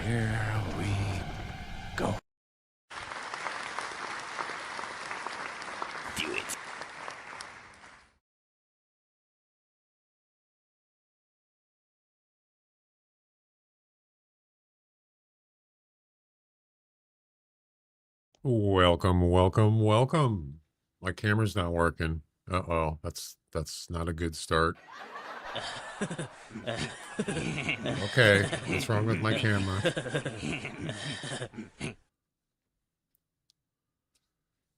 Here we go. Do it. Welcome, welcome, welcome. My camera's not working. Uh-oh, that's not a good start. Okay, what's wrong with my camera?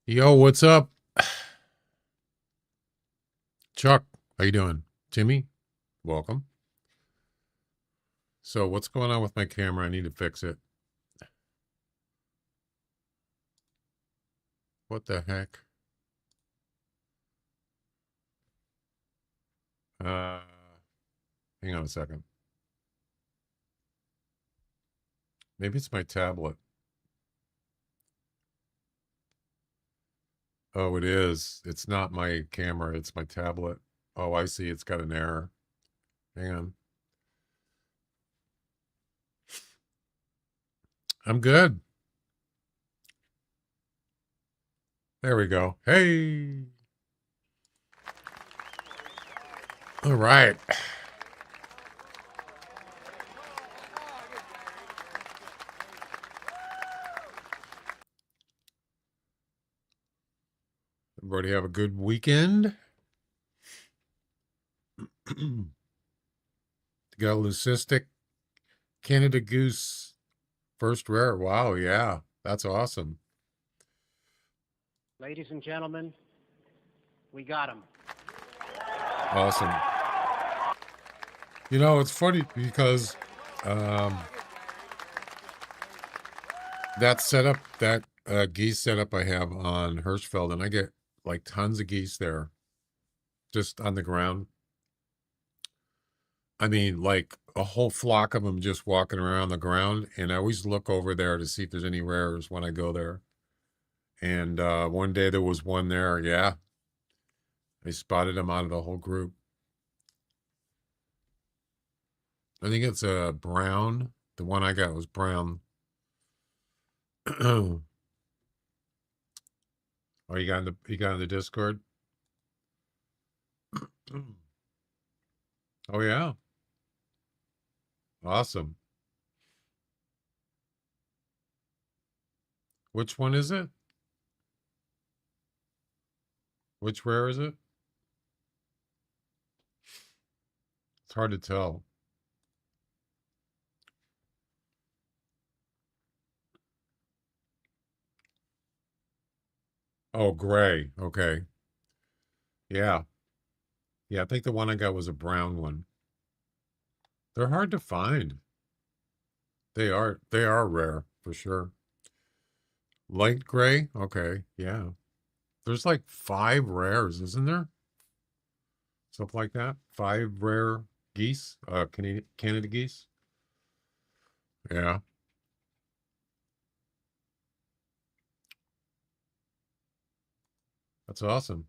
Yo, what's up? Chuck, how you doing? Timmy, welcome. So what's going on with my camera? I need to fix it. What the heck? Hang on a second. Maybe it's my tablet. Oh, it is. It's not my camera. It's my tablet. Oh, I see. It's got an error. Hang on. I'm good. There we go. Hey. All right. Everybody have a good weekend. Got a leucistic Canada Goose first rare. Wow, yeah. That's awesome. Ladies and gentlemen, we got him. Awesome. You know, it's funny because that setup, that geese setup I have on Hirschfeld, and I get like tons of geese there just on the ground. I mean, like a whole flock of them just walking around the ground. And I always look over there to see if there's any rares when I go there. And one day there was one there. Yeah. I spotted him out of the whole group. I think it's a brown. The one I got was brown. Oh, you got in the Discord? Oh yeah. Awesome. Which one is it? Which rare is it? It's hard to tell. Oh, gray. Okay. Yeah. Yeah, I think the one I got was a brown one. They're hard to find. They are rare for sure. Light gray? Okay. Yeah. There's like 5 rares, isn't there? Something like that. 5 rare geese, Canada geese. Yeah. That's awesome.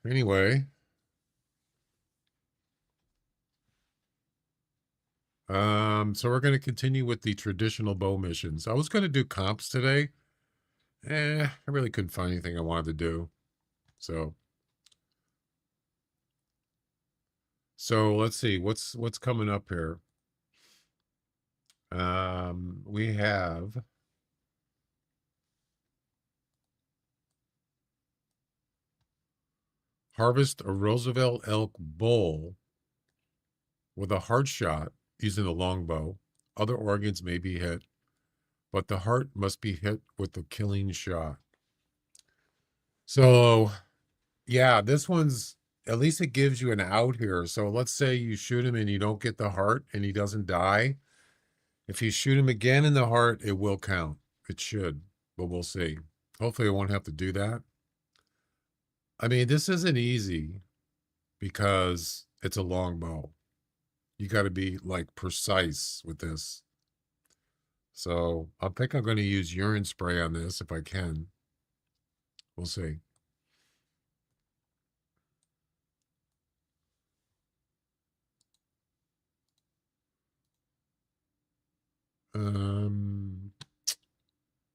Anyway, so we're going to continue with the traditional bow missions. I was going to do comps today. I really couldn't find anything I wanted to do. So let's see what's coming up here. We have harvest a Roosevelt elk bull with a heart shot using a longbow. Other organs may be hit, but the heart must be hit with the killing shot. So, yeah, this one's at least it gives you an out here. So let's say you shoot him and you don't get the heart and he doesn't die. If you shoot him again in the heart, it will count. It should, but we'll see. Hopefully, I won't have to do that. I mean, this isn't easy because it's a longbow. You got to be like precise with this. So I think I'm going to use urine spray on this if I can. We'll see.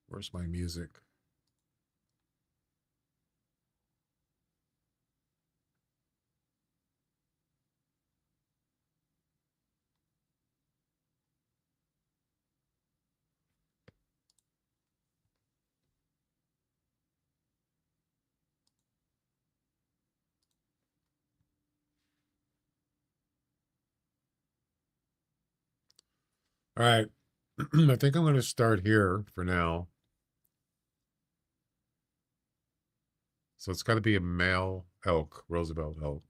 Where's my music? All right. I think I'm going to start here for now. So it's got to be a male elk, Roosevelt elk.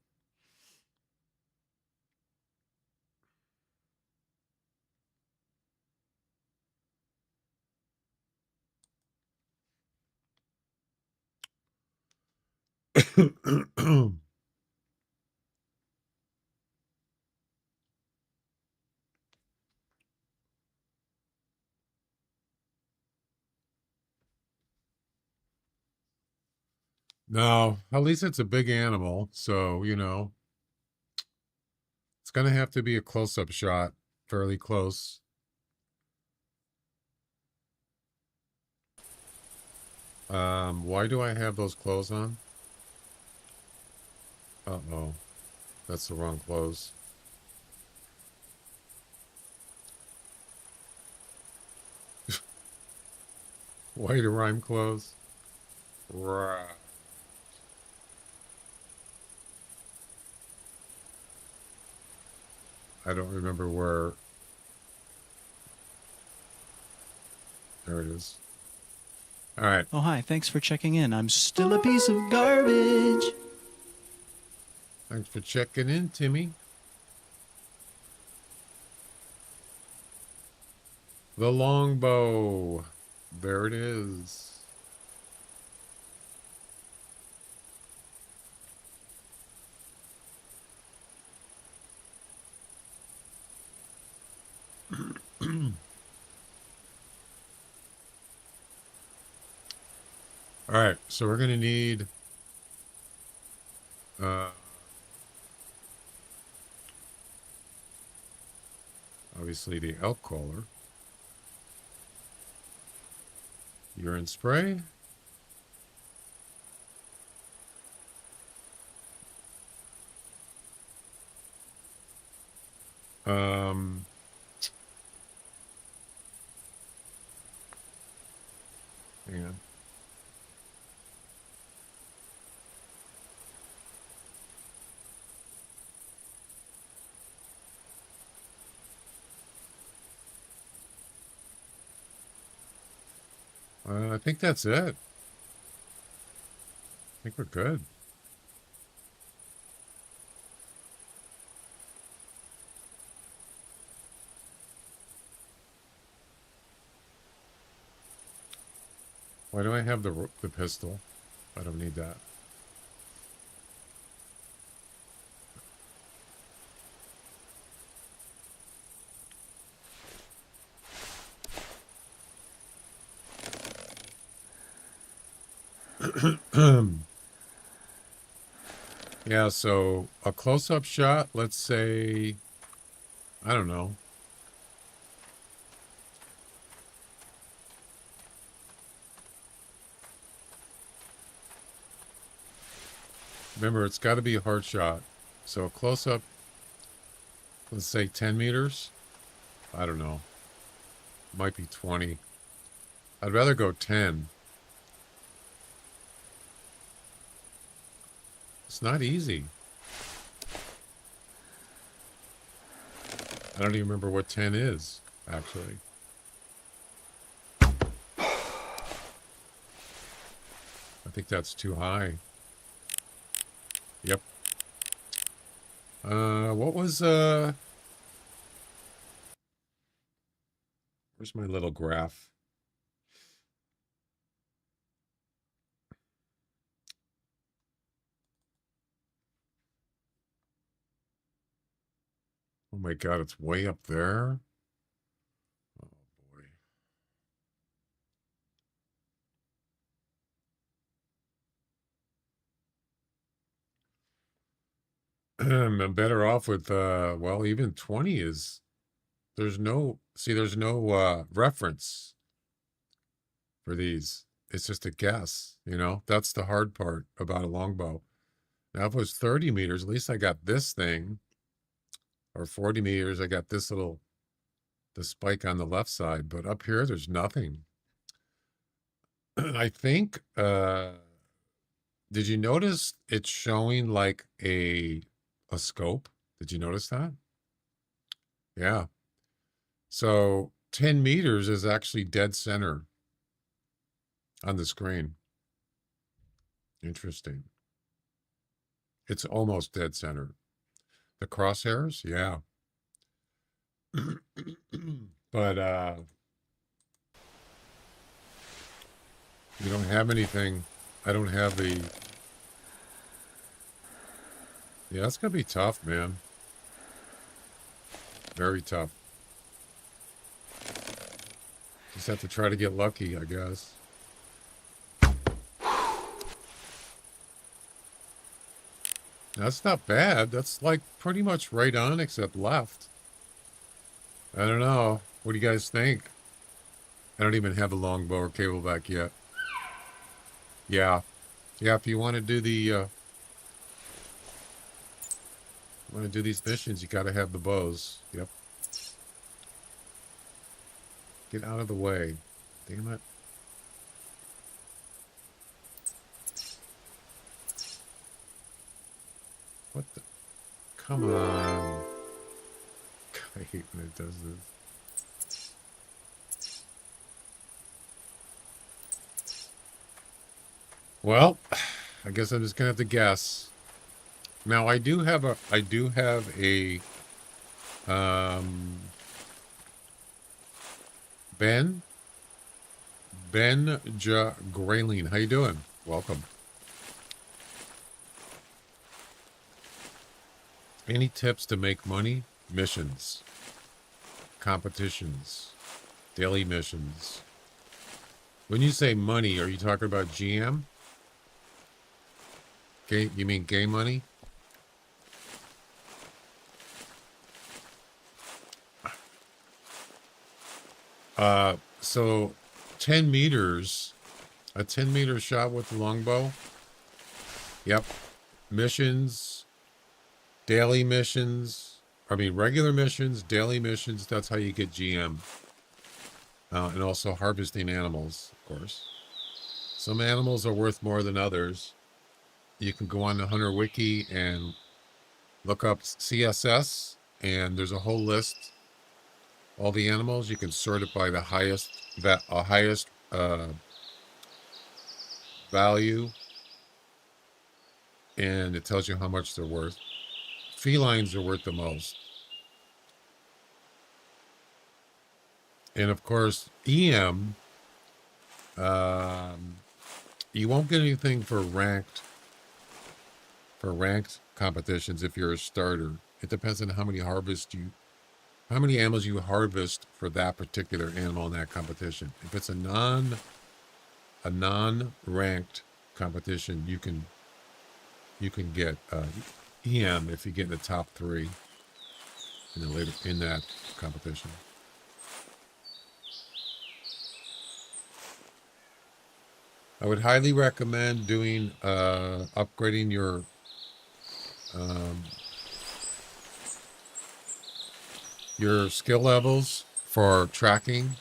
No, at least it's a big animal. So, it's going to have to be a close up shot, fairly close. Why do I have those clothes on? Uh-oh. That's the wrong clothes. White to rhyme clothes. Right. I don't remember where. There it is. All right. Oh, hi. Thanks for checking in. I'm still a piece of garbage. Thanks for checking in, Timmy. The longbow. There it is. All right, so we're going to need Obviously the elk caller. Urine spray. Hang on. I think that's it. I think we're good. Why do I have the pistol? I don't need that. Yeah, so a close-up shot, let's say, I don't know. Remember, it's got to be a hard shot. So a close-up, let's say 10 meters. I don't know. Might be 20. I'd rather go 10. It's not easy. I don't even remember what 10 is, actually. I think that's too high. Yep. What was, where's my little graph? Oh my God, it's way up there. Oh boy. I'm better off with, well, even 20 is, there's no reference for these. It's just a guess, you know? That's the hard part about a longbow. Now, if it was 30 meters, at least I got this thing. Or 40 meters, I got this the spike on the left side. But up here, there's nothing. I think, did you notice it's showing like a scope? Did you notice that? Yeah. So 10 meters is actually dead center on the screen. Interesting. It's almost dead center. The crosshairs, yeah. But you don't have anything. I don't have the. Yeah, that's gonna be tough, man. Very tough. Just have to try to get lucky, I guess. That's not bad. That's like pretty much right on except left. I don't know. What do you guys think? I don't even have a longbow or cable back yet. Yeah. Yeah, if you want to do the these missions, you gotta have the bows. Yep. Get out of the way. Damn it. What the? Come on. I hate when it does this. Well, I guess I'm just gonna have to guess. Now I do have a Ben Grayling. How you doing? Welcome. Any tips to make money? Missions, competitions, daily missions. When you say money, are you talking about GM? Okay, you mean game money? So 10 meters, a 10-meter shot with the longbow. Yep. Missions, daily missions. I mean, regular missions, daily missions. That's how you get GM. And also harvesting animals, of course. Some animals are worth more than others. You can go on the Hunter Wiki and look up CSS, and there's a whole list. All the animals, you can sort it by the highest value, and it tells you how much they're worth. Felines are worth the most. And of course, EM, you won't get anything for ranked competitions if you're a starter. It depends on how many animals you harvest for that particular animal in that competition. If it's a non-ranked competition, you can get EM if you get in the top 3 in that competition. I would highly recommend doing upgrading your skill levels for tracking,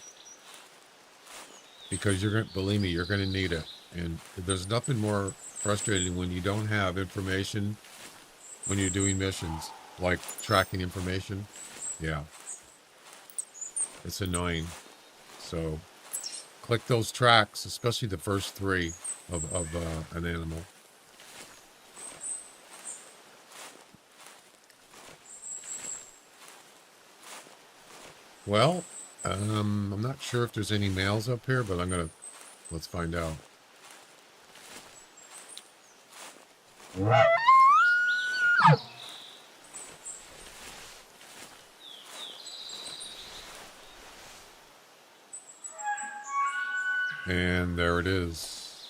because believe me, you're gonna need it. And there's nothing more frustrating when you don't have information when you're doing missions, like tracking information. Yeah, it's annoying. So click those tracks, especially the first 3 of an animal. Well, I'm not sure if there's any males up here, but let's find out. And there it is.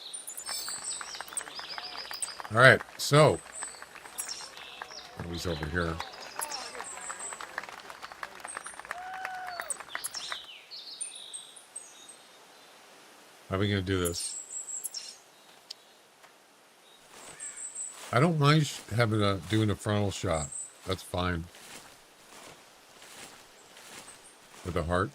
All right, so he's over here. How are we going to do this? I don't mind doing a frontal shot. That's fine. With a heart.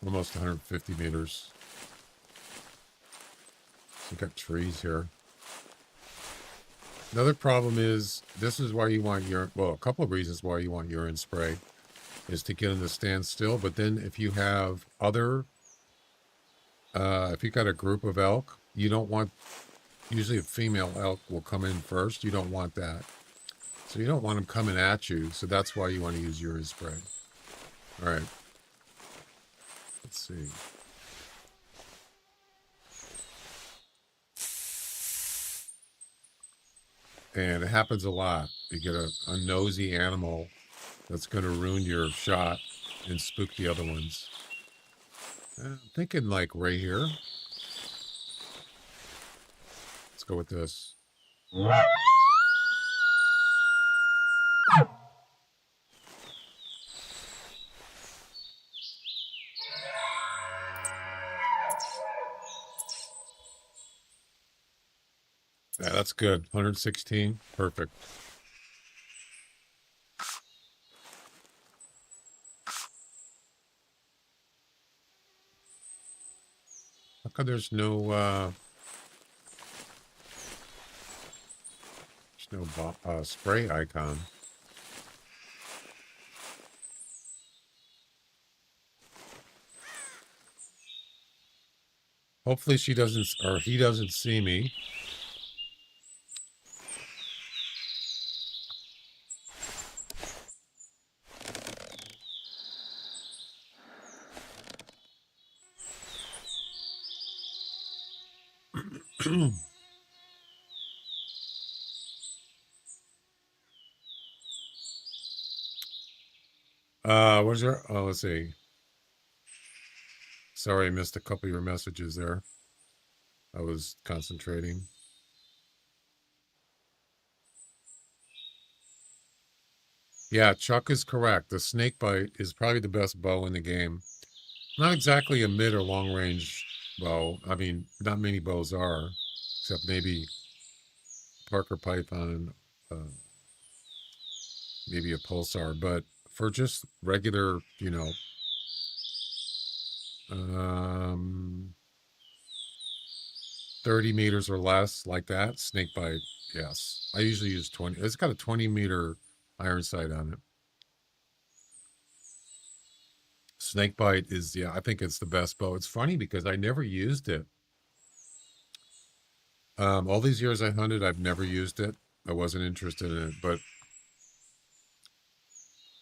Almost 150 meters. We got trees here. Another problem is, this is why you want a couple of reasons why you want urine spray is to get them to stand still. But then if you have if you got a group of elk, you don't want, usually a female elk will come in first. You don't want that. So you don't want them coming at you. So that's why you want to use urine spray. All right. Let's see. And it happens a lot. You get a nosy animal that's going to ruin your shot and spook the other ones. I'm thinking like right here. Let's go with this. Yeah, that's good. 116. Perfect. How come there's no spray icon? Hopefully she doesn't, or he doesn't see me. What's there? Oh, let's see. Sorry I missed a couple of your messages there. I was concentrating. Yeah, Chuck is correct. The snake bite is probably the best bow in the game. Not exactly a mid or long range bow. I mean, not many bows are, except maybe Parker Python, maybe a Pulsar. But for just regular, 30 meters or less, like that, snake bite, yes. I usually use 20. It's got a 20-meter iron sight on it. Snake bite is, yeah, I think it's the best bow. It's funny because I never used it. All these years I hunted, I've never used it. I wasn't interested in it, but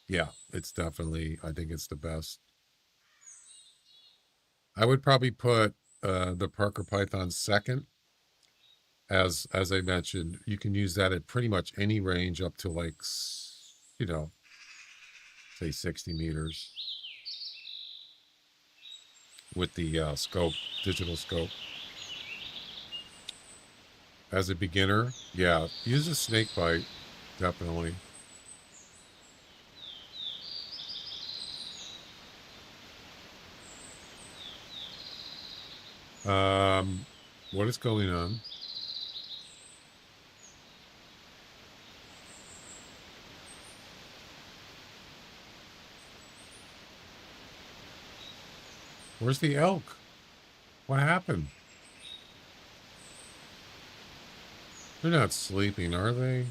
yeah, it's definitely, I think it's the best. I would probably put the Parker Python second. As I mentioned, you can use that at pretty much any range up to like, say 60 meters with the scope, digital scope. As a beginner, yeah, use a snake bite, definitely. What is going on? Where's the elk? What happened? They're not sleeping, are they?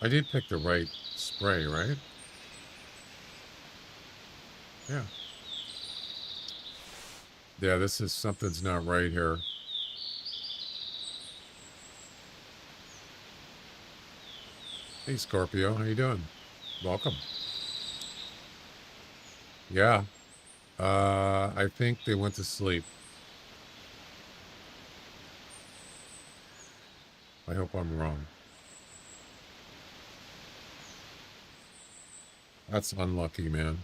I did pick the right spray, right? Yeah. Yeah, this is, something's not right here. Hey, Scorpio, how you doing? Welcome. Yeah. I think they went to sleep. I hope I'm wrong. That's unlucky, man.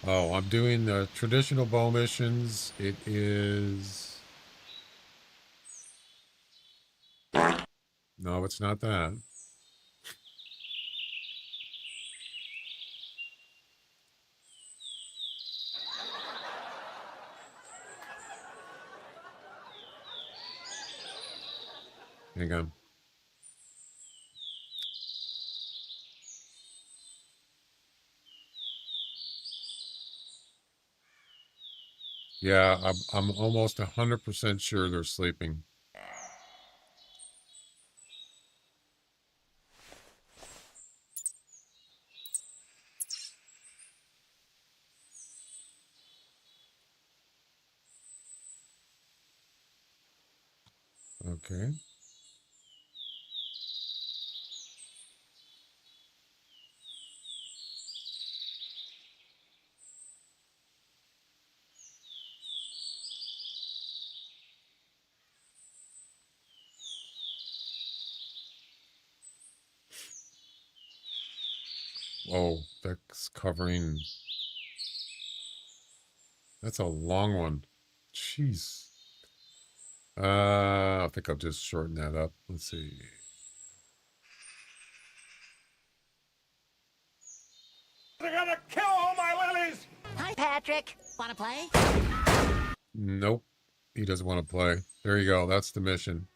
Oh, I'm doing the traditional bow missions. It is... No, it's not that. Hang on. Yeah, I'm almost 100% sure they're sleeping. Okay. Oh, that's covering. That's a long one. Jeez. I think I'll just shorten that up. Let's see. They're gonna kill all my lilies! Hi, Patrick. Wanna play? Nope. He doesn't want to play. There you go. That's the mission.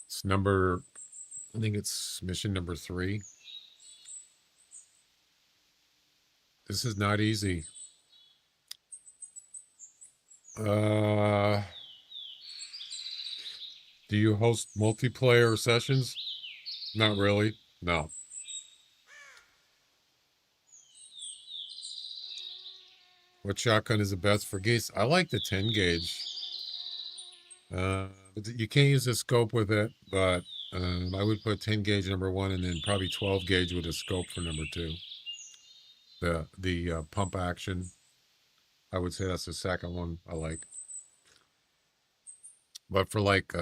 It's number, I think it's mission number 3. This is not easy. Do you host multiplayer sessions? Not really. No. What shotgun is the best for geese? I like the 10 gauge. But you can't use a scope with it, but I would put 10 gauge number 1 and then probably 12 gauge with a scope for number 2. The pump action. I would say that's the second one I like. But for like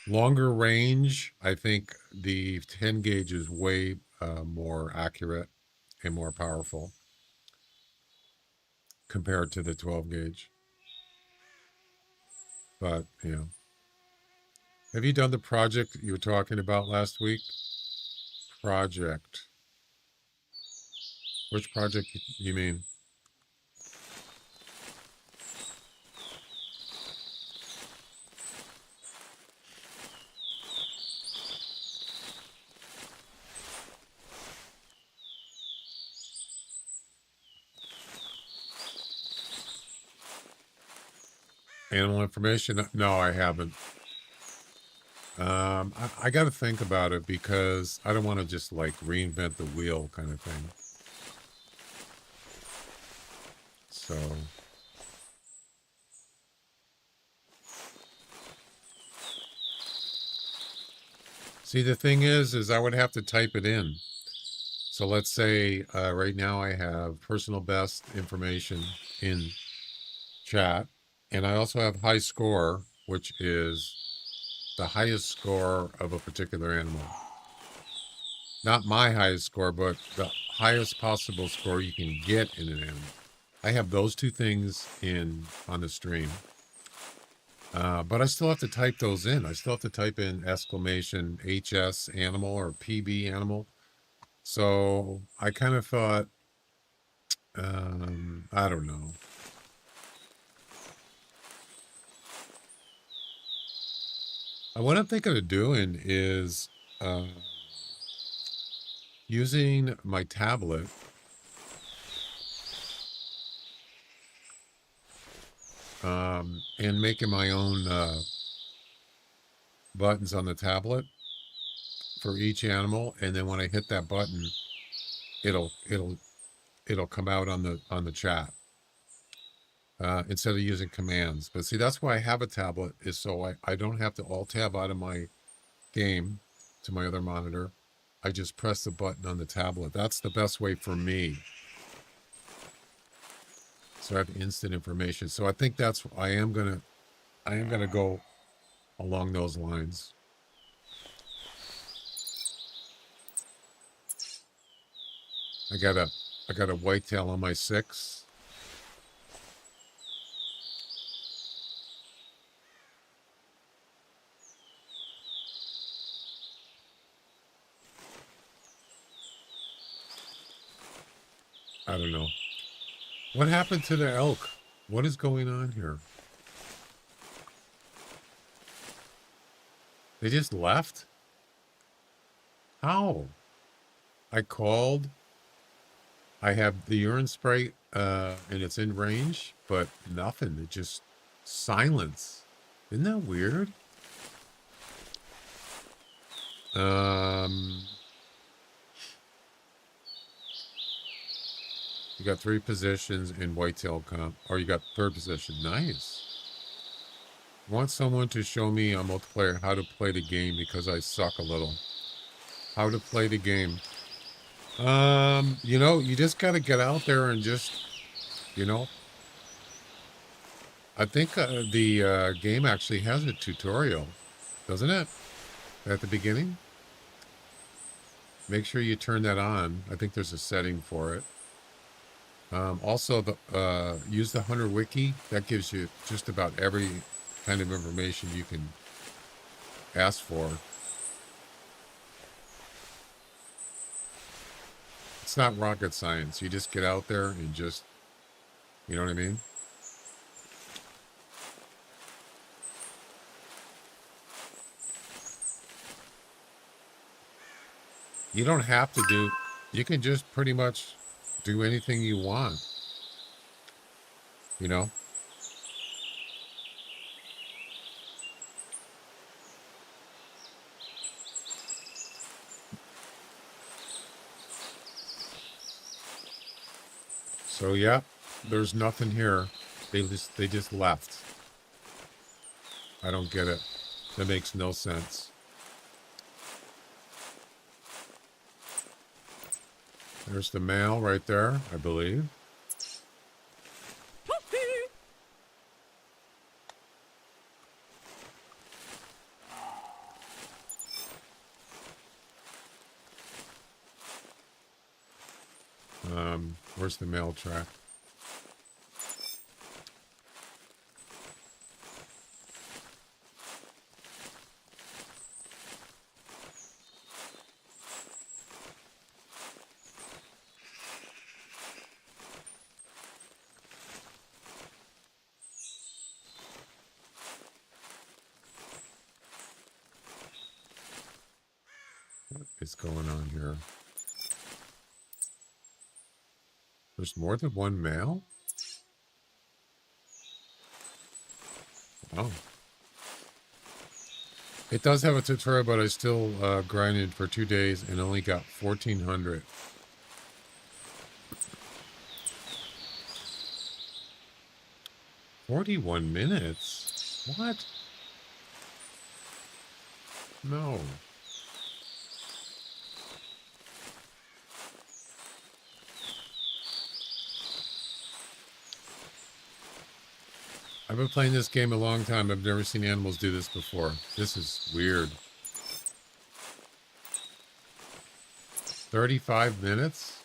Longer range, I think the 10 gauge is way more accurate and more powerful compared to the 12 gauge. But, you know, have you done the project you were talking about last week? Project. Which project you mean? Animal information? No, I haven't. I got to think about it because I don't want to just like reinvent the wheel kind of thing. So, see, the thing is I would have to type it in. So let's say right now I have personal best information in chat, and I also have high score, which is the highest score of a particular animal. Not my highest score, but the highest possible score you can get in an animal. I have those two things in on the stream. But I still have to type those in. I still have to type in exclamation HS animal or PB animal. So I kind of thought, I don't know. What I'm thinking of doing is using my tablet and making my own buttons on the tablet for each animal, and then when I hit that button, it'll come out on the chat instead of using commands. But see, that's why I have a tablet, is so I don't have to alt tab out of my game to my other monitor. I just press the button on the tablet. That's the best way for me. So I have instant information. So I think that's I am gonna go along those lines. I got a whitetail on my 6. I don't know. What happened to the elk? What is going on here? They just left? How? I called. I have the urine spray and it's in range, but nothing. It just silence. Isn't that weird? You got 3 positions in whitetail comp, or you got 3rd position. Nice. I want someone to show me on multiplayer how to play the game because I suck a little. How to play the game. You know, you just got to get out there and just, you know. I think the game actually has a tutorial, doesn't it? At the beginning. Make sure you turn that on. I think there's a setting for it. Also, use the Hunter Wiki. That gives you just about every kind of information you can ask for. It's not rocket science. You just get out there and just, you know what I mean? You don't have to do, you can just pretty much do anything you want, you know? So yeah, there's nothing here. They just left. I don't get it. That makes no sense. There's the male right there, I believe. Where's the mail track? What is going on here? There's more than one mail? Oh. It does have a tutorial, but I still grinded for 2 days and only got 1,400. $41 minutes? What? No. I've been playing this game a long time. I've never seen animals do this before. This is weird. 35 minutes?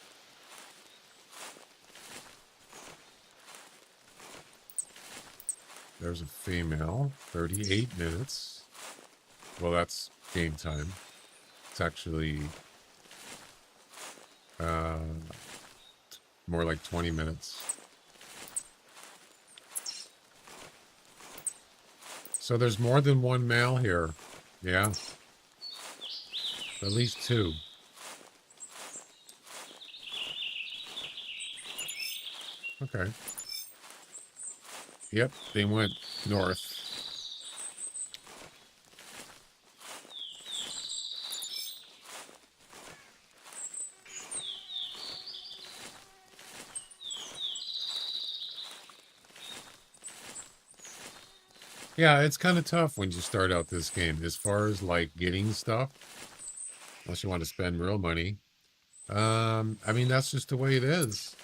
There's a female. 38 minutes. Well, that's game time. It's actually more like 20 minutes. So there's more than one male here. Yeah. At least 2. Okay. Yep, they went north. Yeah, it's kind of tough when you start out this game as far as like getting stuff, unless you want to spend real money. I mean, that's just the way it is,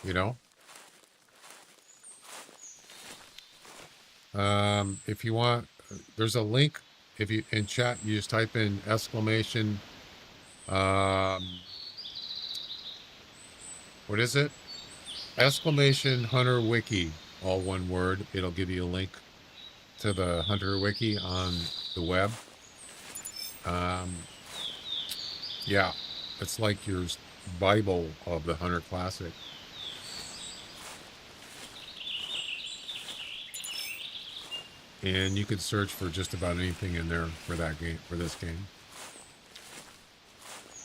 you know. If you want, there's a link. If you in chat, you just type in exclamation. What is it? Exclamation Hunter Wiki, all one word. It'll give you a link to the Hunter Wiki on the web. Yeah, it's like your Bible of the Hunter Classic. And you could search for just about anything in there for that game, for this game.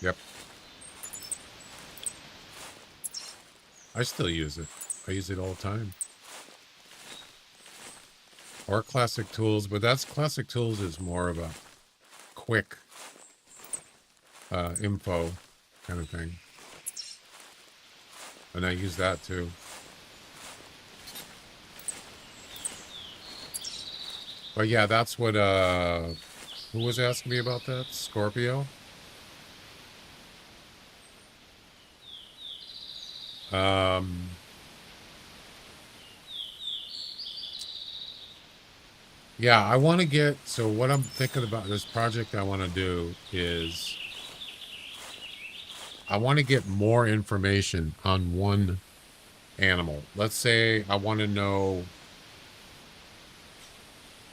Yep. I still use it. I use it all the time. Or Classic Tools, but that's Classic Tools is more of a quick info kind of thing. And I use that too. But yeah, that's what who was asking me about that? Scorpio? Yeah, I want to get, so what I'm thinking about this project I want to do is I want to get more information on one animal. Let's say I want to know,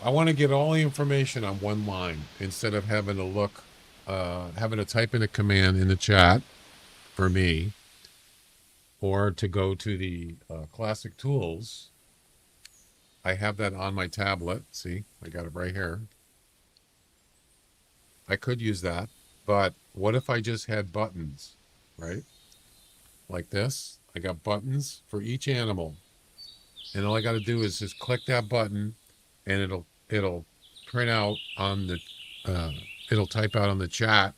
I want to get all the information on one line instead of having to look, having to type in a command in the chat for me, or to go to the Classic Tools. I have that on my tablet. See, I got it right here. I could use that, but what if I just had buttons, right? Like this. I got buttons for each animal. And all I got to do is just click that button and it'll print out on the, it'll type out on the chat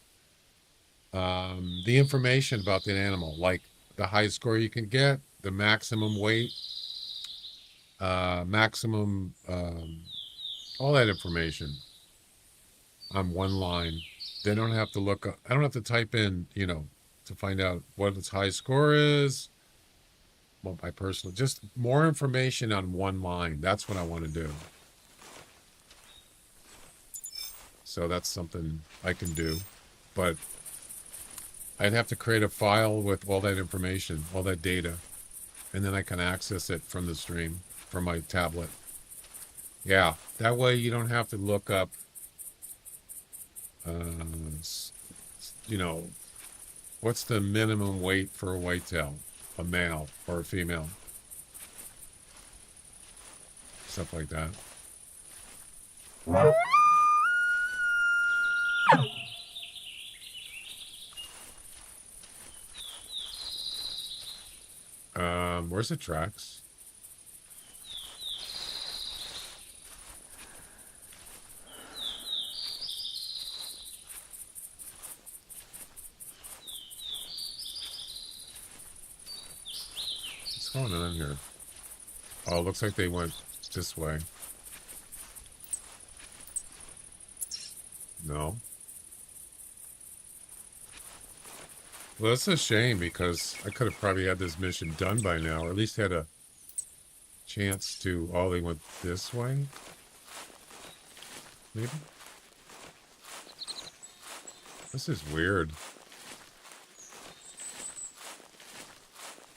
the information about that animal, like the highest score you can get, the maximum weight, maximum, all that information on one line. They don't have to look up, I don't have to type in, you know, to find out what its high score is. Well, my personal, just more information on one line. That's what I want to do. So that's something I can do. But I'd have to create a file with all that information, all that data, and then I can access it from the stream, from my tablet. Yeah, that way you don't have to look up, you know, what's the minimum weight for a whitetail, a male or a female, stuff like that. Where's the tracks? What's going on here? Oh, it looks like they went this way. No. Well, that's a shame because I could have probably had this mission done by now, or at least had a chance to. Oh, they went this way? Maybe? This is weird.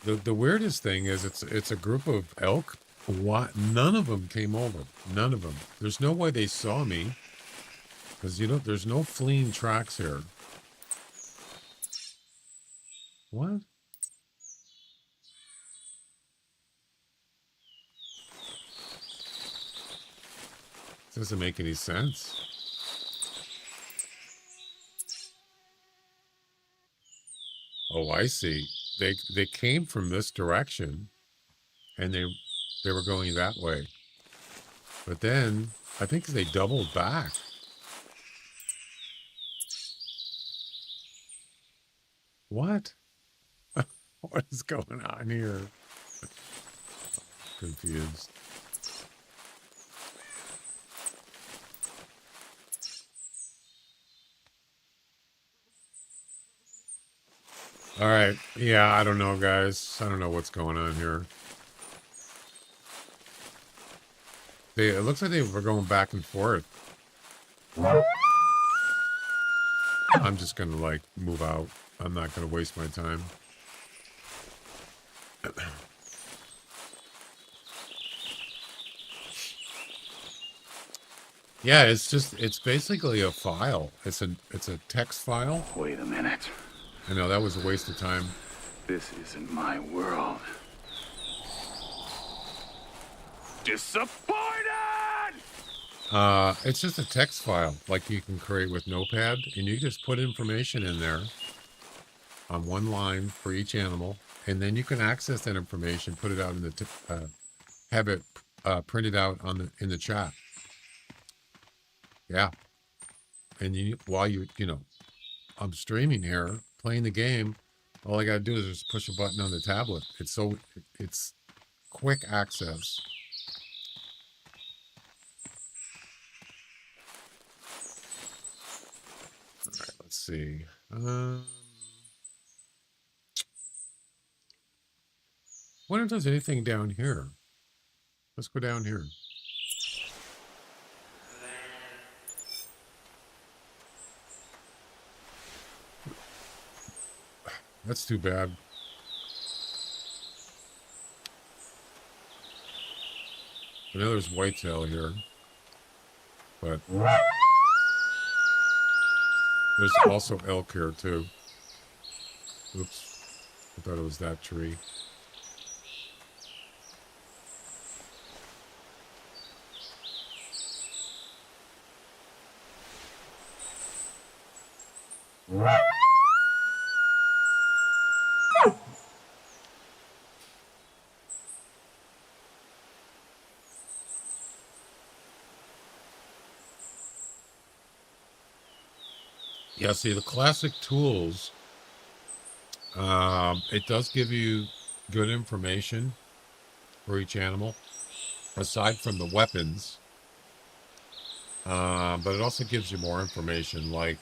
The weirdest thing is it's a group of elk. What? None of them came over. None of them. There's no way they saw me. Because, you know, there's no fleeing tracks here. What? Doesn't make any sense. Oh, I see. They came from this direction, and they were going that way. But then I think they doubled back. What? What is going on here? Confused. All right. Yeah, I don't know, guys. I don't know what's going on here. It looks like they were going back and forth. I'm just going to, like, move out. I'm not going to waste my time. Yeah, it's basically a file. It's a text file. Wait a minute. I know, that was a waste of time. This isn't my world. Disappointed! It's just a text file like you can create with Notepad, and you just put information in there on one line for each animal, and then you can access that information, put it out in the have it printed out in the chat. Yeah, and while you know, I'm streaming here, playing the game. All I gotta do is just push a button on the tablet. It's quick access. All right, let's see. Wonder if there's anything down here. Let's go down here. That's too bad. I know there's whitetail here, but there's also elk here too. Oops, I thought it was that tree. Yeah, see, the classic tools, it does give you good information for each animal, aside from the weapons. But it also gives you more information, like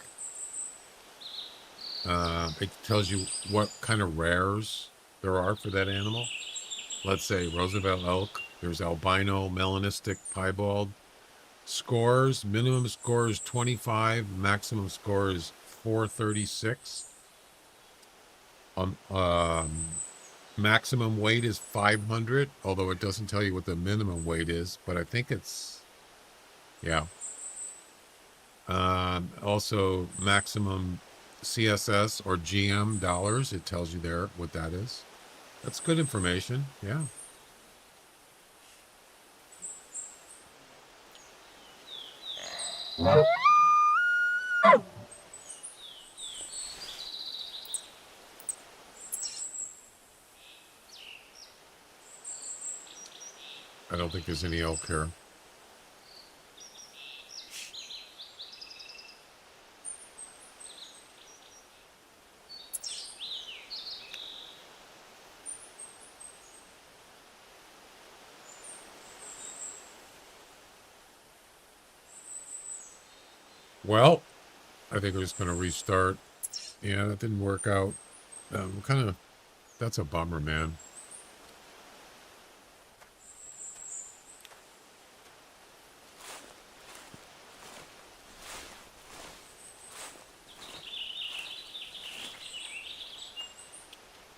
it tells you what kind of rares there are for that animal. Let's say Roosevelt elk, there's albino, melanistic, piebald. Scores, minimum score is 25, maximum score is 436. Maximum weight is 500, although it doesn't tell you what the minimum weight is, but I think it's, yeah. Also maximum CSS or GM dollars. It tells you there what that is. That's good information. Yeah. I don't think there's any elk here. Well, I think we're just going to restart. Yeah, that didn't work out. That's a bummer, man.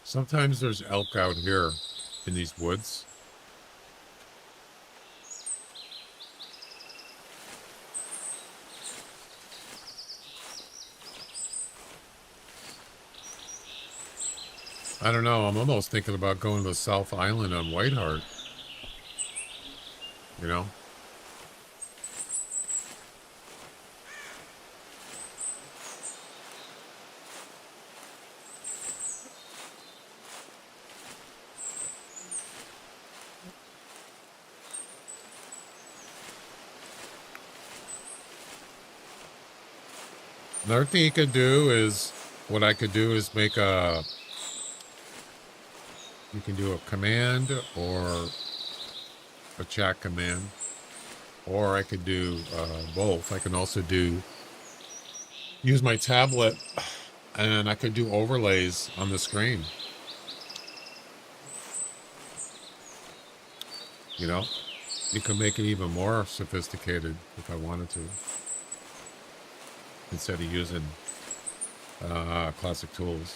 Sometimes there's elk out here in these woods. I don't know. I'm almost thinking about going to the South Island on Whiteheart. You know? Another thing you could do is, what I could do is make a, you can do a command or a chat command, or I could do both. I can also use my tablet and I could do overlays on the screen. You know, you can make it even more sophisticated if I wanted to, instead of using classic tools.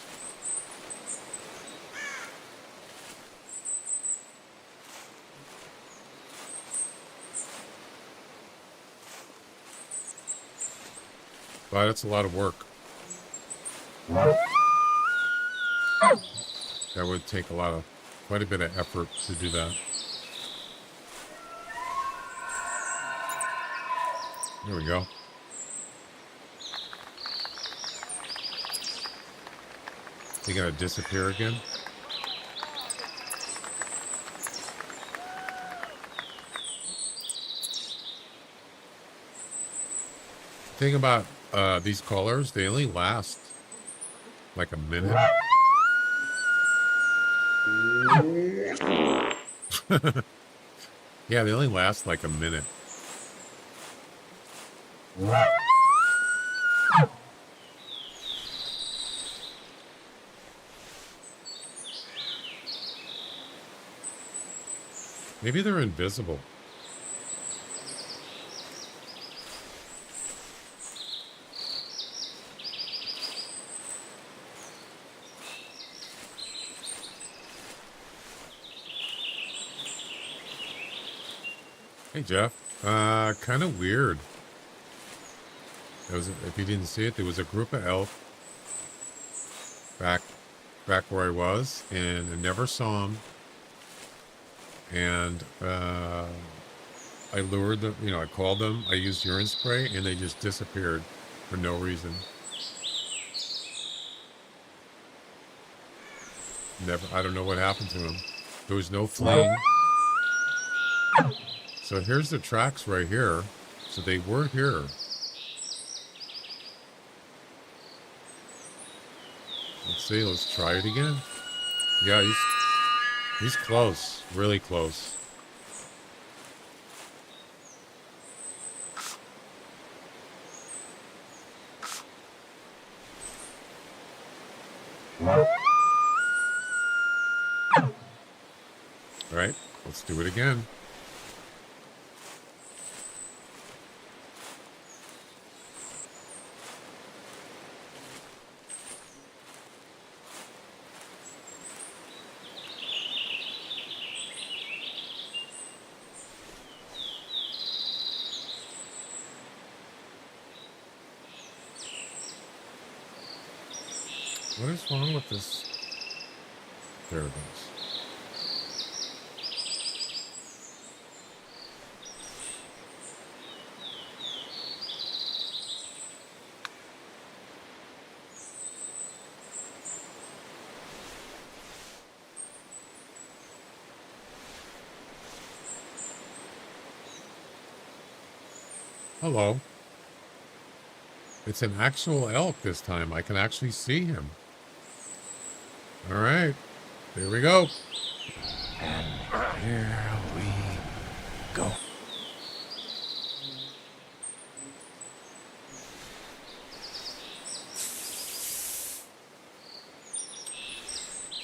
But it's a lot of work. That would take quite a bit of effort to do that. There we go. You gotta disappear again? Thing about these colors, they only last like a minute. Yeah, they only last like a minute. Maybe they're invisible. Hey, Jeff. Kind of weird. If you didn't see it, there was a group of elk back where I was, and I never saw them. And I lured them, I called them, I used urine spray, and they just disappeared for no reason. I don't know what happened to them. There was no fleeing. So here's the tracks right here. So they were here. Let's see, let's try it again. Yeah, he's close, really close. All right, let's do it again. What is wrong with this? There it is. Hello. It's an actual elk this time. I can actually see him. All right. There we go. And here we go.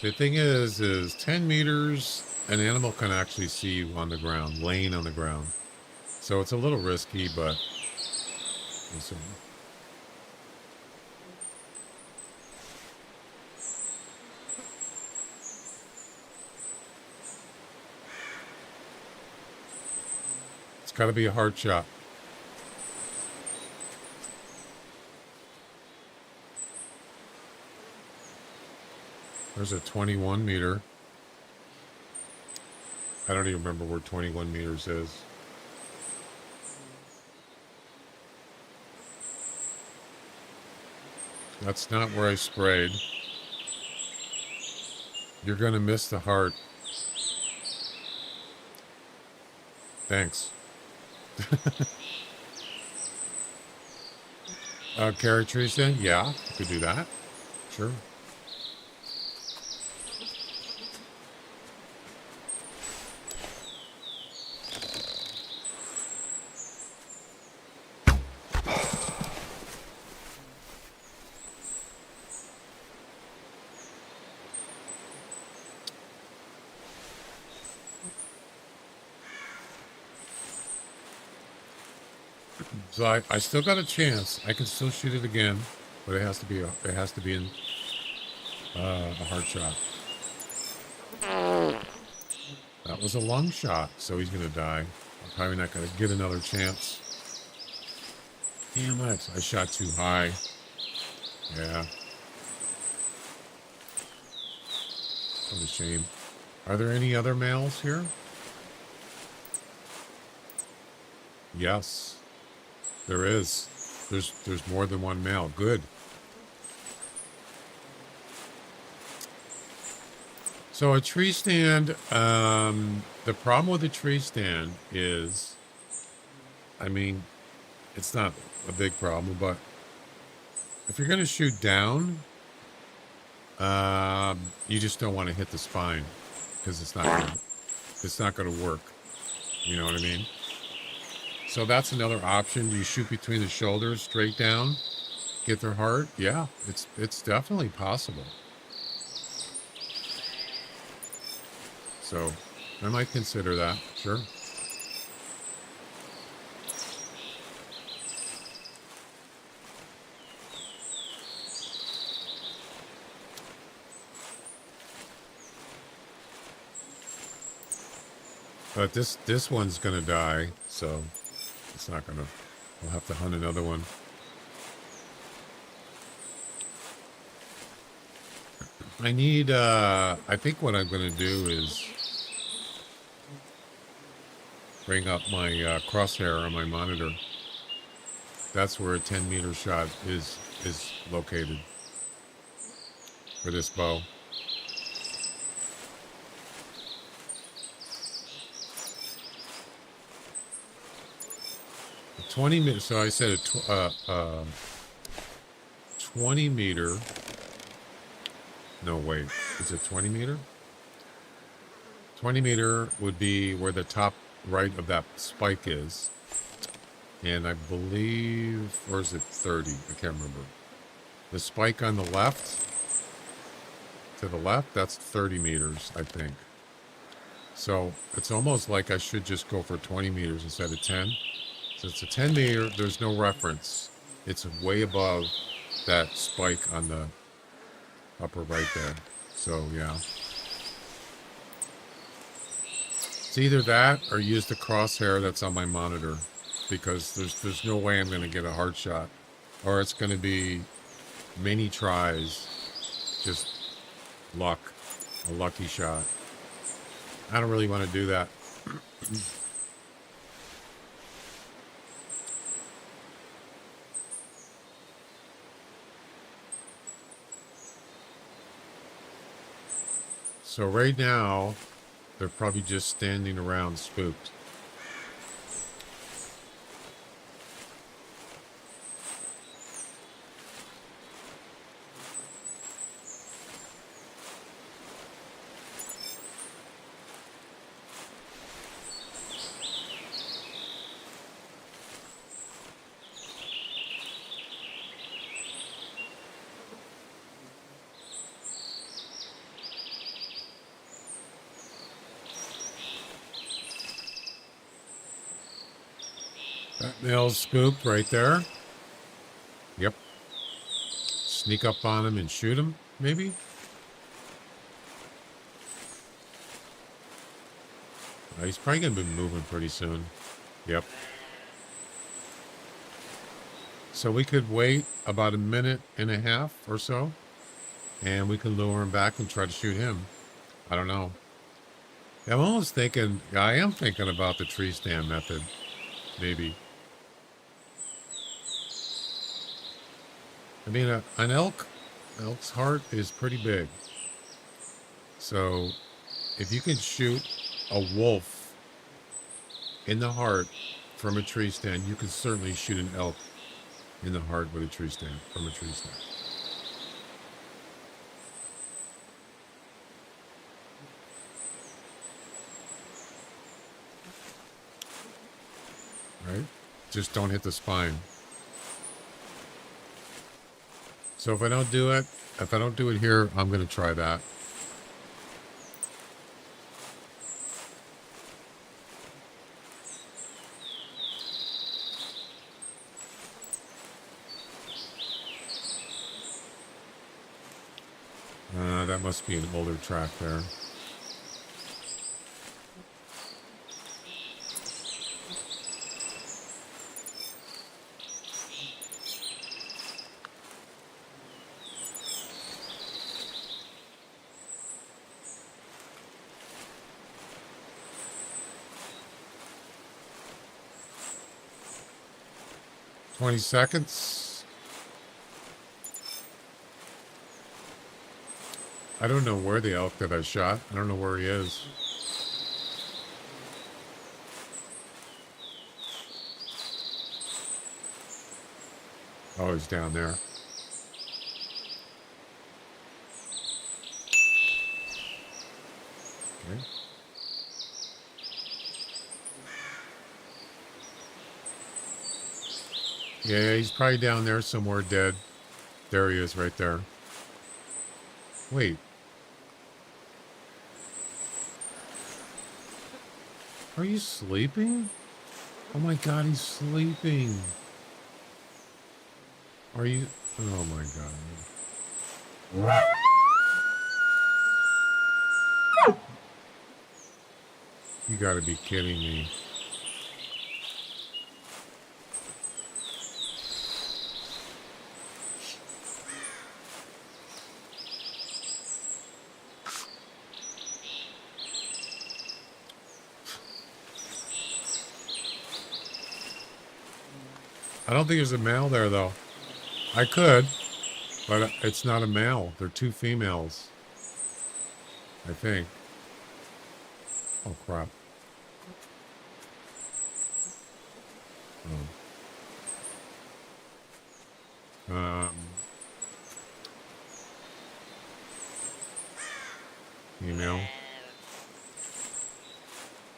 The thing is 10 meters, an animal can actually see you on the ground, laying on the ground. So it's a little risky, but we'll see. It's got to be a hard shot. There's a 21 meter. I don't even remember where 21 meters is. That's not where I sprayed. You're going to miss the heart. Thanks. Carrot trees then? Yeah, you could do that. Sure. So I still got a chance. I can still shoot it again, but it has to be in a hard shot. That was a lung shot, so he's gonna die. I'm probably not gonna get another chance. Damn it! I shot too high. Yeah. What a shame. Are there any other males here? Yes. There is. There's more than one male. Good. So a tree stand, the problem with a tree stand is, I mean, it's not a big problem, but if you're going to shoot down, you just don't want to hit the spine because it's not going to work. You know what I mean? So that's another option. You shoot between the shoulders, straight down, get their heart. Yeah, it's definitely possible. So I might consider that. Sure. But this one's gonna die, so it's not gonna. We'll have to hunt another one. I need. I think what I'm gonna do is bring up my crosshair on my monitor. That's where a 10-meter shot is located for this bow. A 20 meter. So I said a 20 meter. No, wait. Is it 20 meter? 20 meter would be where the top right of that spike is. And I believe, or is it 30? I can't remember. The spike on the left, to the left, that's 30 meters, I think. So it's almost like I should just go for 20 meters instead of 10. So it's a 10 meter, there's no reference. It's way above that spike on the upper right there. So yeah. It's either that or use the crosshair that's on my monitor, because there's no way I'm going to get a hard shot, or it's going to be many tries just luck, a lucky shot. I don't really want to do that. So right now, they're probably just standing around spooked. That male's spooked right there. Yep. Sneak up on him and shoot him, maybe? He's probably going to be moving pretty soon. Yep. So we could wait about a minute and a half or so, and we can lure him back and try to shoot him. I don't know. I'm almost thinking, I am thinking about the tree stand method, maybe. I mean, an elk's heart is pretty big. So if you can shoot a wolf in the heart from a tree stand, you can certainly shoot an elk in the heart with a tree stand, from a tree stand. Right? Just don't hit the spine. So if I don't do it here, I'm going to try that. That must be an older track there. "20 seconds. I don't know where the elk that I shot. I don't know where he is. Oh, he's down there. Okay. Yeah, he's probably down there somewhere dead. There he is right there. Wait. Are you sleeping? Oh my God, he's sleeping. Are you? Oh my God. You gotta be kidding me. I don't think there's a male there, though. I could, but it's not a male. They're two females. I think. Oh, crap. Oh. Female.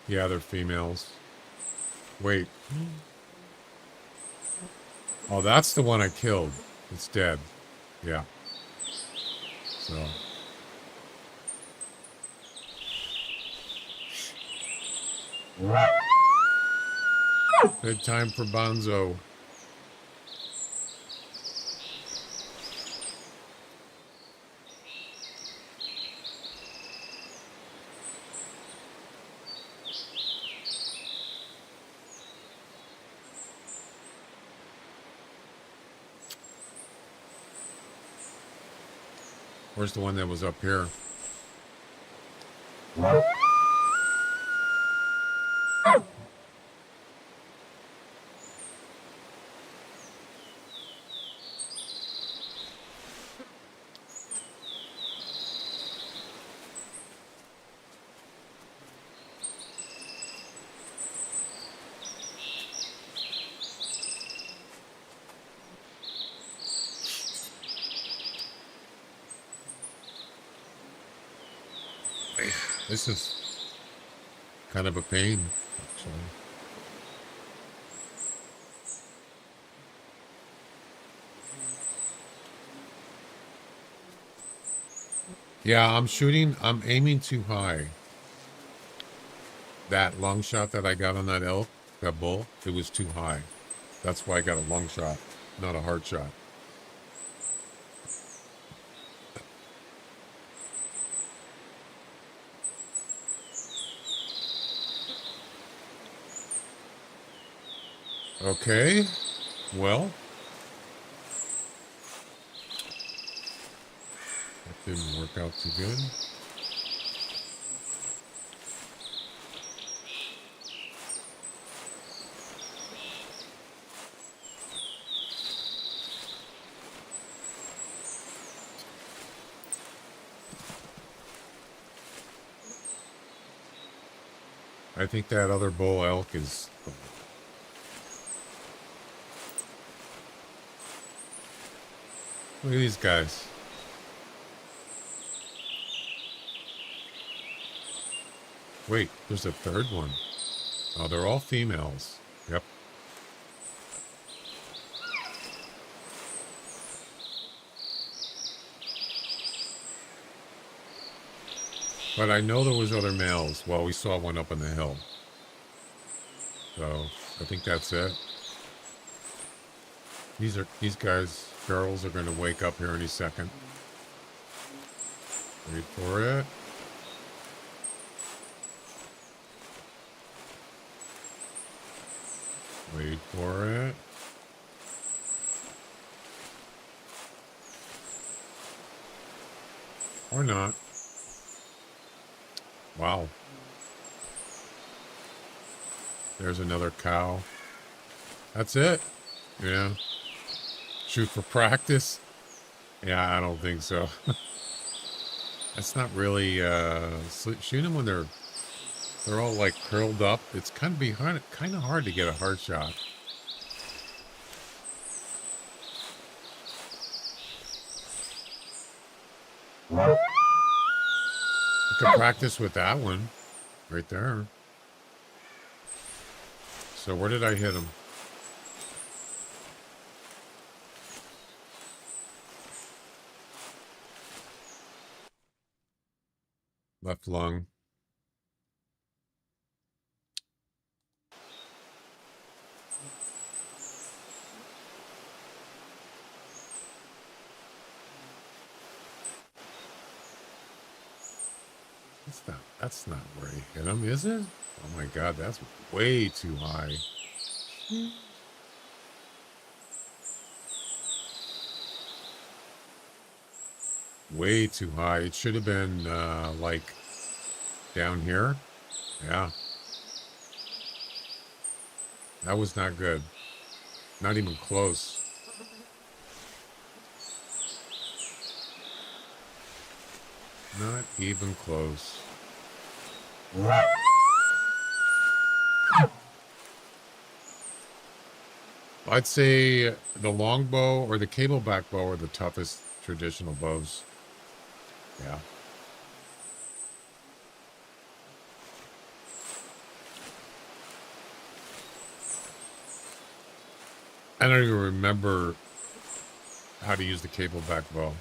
Yeah, they're females. Wait. Oh, that's the one I killed. It's dead. Yeah. So. Bedtime for Bonzo. Where's the one that was up here? This is kind of a pain, actually. Yeah, I'm aiming too high. That long shot that I got on that elk, that bull, it was too high. That's why I got a long shot, not a hard shot. Okay, well, that didn't work out too good. I think that other bull elk is... Look at these guys. Wait, there's a third one. Oh, they're all females. Yep. But I know there was other males. Well, we saw one up on the hill. So, I think that's it. These girls are going to wake up here any second. Wait for it. Wait for it. Or not. Wow. There's another cow. That's it. Yeah. Shoot for practice? Yeah, I don't think so. That's not really shoot them when they're all like curled up. It's kind of hard to get a hard shot. I could practice with that one right there. So where did I hit him? Left lung. That's not where he hit him, is it? Oh my God, that's way too high. Way too high. It should have been like down here. Yeah. That was not good. Not even close. Not even close. I'd say the longbow or the cableback bow are the toughest traditional bows. Yeah. I don't even remember how to use the cableback bow.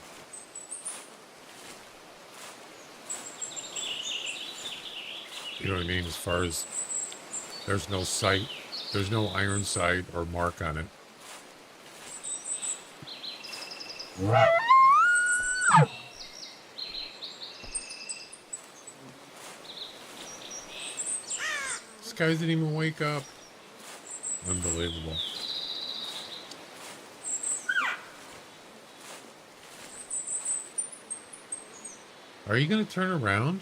You know what I mean? As far as there's no sight, there's no iron sight or mark on it. This guy didn't even wake up. Unbelievable. Are you going to turn around?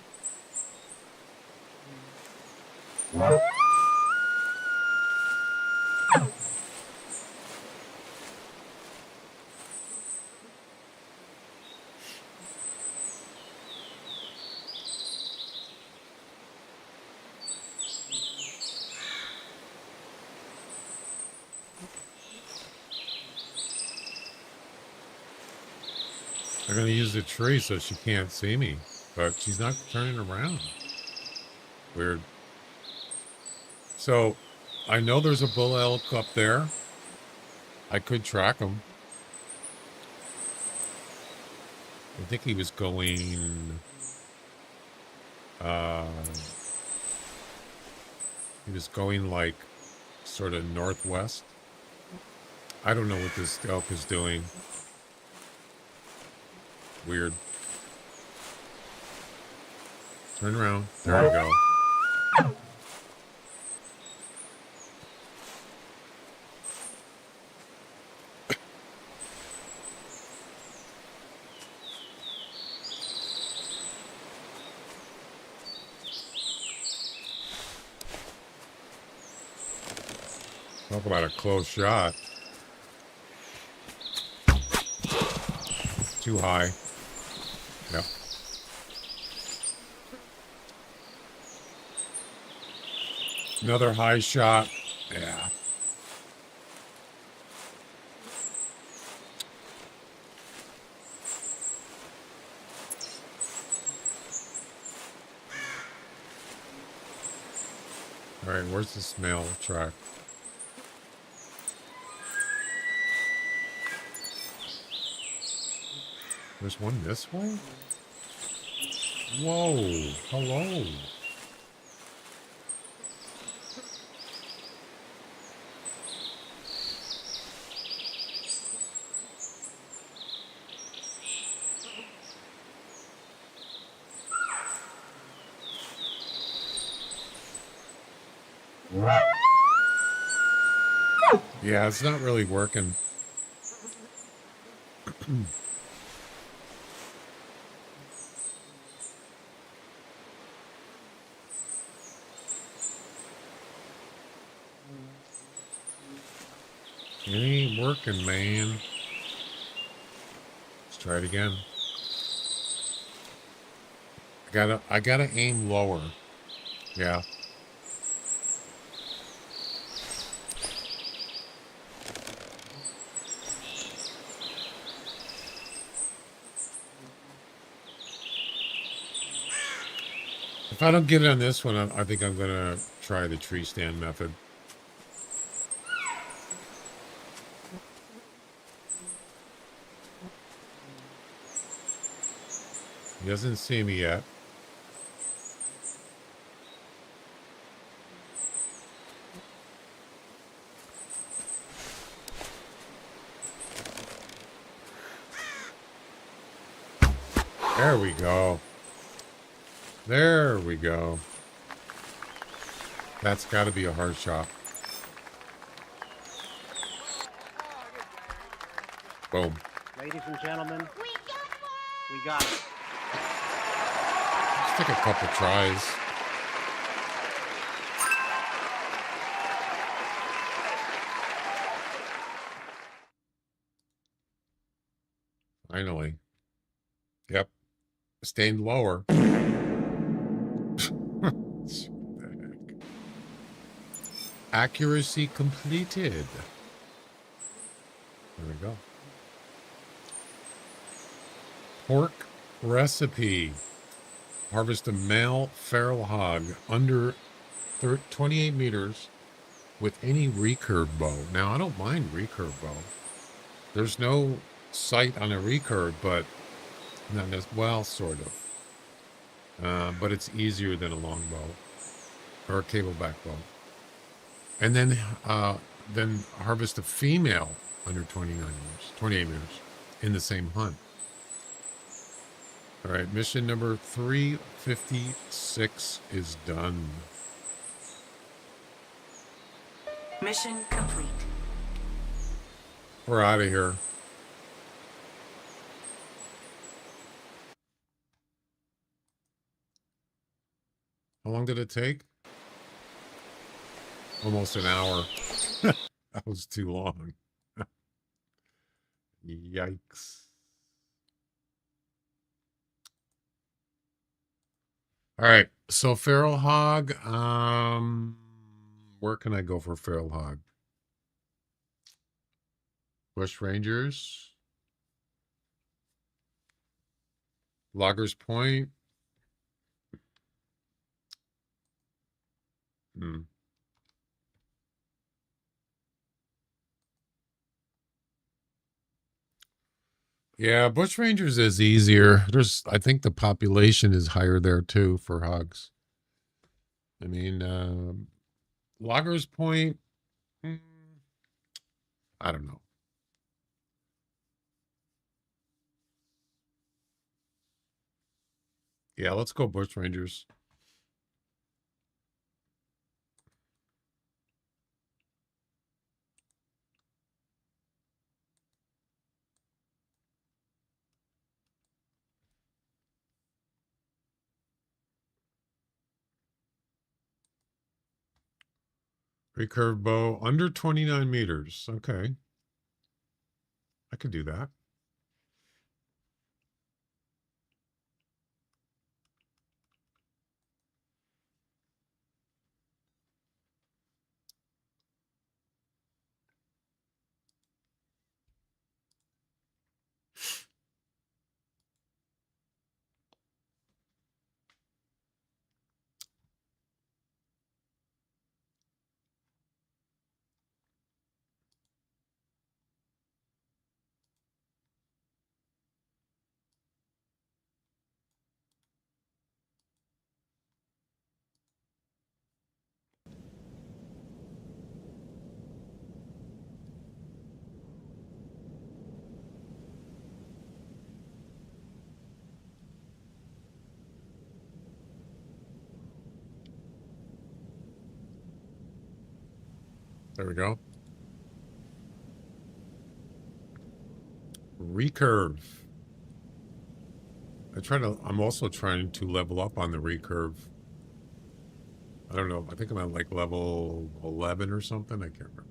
I'm going to use the tree so she can't see me, but she's not turning around. Weird. So, I know there's a bull elk up there. I could track him. I think he was going... he was going like sort of northwest. I don't know what this elk is doing. Weird. Turn around. There we go. Talk about a close shot. Too high. Yep. Another high shot. Yeah. All right, where's the smell track? There's one this way? Whoa, hello. Yeah, it's not really working. It ain't working, man. Let's try it again. I gotta aim lower. Yeah. If I don't get it on this one, I think I'm gonna try the tree stand method. He doesn't see me yet. There we go. There we go. That's got to be a hard shot. Boom. Ladies and gentlemen, we got it. Let's take a couple tries. Finally. Yep. Staying lower. Accuracy completed. There we go. Pork recipe. Harvest a male feral hog under 28 meters with any recurve bow. Now, I don't mind recurve bow. There's no sight on a recurve, but not as well, sort of. But it's easier than a long bow or a cableback bow. And then harvest a female under 28 meters in the same hunt. All right, mission number 356 is done. Mission complete. We're out of here. How long did it take? Almost an hour. That was too long. Yikes. All right. So feral hog. Where can I go for feral hog? Bush Rangers. Loggers Point. Hmm. Yeah, Bush Rangers is easier. I think the population is higher there too for hogs. I mean, Loggers Point. mm, I don't know. Yeah, let's go Bush Rangers. Recurve bow under 29 meters. Okay, I could do that. There we go. Recurve. I'm also trying to level up on the recurve. I don't know. I think I'm at like level 11 or something. I can't remember.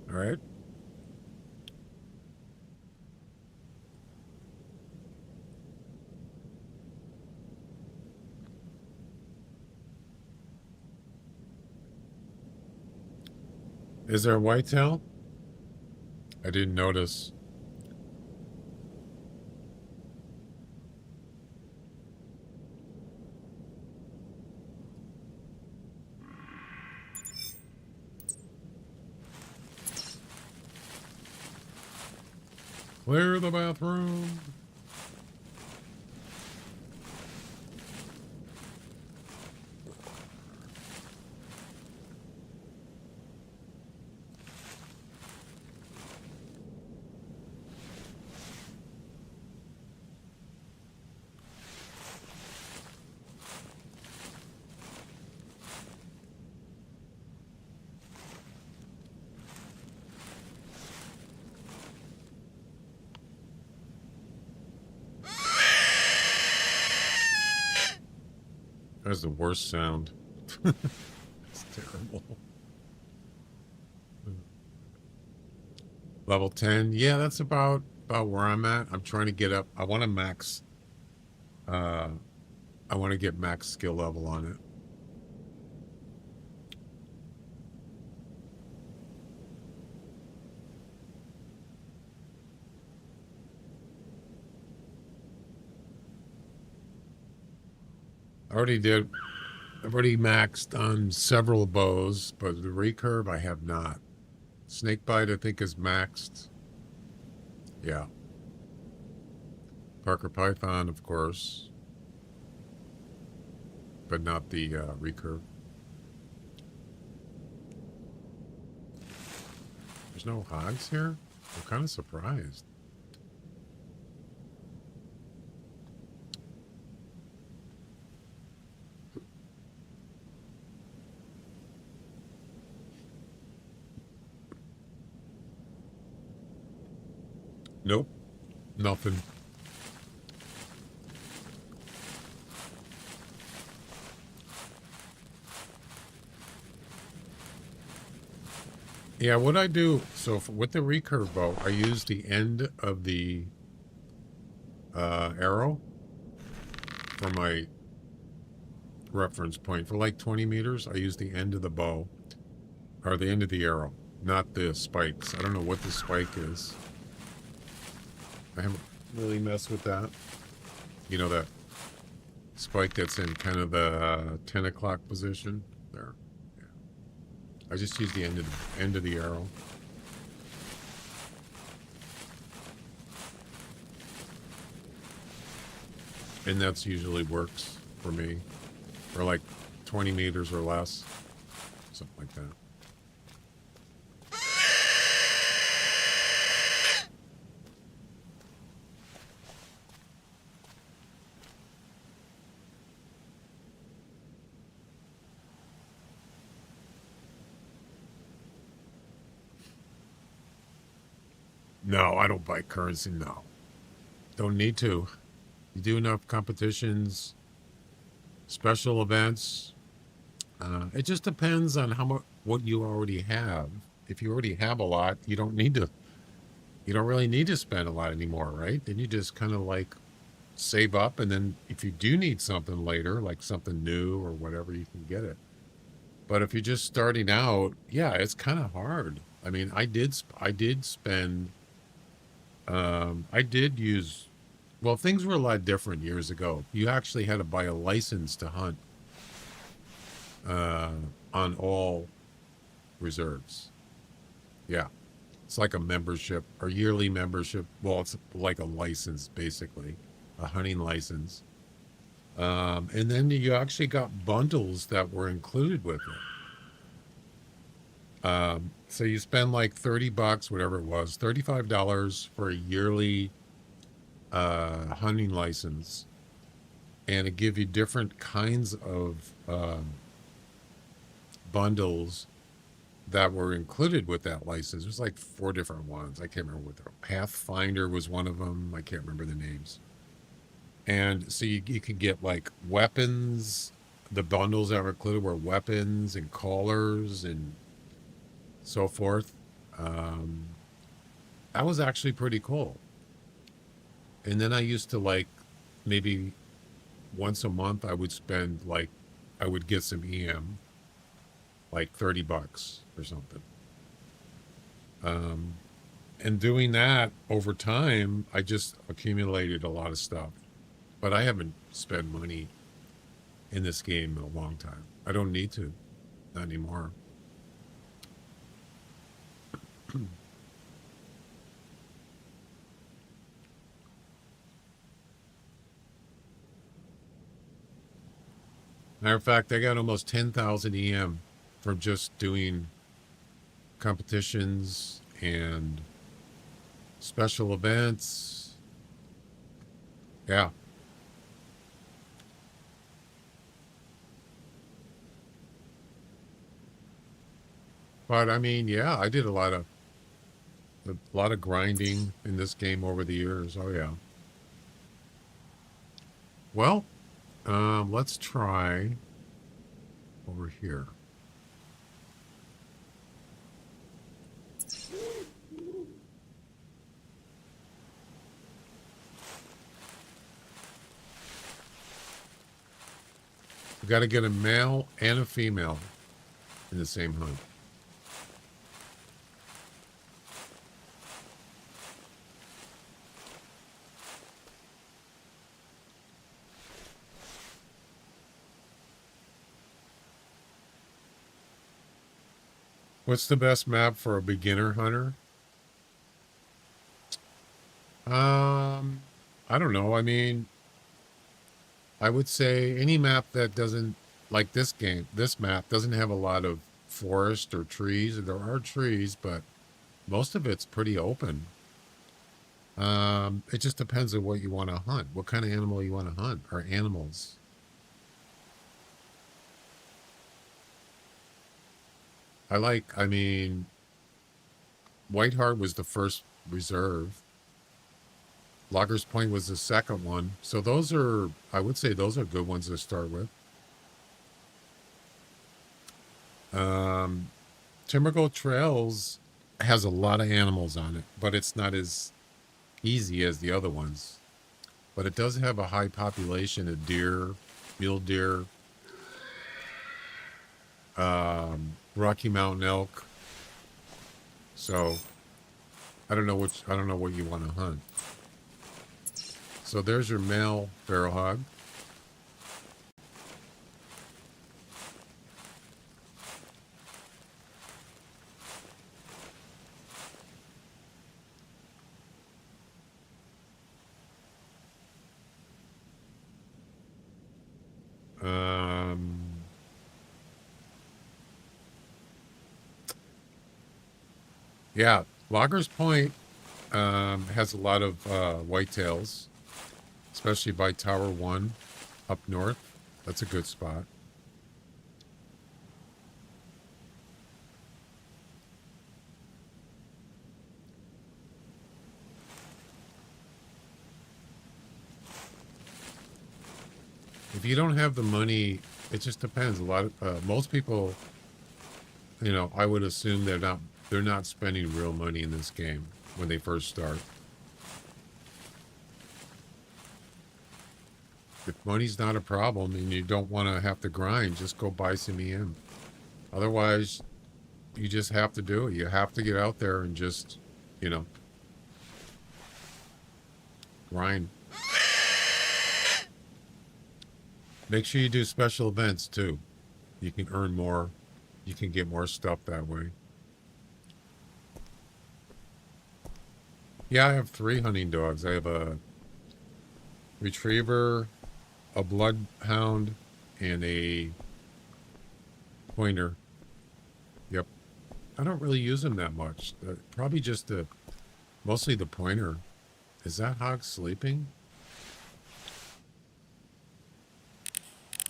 All right. Is there a whitetail? I didn't notice. Clear the bathroom. That's the worst sound. It's terrible. Level 10. Yeah, that's about where I'm at. I'm trying to get up. I want to max. I want to get max skill level on it. I already did I've already maxed on several bows, but the recurve I have not. Snakebite I think is maxed. Yeah. Parker Python, of course, but not the recurve. There's no hogs here? I'm kind of surprised. Nope. Nothing. Yeah, what I do, so with the recurve bow, I use the end of the arrow for my reference point. For like 20 meters, I use the end of the bow, or the end of the arrow, not the spikes. I don't know what the spike is. I haven't really messed with that. You know, that spike that's in kind of the 10 o'clock position there. Yeah. I just use the end of the arrow. And that's usually works for me. For like 20 meters or less. Something like that. No, I don't buy currency, no. Don't need to. You do enough competitions, special events. It just depends on how much, what you already have. If you already have a lot, you don't really need to spend a lot anymore, right? Then you just kind of like save up, and then if you do need something later, like something new or whatever, you can get it. But if you're just starting out, yeah, it's kind of hard. I mean, I did spend, I did use, well, things were a lot different years ago. You actually had to buy a license to hunt on all reserves. Yeah. It's like a membership or yearly membership. Well, it's like a license, basically, a hunting license. And then you actually got bundles that were included with it. So you spend like $30, whatever it was, $35 for a yearly hunting license, and it give you different kinds of bundles that were included with that license. There's like 4 different ones. I can't remember what they're. Pathfinder was one of them. I can't remember the names. And so you could get like weapons. The bundles that were included were weapons and collars and so forth. That was actually pretty cool. And then I used to like maybe once a month I would spend like I would get some EM, like $30 or something. And doing that over time, I just accumulated a lot of stuff. But I haven't spent money in this game in a long time. I don't need to, not anymore. Matter of fact, I got almost 10,000 EM from just doing competitions and special events. Yeah. But I mean, yeah, I did a lot of grinding in this game over the years. Oh yeah. Well, let's try over here. We got to get a male and a female in the same hunt. What's the best map for a beginner hunter? I don't know. I mean, I would say any map that doesn't, like this map doesn't have a lot of forest or trees. There are trees, but most of it's pretty open. It just depends on what you want to hunt, what kind of animal you want to hunt, or animals. I mean, Whiteheart was the first reserve. Loggers Point was the second one. So those are, I would say those are good ones to start with. Timbergo Trails has a lot of animals on it, but it's not as easy as the other ones. But it does have a high population of deer, mule deer, Rocky Mountain elk. So I don't know what you want to hunt. So there's your male feral hog. Yeah, Loggers Point has a lot of whitetails, especially by Tower 1 up north. That's a good spot. If you don't have the money, it just depends. Most people, I would assume they're not spending real money in this game when they first start. If money's not a problem and you don't want to have to grind, just go buy some EM. Otherwise, you just have to do it. You have to get out there and just, grind. Make sure you do special events too. You can earn more. You can get more stuff that way. Yeah, I have 3 hunting dogs. I have a retriever, a bloodhound, and a pointer. Yep. I don't really use them that much. Probably just mostly the pointer. Is that hog sleeping?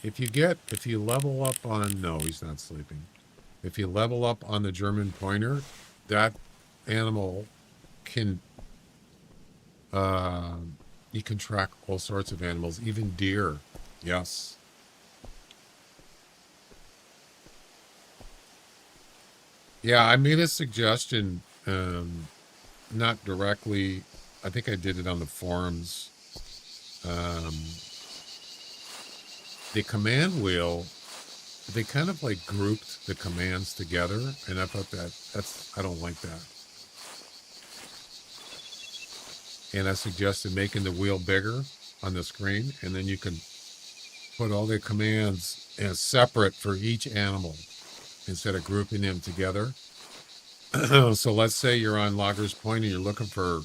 If you level up on, no, he's not sleeping. If you level up on the German pointer, that animal can, you can track all sorts of animals, even deer. Yes. Yeah, I made a suggestion, not directly. I think I did it on the forums. The command wheel, they kind of like grouped the commands together, and I thought I don't like that. And I suggested making the wheel bigger on the screen, and then you can put all the commands as separate for each animal instead of grouping them together. So let's say you're on Loggers Point and you're looking for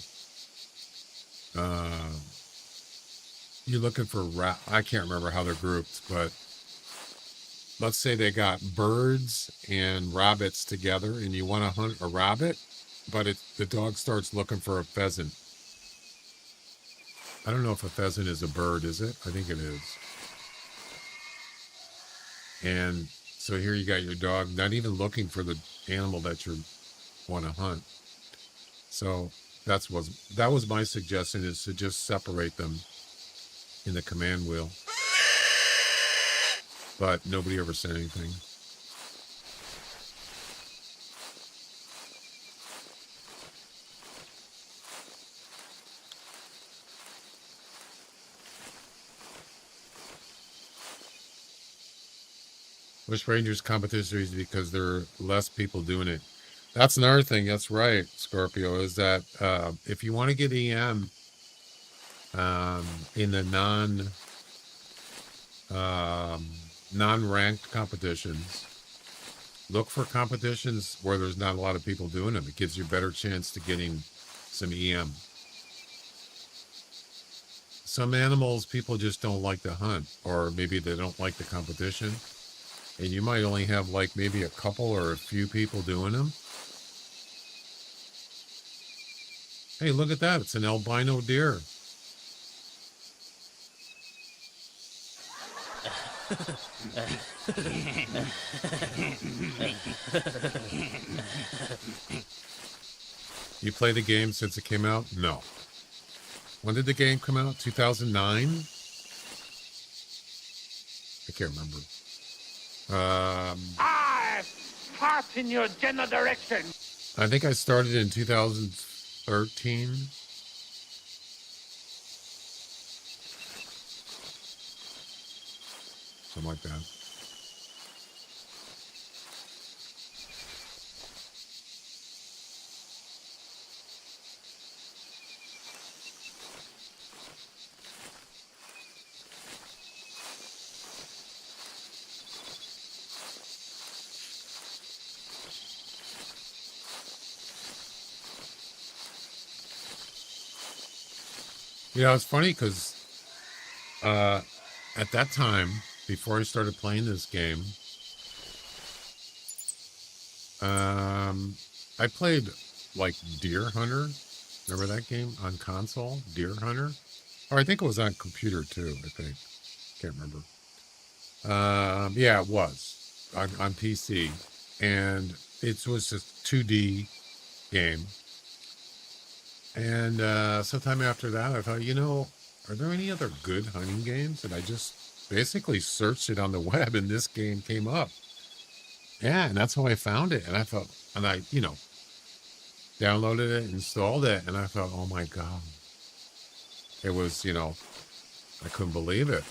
I can't remember how they're grouped, but let's say they got birds and rabbits together and you want to hunt a rabbit, but the dog starts looking for a pheasant. I don't know if a pheasant is a bird, is it? I think it is. And so here you got your dog not even looking for the animal that you want to hunt. So that was my suggestion, is to just separate them in the command wheel. But nobody ever said anything. Bush Rangers competition is because there are less people doing it. That's another thing. That's right, Scorpio, is that if you want to get EM in the non-ranked competitions, Look for competitions where there's not a lot of people doing them. It gives you a better chance to getting some EM. Some animals people just don't like to hunt, or maybe they don't like the competition. And you might only have like maybe a couple or a few people doing them. Hey, look at that. It's an albino deer. You play the game since it came out? No. When did the game come out? 2009? I can't remember. I fart in your general direction. I think I started in 2013. Something like that. Yeah, it's funny because at that time, before I started playing this game, I played like Deer Hunter. Remember that game on console? Deer Hunter? Or I think it was on computer too, I think. Can't remember. Yeah, it was on PC. And it was just 2D game. And sometime after that, I thought, are there any other good hunting games? And I just basically searched it on the web, and this game came up. Yeah, and that's how I found it. And I thought, and I, downloaded it, installed it, and I thought, oh my God. It was, I couldn't believe it.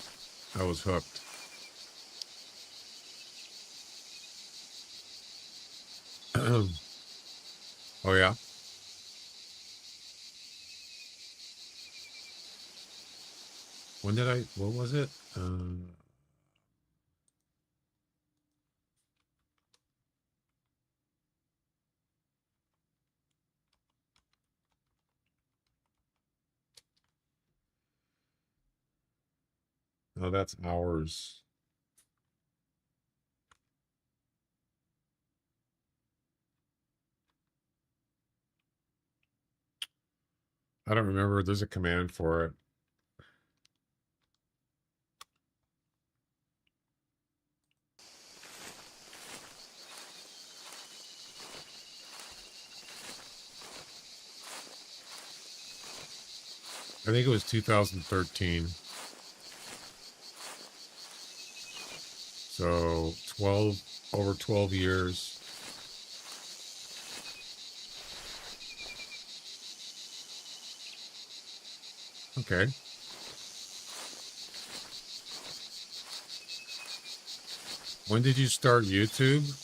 I was hooked. Oh, yeah? What was it? Oh, that's hours. I don't remember. There's a command for it. I think it was 2013. So over 12 years. Okay. When did you start YouTube?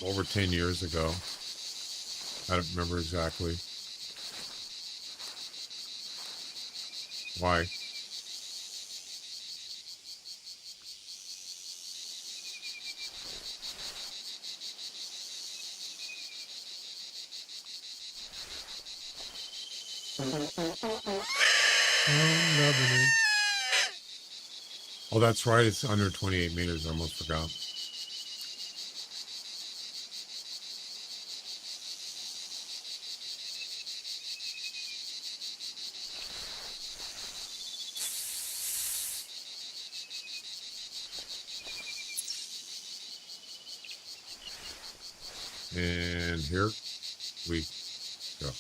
Over 10 years ago. I don't remember exactly. Why? I'm loving it. Oh, that's right. It's under 28 meters. I almost forgot. And here we go.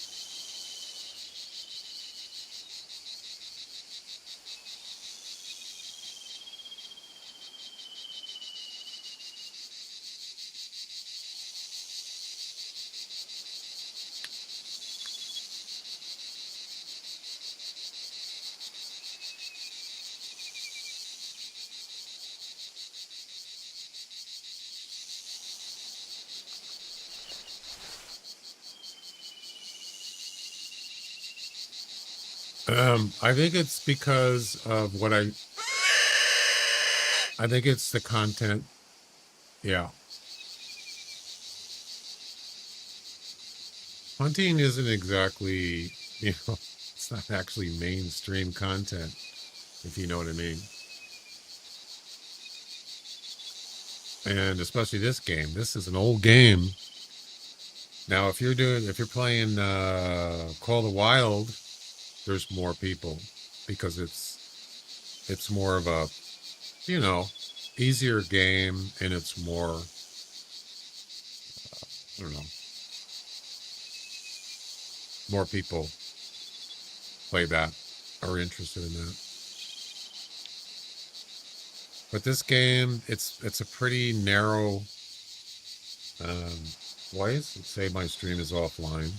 I think it's because of I think it's the content Yeah. Hunting isn't exactly, it's not actually mainstream content, if you know what I mean. And especially this game. This is an old game. Now, if you're playing Call of the Wild, there's more people because it's more of a, easier game, and it's more, I don't know, more people play that, are interested in that. But this game, it's a pretty narrow. Why does it say my stream is offline?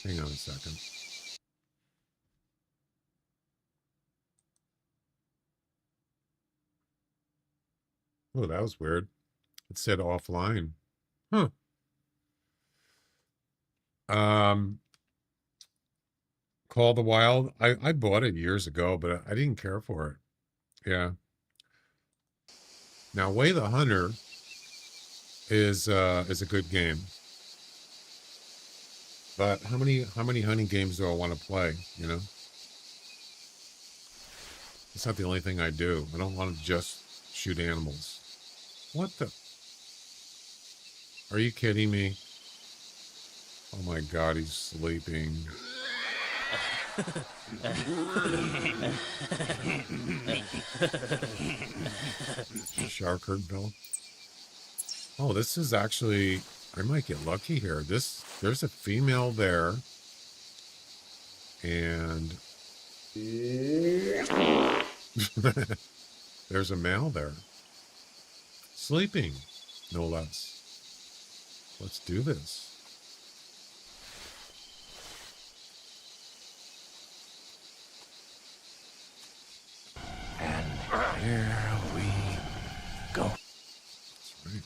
Hang on a second. Oh, that was weird. It said offline. Huh. Call the Wild. I bought it years ago, but I didn't care for it. Yeah. Now, Way the Hunter is a good game. But how many hunting games do I want to play, It's not the only thing I do. I don't want to just shoot animals. What the? Are you kidding me? Oh my God, he's sleeping. Shark herd bill. Oh, this is actually, I might get lucky here. There's a female there. And there's a male there. Sleeping, no less. Let's do this. And here we go. That's right.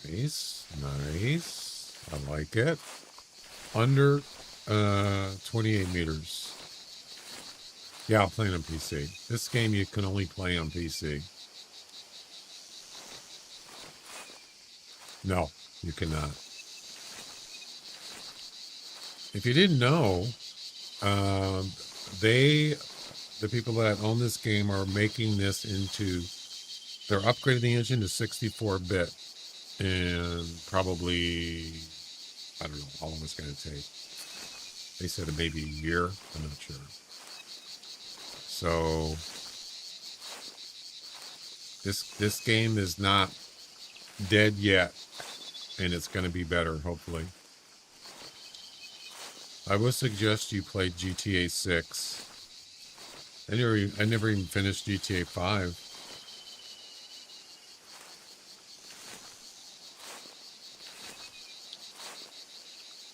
Nice, nice. I like it. Under 28 meters. Yeah, I'll play it on PC. This game you can only play on PC. No, you cannot. If you didn't know, the people that own this game are making this into, they're upgrading the engine to 64-bit. And probably, I don't know how long it's going to take. They said maybe a year. I'm not sure. So this game is not dead yet, and it's going to be better, hopefully. I would suggest you play GTA 6. I never even finished GTA 5.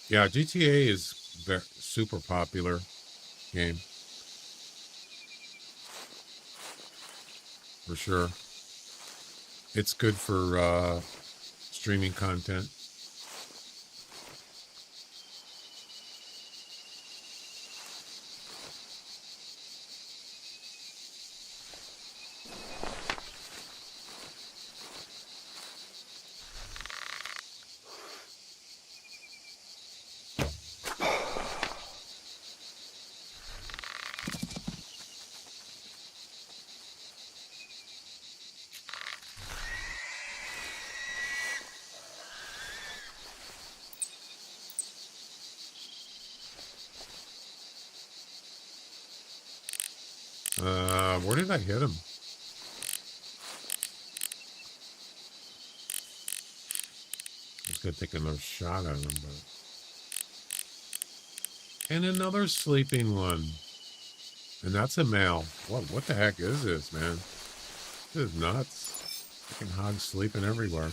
Yeah, GTA is super popular game. For sure. It's good for streaming content. Where did I hit him? I was going to take another shot at him, but... And another sleeping one. And that's a male. What the heck is this, man? This is nuts. Freaking hogs sleeping everywhere.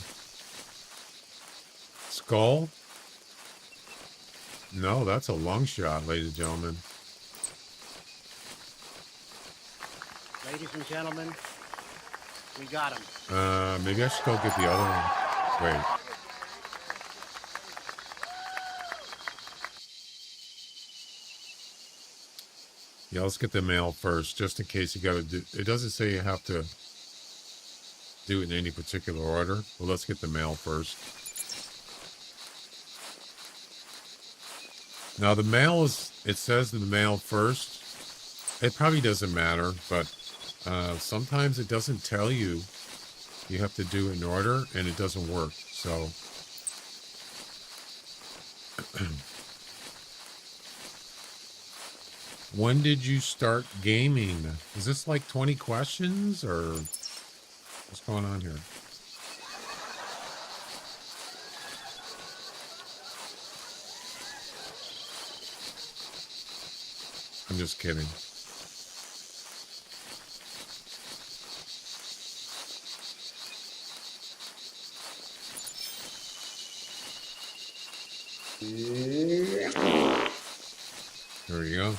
Skull? No, that's a long shot, ladies and gentlemen. Ladies and gentlemen, We got him. Maybe I should go get the other one. Wait. Yeah, let's get the mail first, just in case you got to do. It doesn't say you have to do it in any particular order. Well, let's get the mail first. Now the mail is. It says the mail first. It probably doesn't matter, but sometimes it doesn't tell you. You have to do it in order, and it doesn't work. So. When did you start gaming? Is this like 20 questions or what's going on here? I'm just kidding. There you go.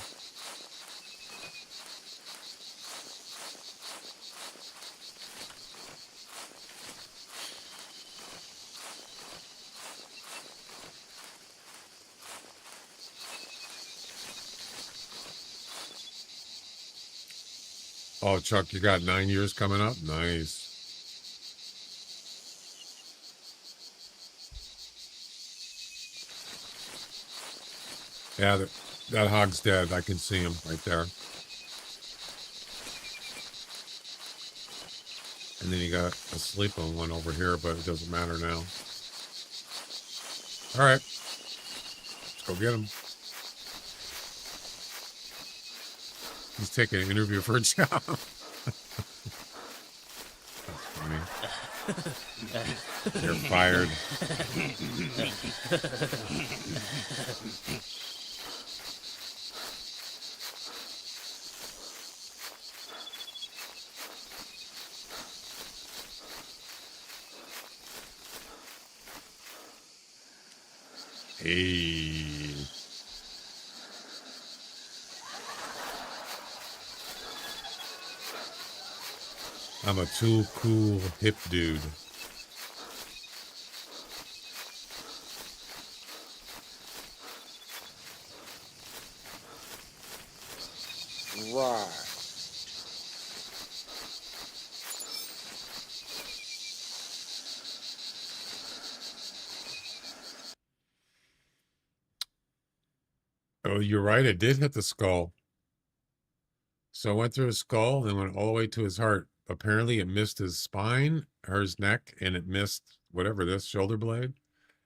Oh, Chuck, you got 9 years coming up? Nice. Yeah, that hog's dead. I can see him right there. And then you got a sleeping one over here, but it doesn't matter now. All right. Let's go get him. He's taking an interview for a job. That's funny. You're fired. Hey. I'm a too cool hip dude. Right. Oh, you're right. It did hit the skull. So it went through his skull and went all the way to his heart. Apparently it missed his spine or his neck, and it missed whatever this shoulder blade,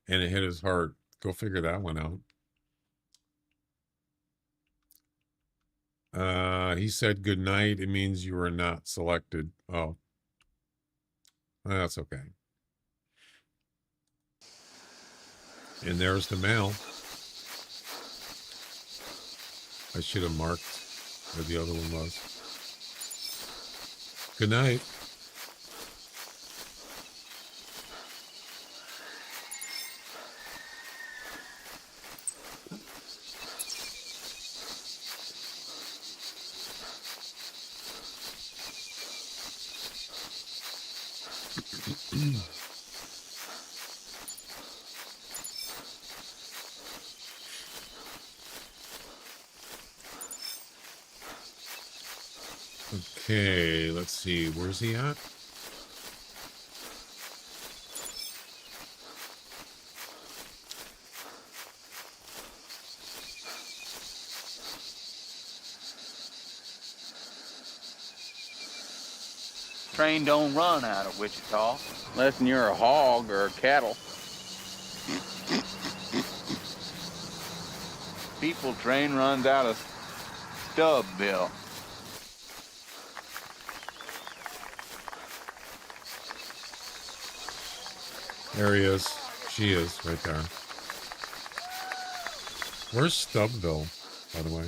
and it hit his heart. Go figure that one out. He said good night. It means you were not selected. Oh, well, that's okay. And there's the mail. I should have marked where the other one was. Good night. Okay, let's see. Where's he at? Train don't run out of Wichita, unless you're a hog or cattle. People train runs out of Stubbville. There he is. She is right there. Where's Stubbville, by the way?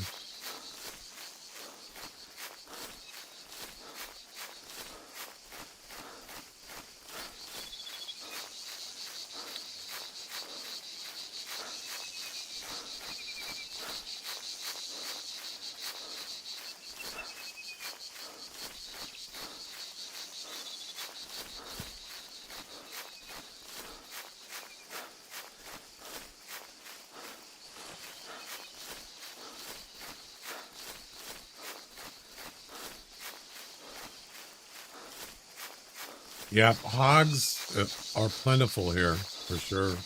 Yeah, hogs are plentiful here for sure.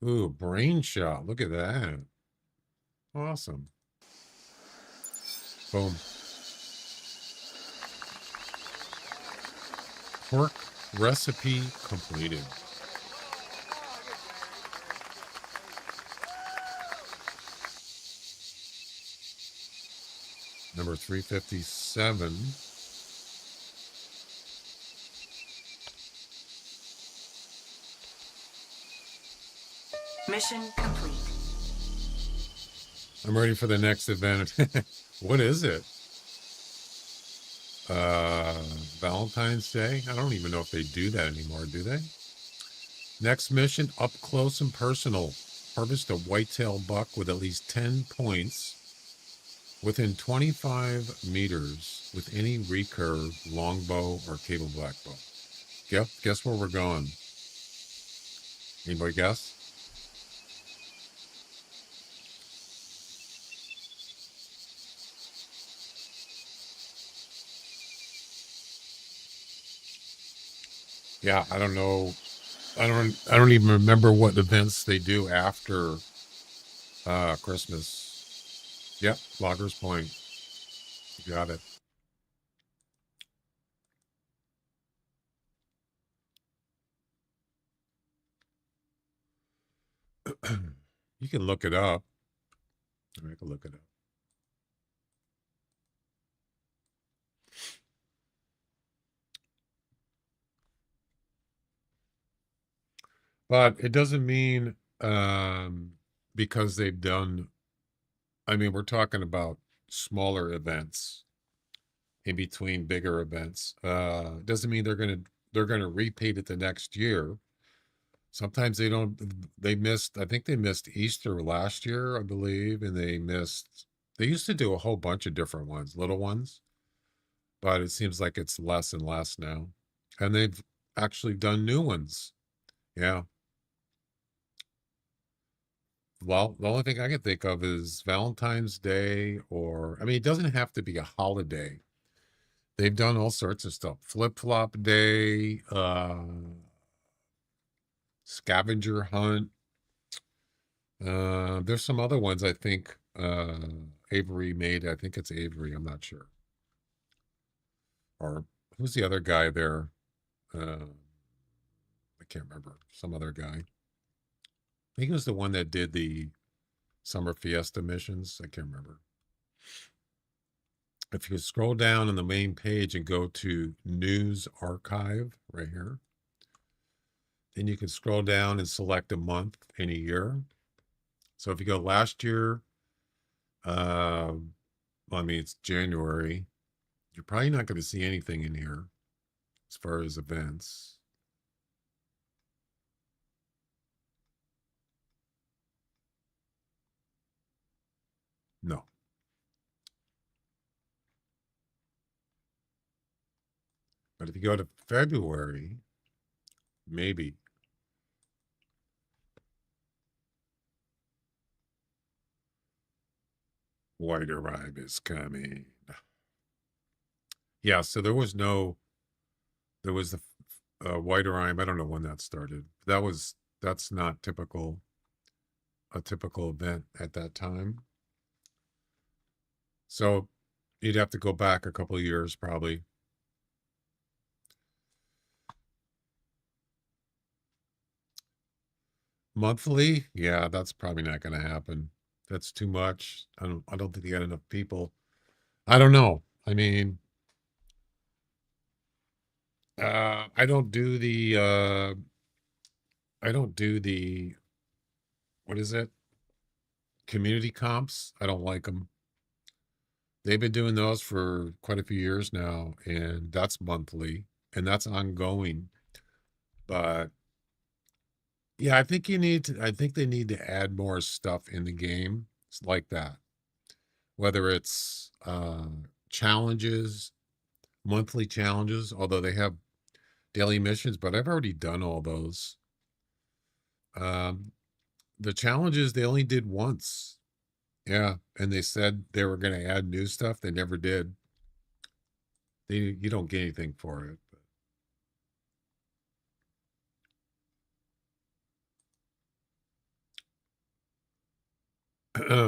Ooh, brain shot. Look at that. Awesome. Boom. Pork recipe completed. Number 357. Mission complete. I'm ready for the next event. What is it? Valentine's Day? I don't even know if they do that anymore, do they? Next mission, up close and personal. Harvest a whitetail buck with at least 10 points within 25 meters with any recurve, longbow, or cable black bow. Yep, guess where we're going? Anybody guess? Yeah, I don't know. I don't even remember what events they do after Christmas. Yep, Loggers Point. You got it. You can look it up. I can look it up. But it doesn't mean because they've done, I mean, we're talking about smaller events in between bigger events. Doesn't mean they're gonna repeat it the next year. Sometimes they don't. They missed. I think they missed Easter last year, I believe, and they missed. They used to do a whole bunch of different ones, little ones, but it seems like it's less and less now. And they've actually done new ones. Yeah. Well, the only thing I can think of is Valentine's Day, or I mean, it doesn't have to be a holiday. They've done all sorts of stuff. Flip Flop Day, Scavenger Hunt. There's some other ones I think Avery made. I think it's Avery. I'm not sure. Or who's the other guy there? I can't remember. Some other guy. I think he was the one that did the Summer Fiesta missions. I can't remember. If you scroll down on the main page and go to News Archive right here, then you can scroll down and select a month and a year. So if you go last year, I mean, it's January. You're probably not going to see anything in here as far as events. No. But if you go to February, maybe. White Arrive is coming. Yeah, so there was the White Arrive. I don't know when that started. That's not a typical event at that time. So you'd have to go back a couple of years probably. Monthly? Yeah, that's probably not going to happen. That's too much. I don't think they got enough people. I don't know. I mean, I don't do the what is it? Community comps. I don't like them. They've been doing those for quite a few years now, and that's monthly and that's ongoing. But yeah, I think they need to add more stuff in the game like that. Whether it's challenges, monthly challenges, although they have daily missions, but I've already done all those. The challenges they only did once. Yeah, and they said they were going to add new stuff. They never did. You don't get anything for it.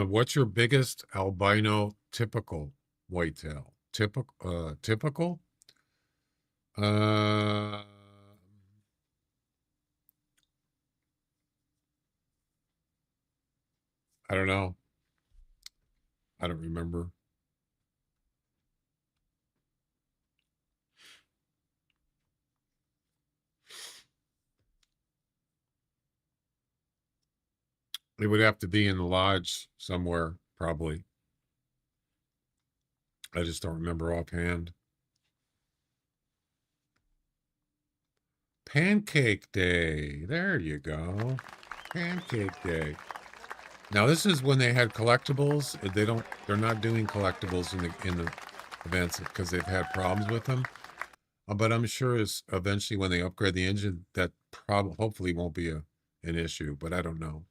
What's your biggest albino typical whitetail? Typical? I don't know. I don't remember. It would have to be in the lodge somewhere, probably. I just don't remember offhand. Pancake Day. There you go. Pancake Day. Now this is when they had collectibles. They're not doing collectibles in the events because they've had problems with them. But I'm sure eventually when they upgrade the engine, that hopefully won't be an issue, but I don't know.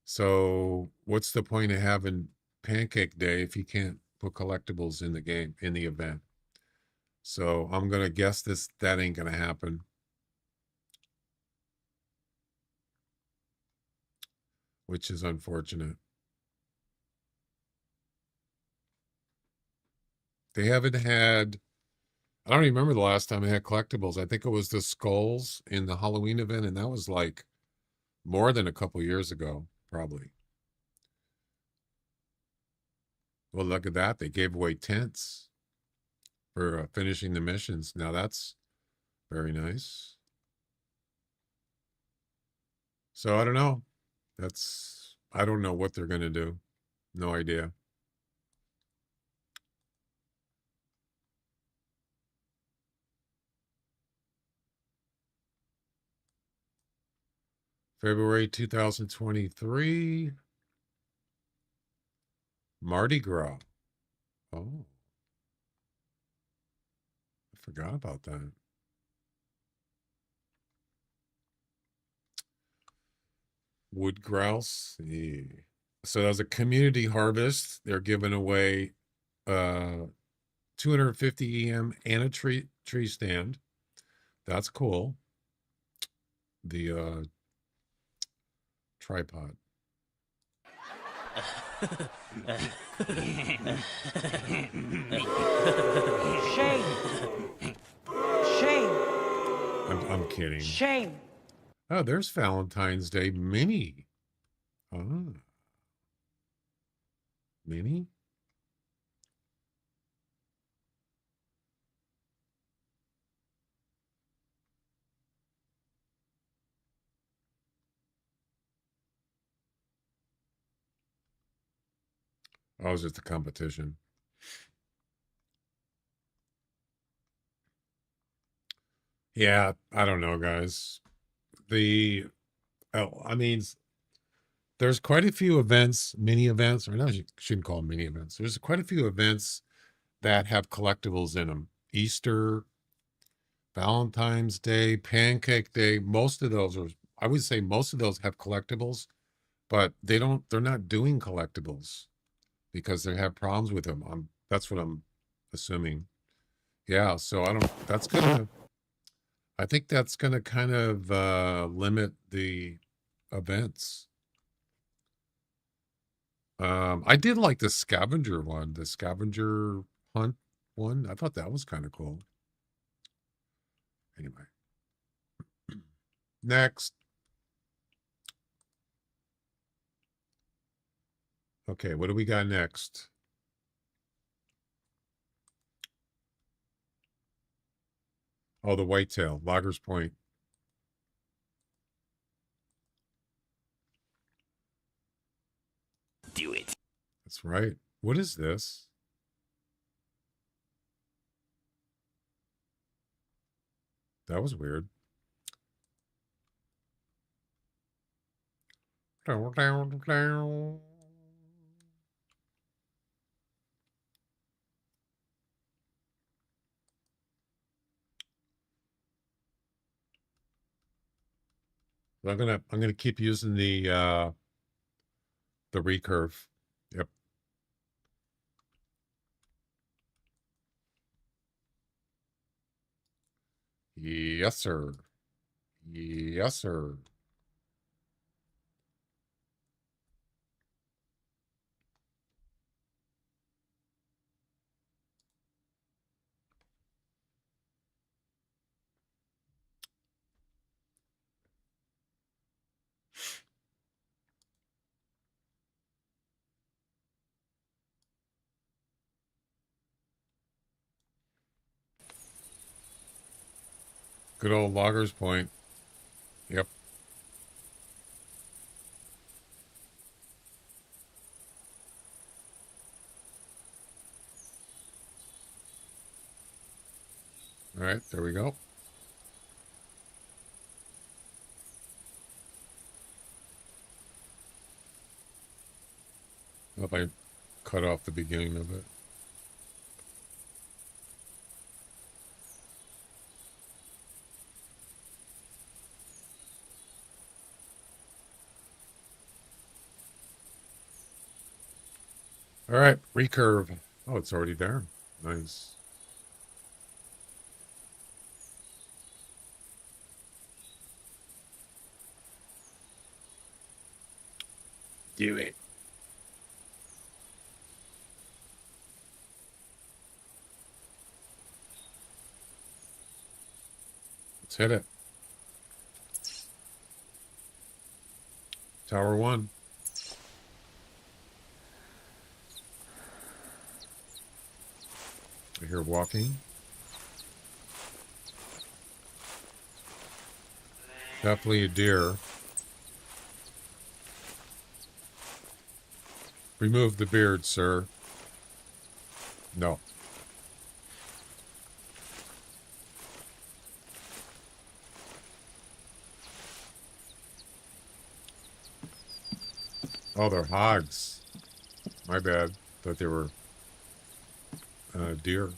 So what's the point of having Pancake Day if you can't put collectibles in the game, in the event? So I'm going to guess that ain't going to happen. Which is unfortunate. They haven't had, I don't remember the last time they had collectibles. I think it was the skulls in the Halloween event, and that was like more than a couple years ago, probably. Well, look at that. They gave away tents for finishing the missions. Now that's very nice. So I don't know. I don't know what they're going to do. No idea. February 2023. Mardi Gras. Oh. I forgot about that. Wood grouse. Yeah. So that was a community harvest. They're giving away 250 EM and a tree stand. That's cool. The tripod. Shame. Shame. I'm kidding. Shame. Oh, there's Valentine's Day mini. Mini? Oh, it was just a competition. Yeah, I don't know, guys. I mean, there's quite a few events, mini events, or no, you shouldn't call them mini events. There's quite a few events that have collectibles in them. Easter, Valentine's Day, Pancake Day, most of those I would say most of those have collectibles, but they're not doing collectibles because they have problems with them. That's what I'm assuming. Yeah, so I think that's gonna kind of limit the events. I did like the scavenger one, the scavenger hunt one. I thought that was kind of cool. Anyway, next. Okay, what do we got next? Oh, the whitetail, Loggers Point. Do it. That's right. What is this? That was weird. I'm gonna keep using the recurve. Yep. Yes, sir. Yes, sir. Good old Loggers Point. Yep. All right, there we go. Hope I cut off the beginning of it. All right, recurve. Oh, it's already there. Nice. Do it. Let's hit it. Tower 1. I hear walking. Definitely a deer. Remove the beard, sir. No. Oh, they're hogs. My bad. Thought they were deer. Is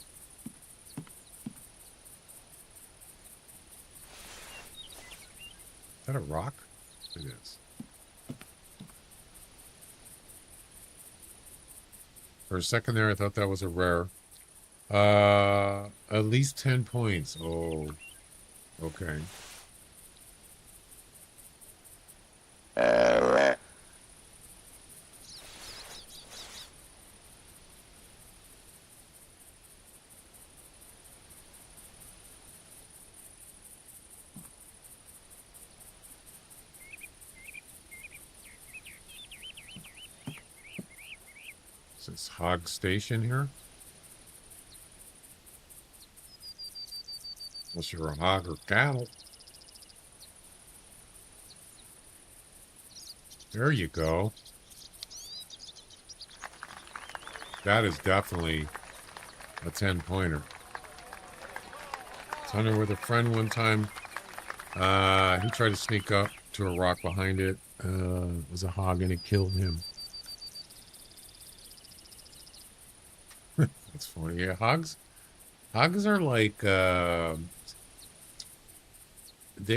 that a rock? It is. For a second there, I thought that was a rare. At least 10 points. Oh, okay. Is this hog station here? Unless you're a hog or cattle. There you go. That is definitely a 10-pointer. I was hunting with a friend one time. He tried to sneak up to a rock behind it. It was a hog and it killed him. That's funny. Yeah, hogs are like, they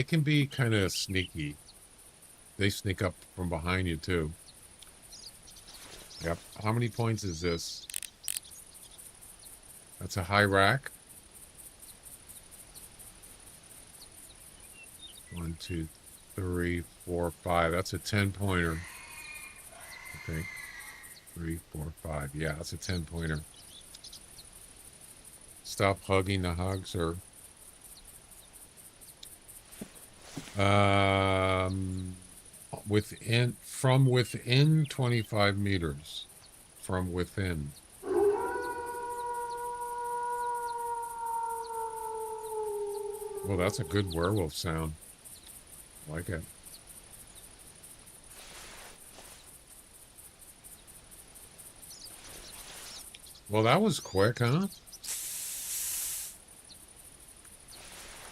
can be kind of sneaky. They sneak up from behind you too. Yep. How many points is this? That's a high rack. 1, 2, 3, 4, 5. That's a 10-pointer. Okay. 3, 4, 5. Yeah, that's a 10-pointer. Stop hugging the hogs, sir. From within 25 meters. From within. Well, that's a good werewolf sound. I like it. Well, that was quick, huh?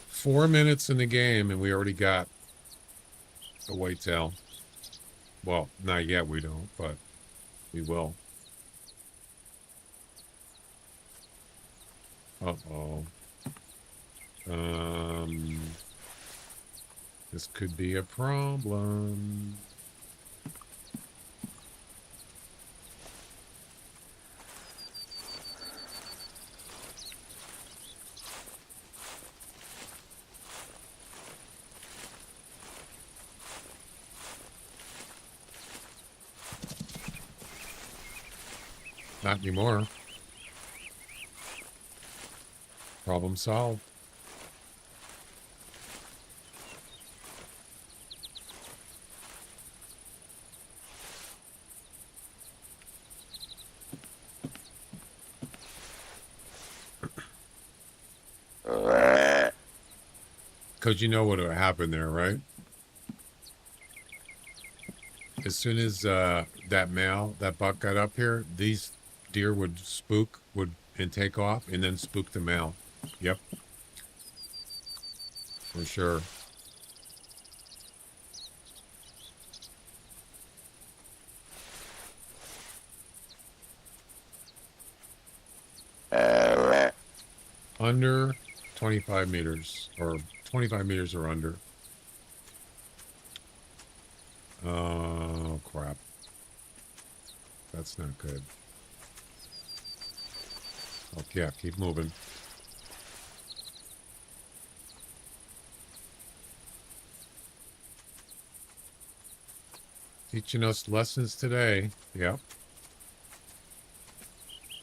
4 minutes in the game, and we already got a whitetail. Well, not yet, we don't, but we will. Uh-oh. This could be a problem. Not anymore. Problem solved. Because you know what would happen there, right? As soon as that buck got up here, these deer would and take off and then spook the male. Yep, for sure. Under 25 meters, or 25 meters or under. Oh, crap. That's not good. Oh, yeah, keep moving. Teaching us lessons today. Yep.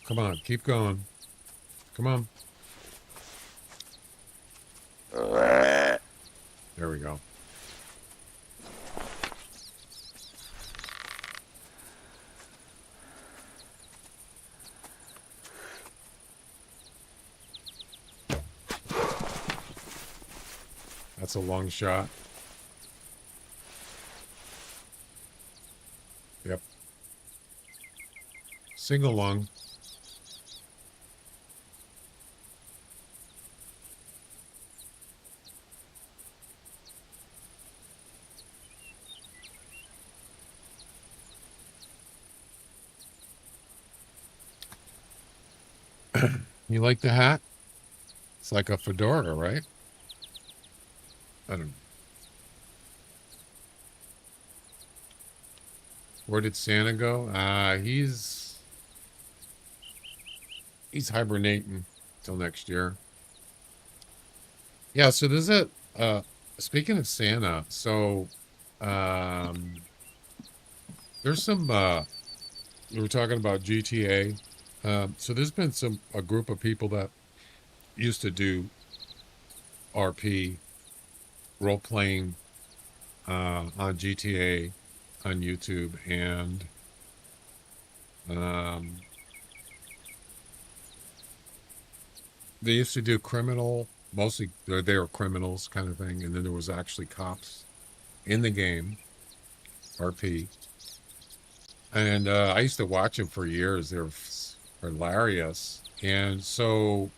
Come on, keep going. Come on. There we go. That's a long shot. Yep. Single lung. You like the hat? It's like a fedora, right? I don't know. Where did Santa go? He's hibernating till next year. Yeah, so there's speaking of Santa, so there's some we were talking about GTA. So there's been a group of people that used to do RP role playing on GTA on YouTube, and they used to do criminal, mostly they were criminals kind of thing, and then there was actually cops in the game RP, and I used to watch them for years. They're hilarious. And so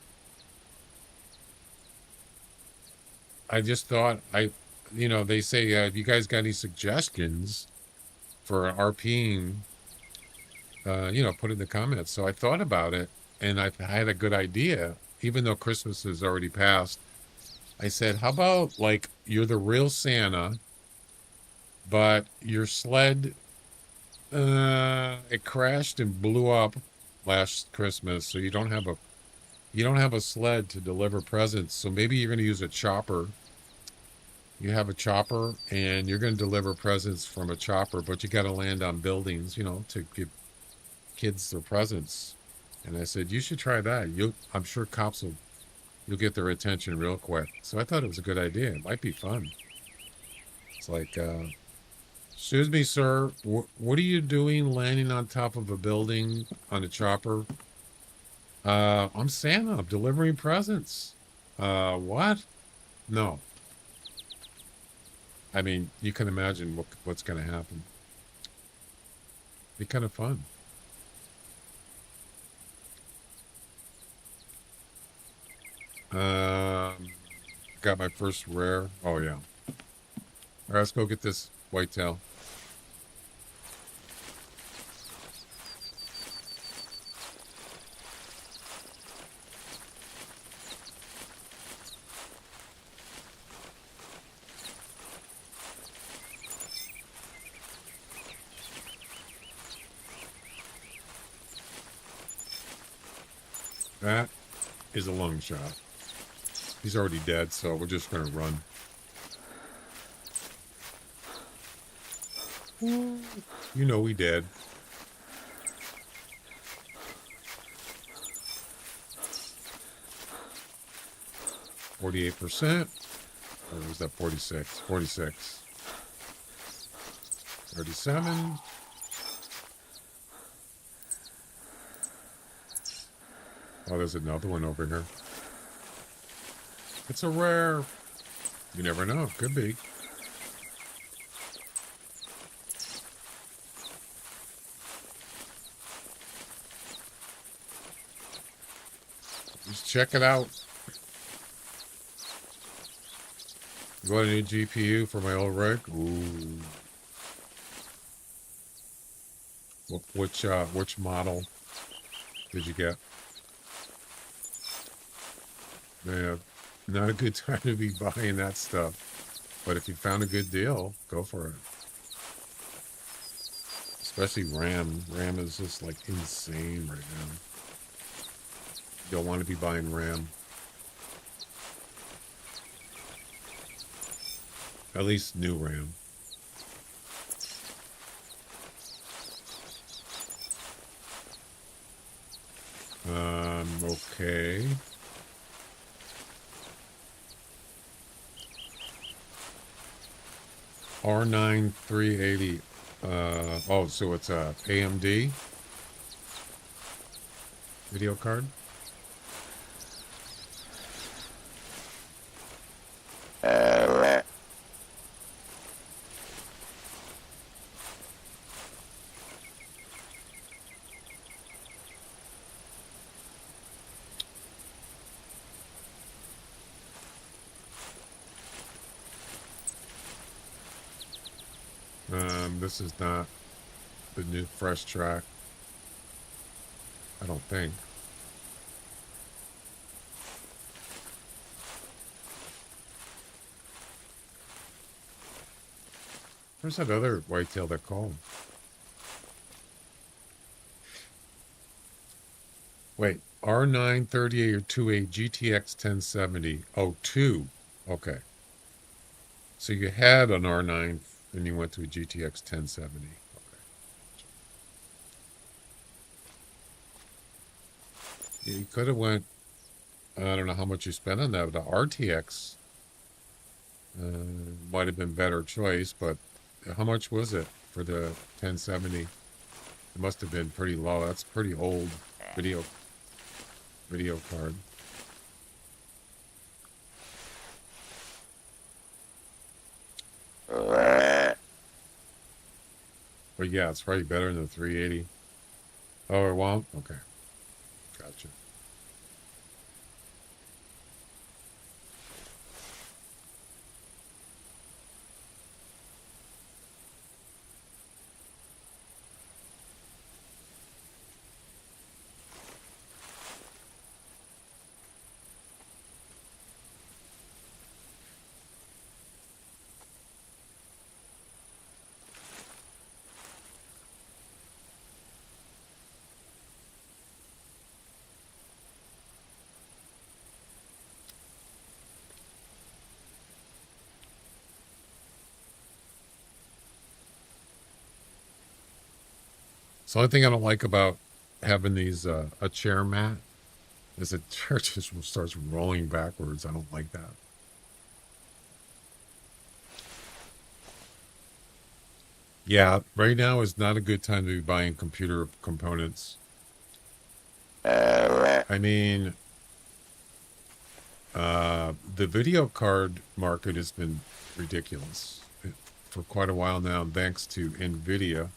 I just thought, they say, have you guys got any suggestions for RPing? Put in the comments. So I thought about it, and I had a good idea, even though Christmas has already passed. I said, how about, like, you're the real Santa, but your sled, it crashed and blew up last Christmas, so you don't have a sled to deliver presents. So maybe you're going to use a chopper. You have a chopper, and you're going to deliver presents from a chopper, but you got to land on buildings, to give kids their presents. And I said, you should try that. I'm sure cops you'll get their attention real quick. So I thought it was a good idea. It might be fun. It's like, excuse me, sir, what are you doing landing on top of a building on a chopper? I'm Santa. I'm delivering presents. What? No. I mean, you can imagine what's going to happen. Be kind of fun. Got my first rare. Oh, yeah. All right, let's go get this whitetail. That is a long shot. He's already dead, so we're just going to run. You know he dead. 48%. Or was that 46? 46. 37. Oh, there's another one over here. It's a rare. You never know. Could be. Just check it out. Got a new GPU for my old rig. Ooh. Which model did you get? Man, not a good time to be buying that stuff. But if you found a good deal, go for it. Especially RAM. RAM is just like insane right now. You don't want to be buying RAM. At least new RAM. Okay. R9 380. Oh, so it's a AMD video card. This is not the new fresh track. I don't think. Where's that other whitetail they're called? Wait, R9 38 or 28 GTX 1070. Oh, 2. Okay. So you had an R9 and you went to a GTX 1070. Okay. You could have went, I don't know how much you spent on that, but the RTX might have been better choice, but how much was it for the 1070? It must have been pretty low. That's pretty old video card. But yeah, it's probably better than the 380. Oh, it won't? Okay. Gotcha. So the only thing I don't like about having these a chair mat is the chair just starts rolling backwards. I don't like that. Yeah, right now is not a good time to be buying computer components. I mean, the video card market has been ridiculous for quite a while now, thanks to NVIDIA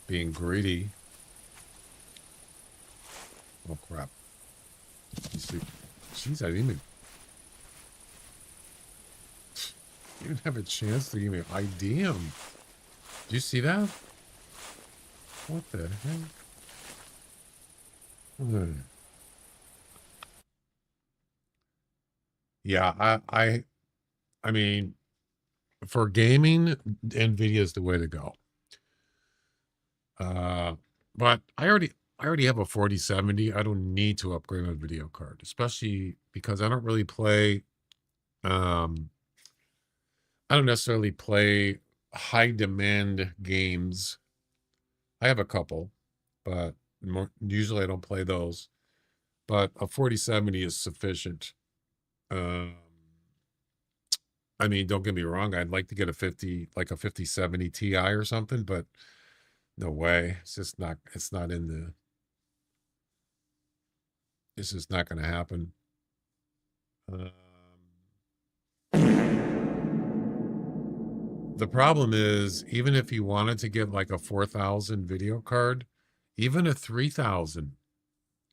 being greedy. Oh, crap. You see, jeez, I didn't even have a chance to give me ID him. Do you see that? What the heck? Yeah, I mean, for gaming, NVIDIA is the way to go. But I already have a 4070. I don't need to upgrade my video card, especially because I don't really play. I don't necessarily play high demand games. I have a couple, but usually I don't play those. But a 4070 is sufficient. Um, I mean, don't get me wrong. I'd like to get a 5070 Ti or something, but no way. It's just not, it's not in the, it's just not going to happen. The problem is, even if you wanted to get like a 4000 video card, even a 3000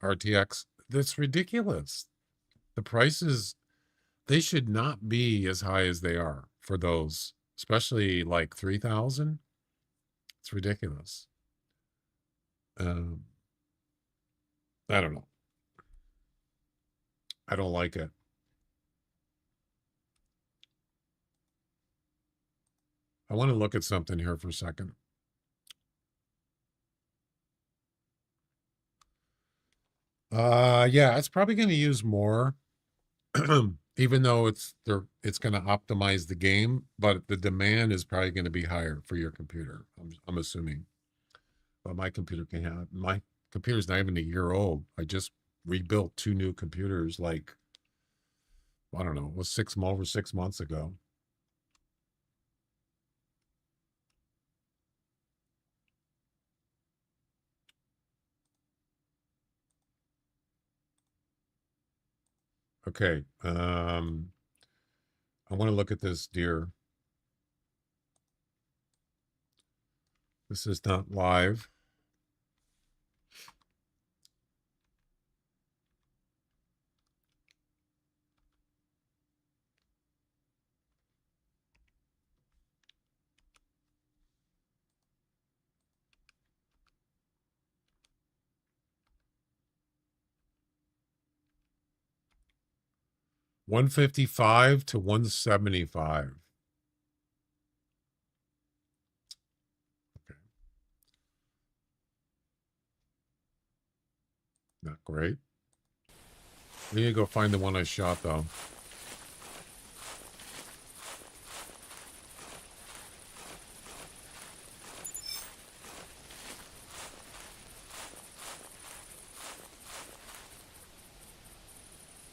RTX, that's ridiculous. The prices, they should not be as high as they are for those, especially like 3000. It's ridiculous. I don't know. I don't like it. I want to look at something here for a second. Yeah, it's probably going to use more, even though it's going to optimize the game, but the demand is probably going to be higher for your computer. I'm assuming. But my computer's not even a year old. I just rebuilt 2 new computers, like, I don't know, it was over 6 months ago. Okay. I want to look at this deer. This is not live. $155 to $175. Okay. Not great. We need to go find the one I shot, though.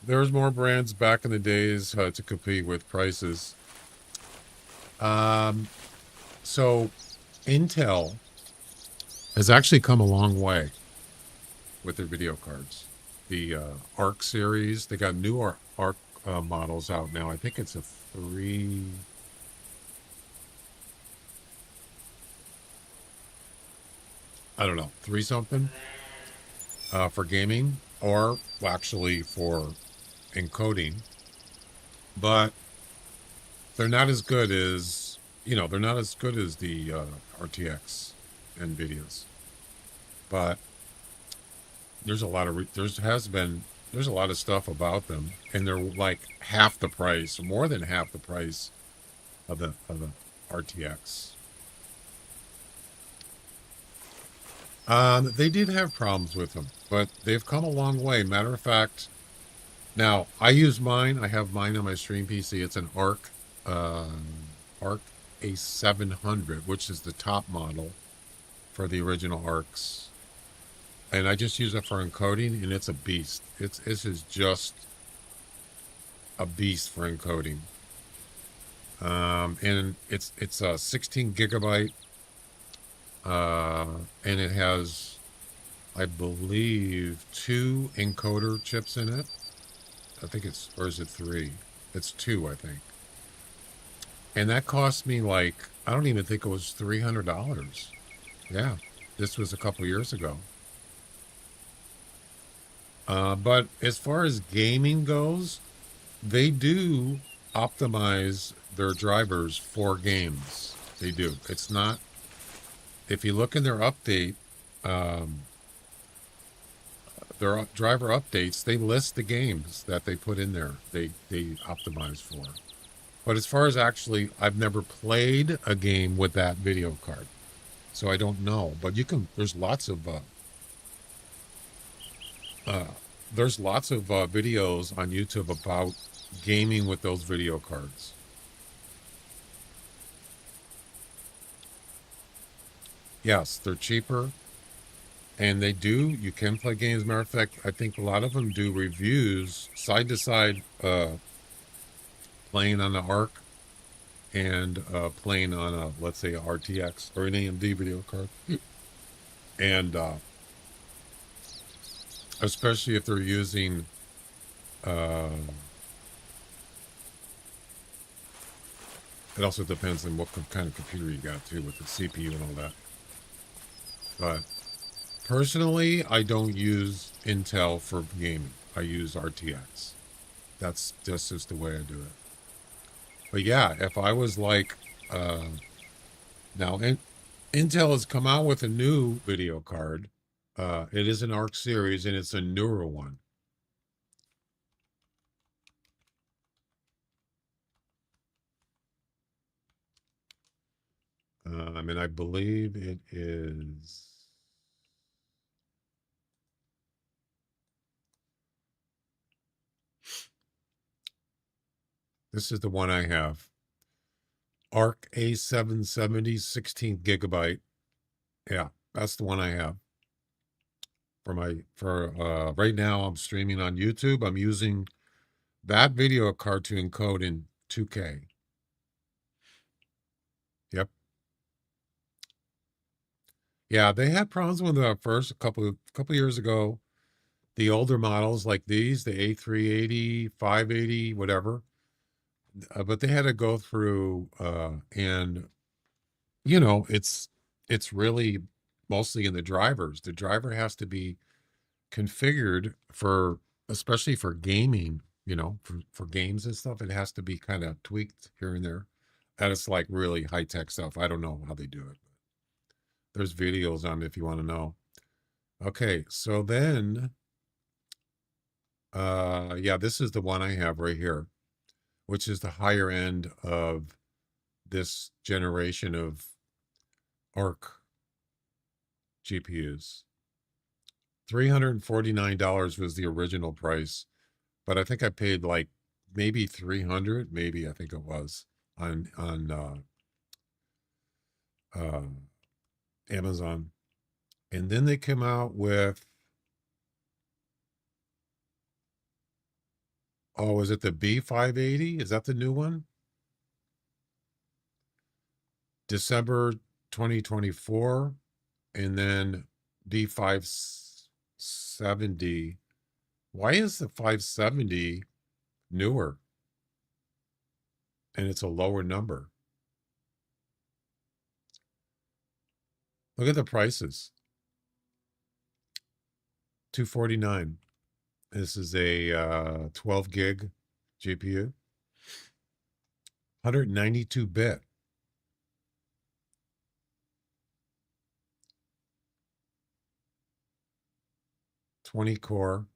There's more brands back in the days to compete with prices. So Intel has actually come a long way with their video cards. The Arc series, they got new Arc models out now. I think it's a 3. I don't know, 3 something for gaming, or actually for encoding, but they're not as good as, they're not as good as the RTX NVIDIAs. But there's a lot of there's a lot of stuff about them, and they're like half the price, or more than half the price of the RTX. They did have problems with them, but they've come a long way. Matter of fact, now I use mine. I have mine on my stream PC. It's an Arc A700, which is the top model for the original Arcs, and I just use it for encoding, and it's a beast. This is just a beast for encoding. And it's a 16 gigabyte. And it has, I believe, 2 encoder chips in it. I think or is it 3? It's 2, I think. And that cost me I don't even think it was $300. Yeah, this was a couple years ago. But as far as gaming goes, they do optimize their drivers for games. They do. It's not, if you look in their update, their driver updates, they list the games that they put in there. They optimize for. But as far as actually, I've never played a game with that video card, so I don't know. But you can. There's lots of videos on YouTube about gaming with those video cards. Yes, they're cheaper, and you can play games. Matter of fact, I think a lot of them do reviews, side-to-side playing on the ARC and playing on a, let's say, a RTX or an AMD video card. And especially if they're using it also depends on what kind of computer you got too, with the CPU and all that. But personally, I don't use Intel for gaming. I use RTX. That's just the way I do it. But yeah, if I was like, now Intel has come out with a new video card. It is an ARC series, and it's a newer one. And I believe it is. This is the one I have. ARC A770, 16 gigabyte. Yeah, that's the one I have. For right now, I'm streaming on YouTube. I'm using that video card to encode in 2K. Yep. Yeah, they had problems with the first couple years ago. The older models like these, the A380, 580, whatever. But they had to go through and you know, it's really mostly in the drivers. The driver has to be configured for, especially for gaming, you know, for games and stuff. It has to be kind of tweaked here and there. And it's like really high-tech stuff. I don't know how they do it. There's videos on it if you want to know. Okay, so then yeah, this is the one I have right here, which is the higher end of this generation of ARC GPUs. $349 was the original price, but I think I paid like maybe 300, maybe I think it was on Amazon. And then they came out with, oh, is it the B580? Is that the new one? December 2024. And then B570. Why is the 570 newer? And it's a lower number. Look at the prices. $249. This is a 12 gig GPU. 192-bit. $20 core.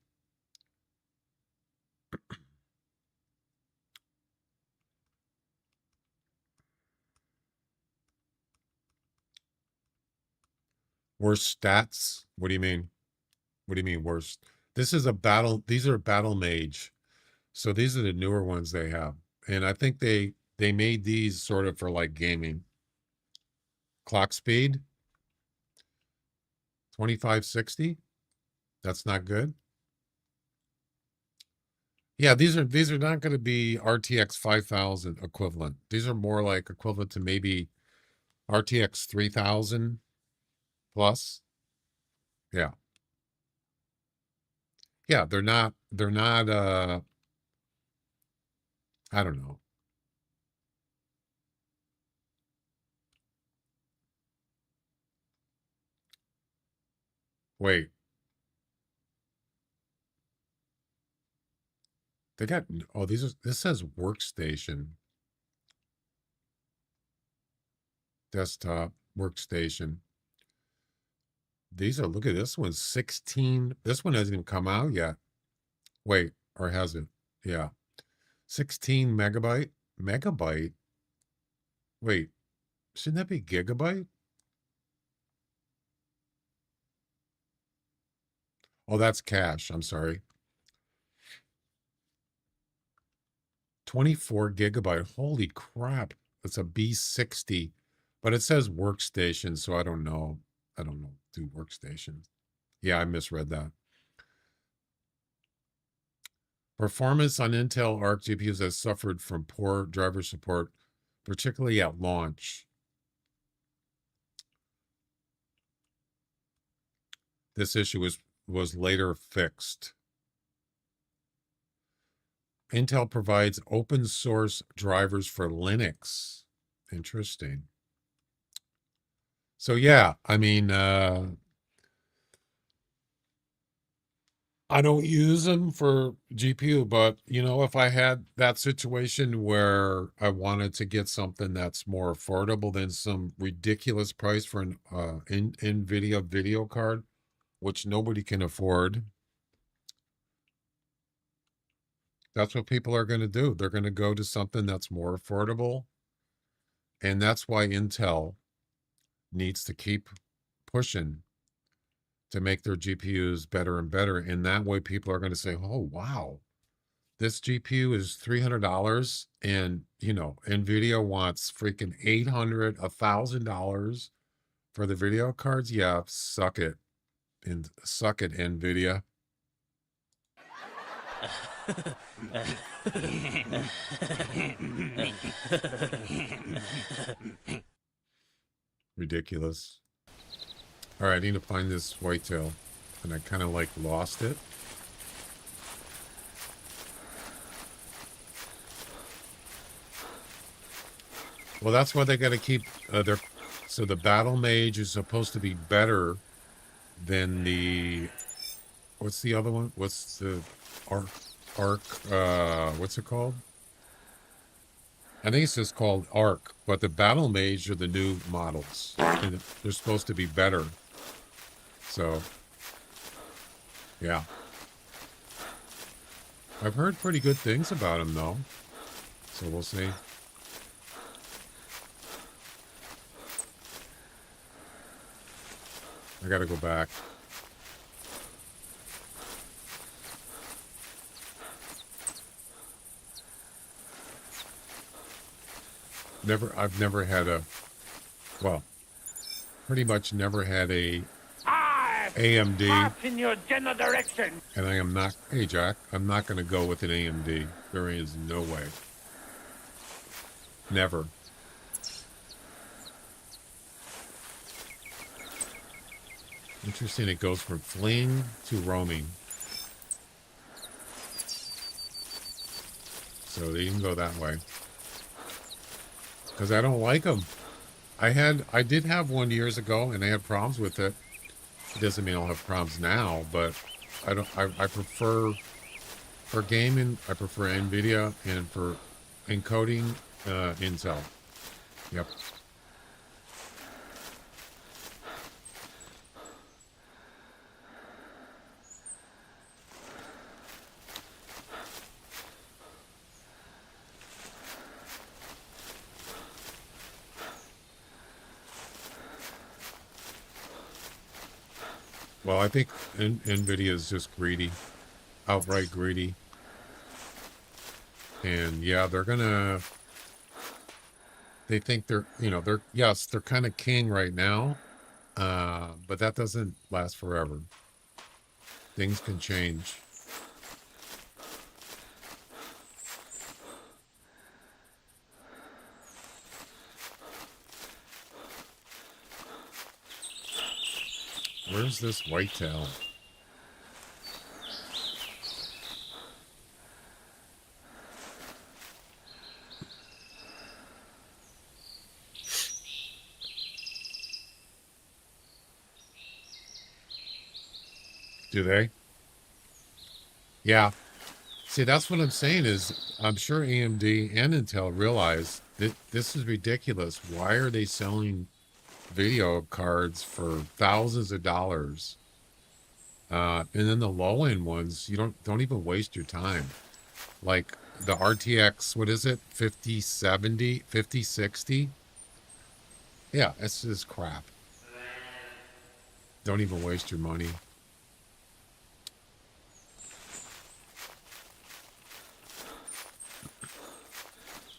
Worst stats? What do you mean? What do you mean worst? This is a battle. These are Battle Mage. So these are the newer ones they have. And I think they made these sort of for like gaming. Clock speed 2560. That's not good. Yeah, these are not going to be RTX 5000 equivalent. These are more like equivalent to maybe RTX 3000 plus. Yeah. Yeah, they're not I don't know. Wait. They got, oh, this says workstation. Desktop, workstation. These are, look at this one, 16. This one hasn't even come out yet. Wait, or has it? Yeah. 16 megabyte. Megabyte? Wait, shouldn't that be gigabyte? Oh, that's cache. I'm sorry. 24 gigabyte. Holy crap. It's a B60. But it says workstation, so I don't know. I don't know. Do workstation. Yeah, I misread that. Performance on Intel Arc GPUs has suffered from poor driver support, particularly at launch. This issue was later fixed. Intel provides open source drivers for Linux. Interesting. So yeah, I mean, I don't use them for GPU, but you know, if I had that situation where I wanted to get something that's more affordable than some ridiculous price for an NVIDIA video card, which nobody can afford, that's what people are going to do. They're going to go to something that's more affordable. And that's why Intel needs to keep pushing to make their GPUs better and better. And that way people are going to say, oh, wow, this GPU is $300 and, you know, NVIDIA wants freaking $800, $1,000 for the video cards. Yeah, suck it. And suck it, NVIDIA. Ridiculous. All right, I need to find this whitetail, and I kind of like lost it. Well, that's why they got to keep their. So the battle mage is supposed to be better than the. What's the other one? What's the arc? What's it called? I think it's just called Arc, but the Battle Mage are the new models, and they're supposed to be better. So, yeah. I've heard pretty good things about them, though. So we'll see. I gotta go back. I've never had a, well, pretty much never had a AMD. In your general direction. And I am not, hey Jack, I'm not going to go with an AMD. There is no way. Never. Interesting, it goes from fling to roaming. So they can go that way. Because I don't like them. I did have one years ago, and I had problems with it. It doesn't mean I'll have problems now, but I prefer, for gaming, I prefer NVIDIA, and for encoding, Intel. Yep. Well, I think NVIDIA is just greedy, outright greedy. And yeah, they think they're, you know, they're kind of king right now, but that doesn't last forever. Things can change. Where's this whitetail? Do they? Yeah. See, that's what I'm saying is I'm sure AMD and Intel realize that this is ridiculous. Why are they selling video cards for thousands of dollars? And then the low end ones, you don't even waste your time. Like the RTX, what is it? 5070, 5060? Yeah, it's just crap. Don't even waste your money.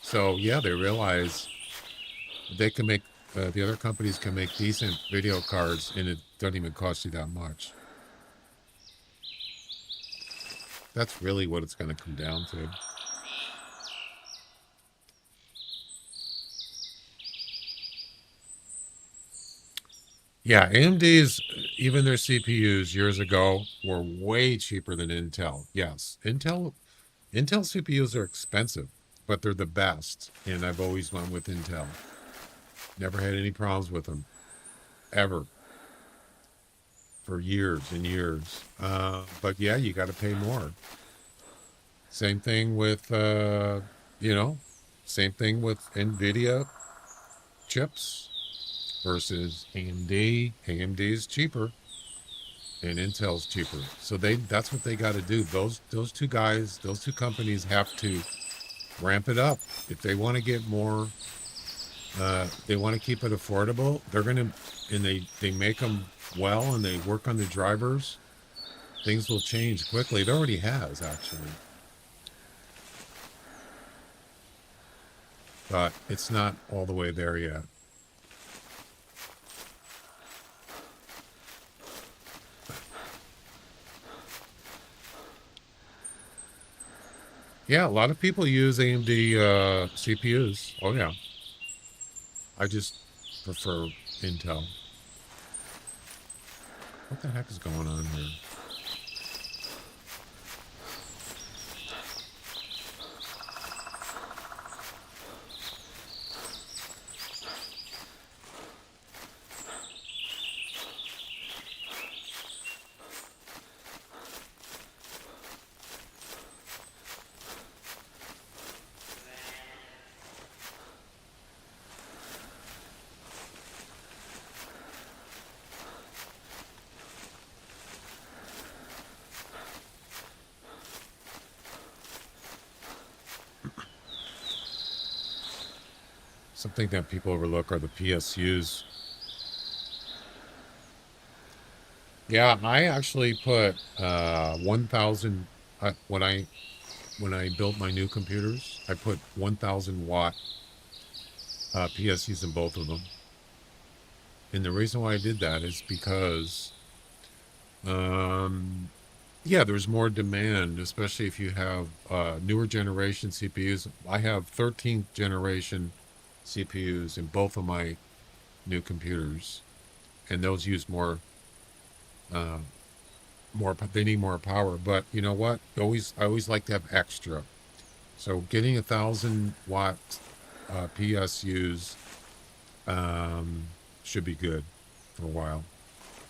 So yeah, they realize they can make, the other companies can make decent video cards and it doesn't even cost you that much. That's really what it's going to come down to. Yeah, AMD's, even their CPUs years ago were way cheaper than Intel. Yes, Intel CPUs are expensive, but they're the best, and I've always went with Intel. Never had any problems with them, ever, for years and years. But yeah, you got to pay more. Same thing with, same thing with NVIDIA chips versus AMD. AMD is cheaper and Intel's cheaper. So that's what they got to do. Those two guys, those two companies have to ramp it up. If they want to get more, they want to keep it affordable, they're going to, and they make them well and they work on the drivers, things will change quickly. It already has, actually. But it's not all the way there yet. Yeah, a lot of people use AMD CPUs. Oh, yeah. I just prefer Intel. What the heck is going on here? Something that people overlook are the PSUs. Yeah, I actually put 1,000 when I built my new computers. I put 1,000 watt PSUs in both of them, and the reason why I did that is because, yeah, there's more demand, especially if you have newer generation CPUs. I have 13th generation CPUs in both of my new computers, and those use more. They need more power, but you know what? I always like to have extra. So getting 1,000 watt PSUs should be good for a while.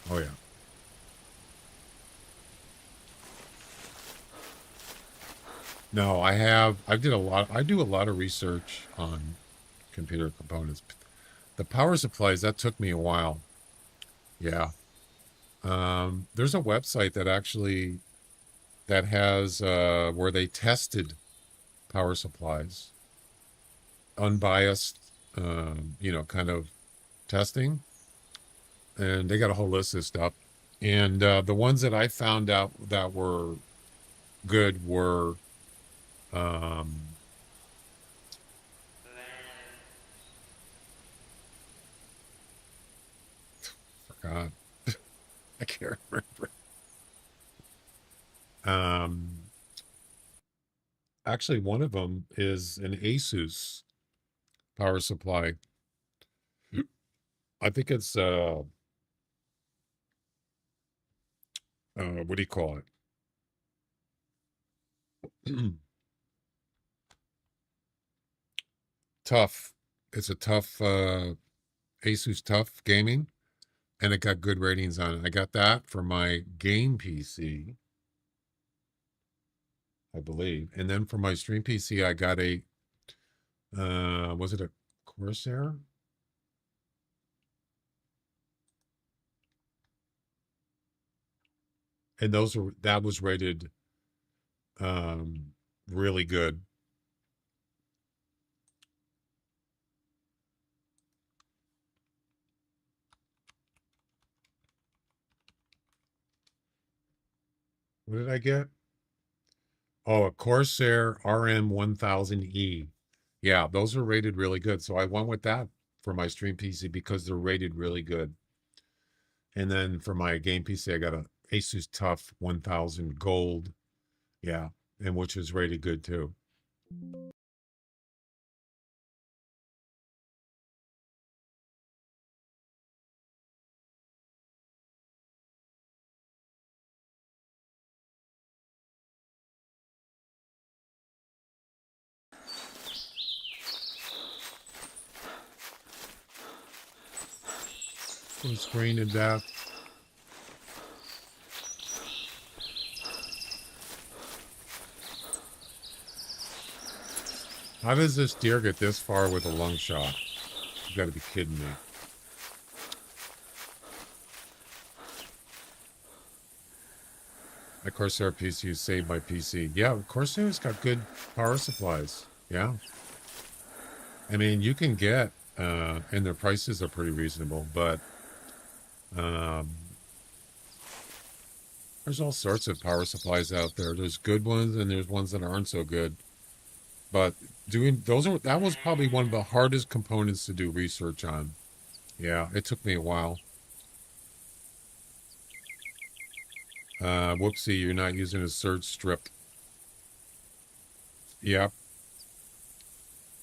Oh yeah. No, I do a lot of research on computer components. The power supplies, that took me a while. Yeah. There's a website that has where they tested power supplies, unbiased, kind of testing, and they got a whole list of stuff. And the ones that I found out that were good were, forgot, I can't remember. Actually, one of them is an Asus power supply. I think it's what do you call it? Tough. It's a tough Asus Tough Gaming, and it got good ratings on it. I got that for my game PC, I believe, and then for my stream PC, I got a was it a Corsair? And that was rated really good. What did I get? Oh, a Corsair RM1000E. Yeah, those are rated really good. So I went with that for my stream PC because they're rated really good. And then for my game PC, I got a Asus Tough 1000 Gold. Yeah, and which is rated good too. Full screen of death. How does this deer get this far with a lung shot? You gotta be kidding me. My Corsair PC saved my PC. Yeah, Corsair's got good power supplies. Yeah. I mean, you can get, and their prices are pretty reasonable, but there's all sorts of power supplies out there. There's good ones and there's ones that aren't so good. But that was probably one of the hardest components to do research on. Yeah, it took me a while. Whoopsie, you're not using a surge strip. Yep.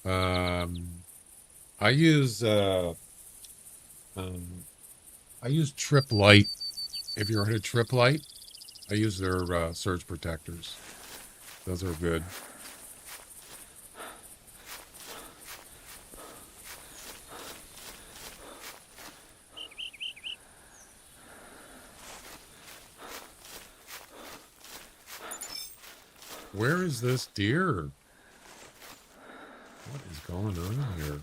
I use Trip Light. If you're heard of Trip Light, I use their surge protectors. Those are good. Where is this deer? What is going on here?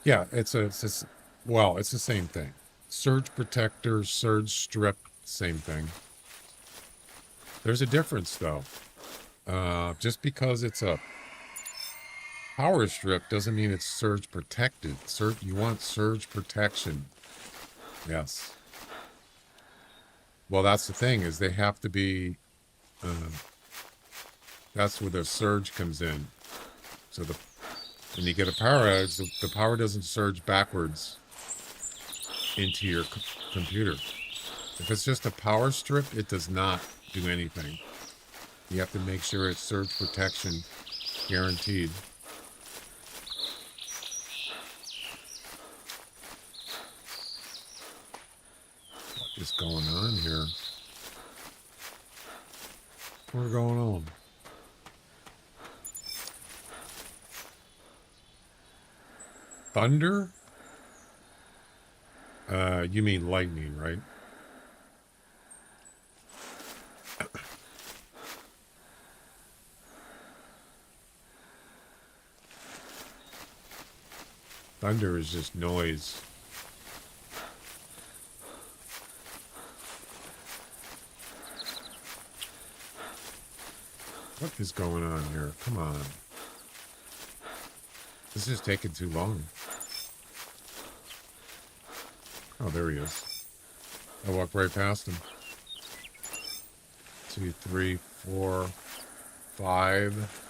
Yeah, it's the same thing. Surge protector, surge strip, same thing. There's a difference though. Just because it's a power strip doesn't mean it's surge protected. You want surge protection. Yes. Well, that's the thing, is they have to be, that's where the surge comes in. So when you get a power outage, the power doesn't surge backwards into your computer. If it's just a power strip, it does not do anything. You have to make sure it's surge protection guaranteed. What is going on here? What's going on? Thunder? You mean lightning, right? Thunder is just noise. What is going on here? Come on. This is taking too long. Oh, there he is. I walked right past him. 2, 3, 4, 5.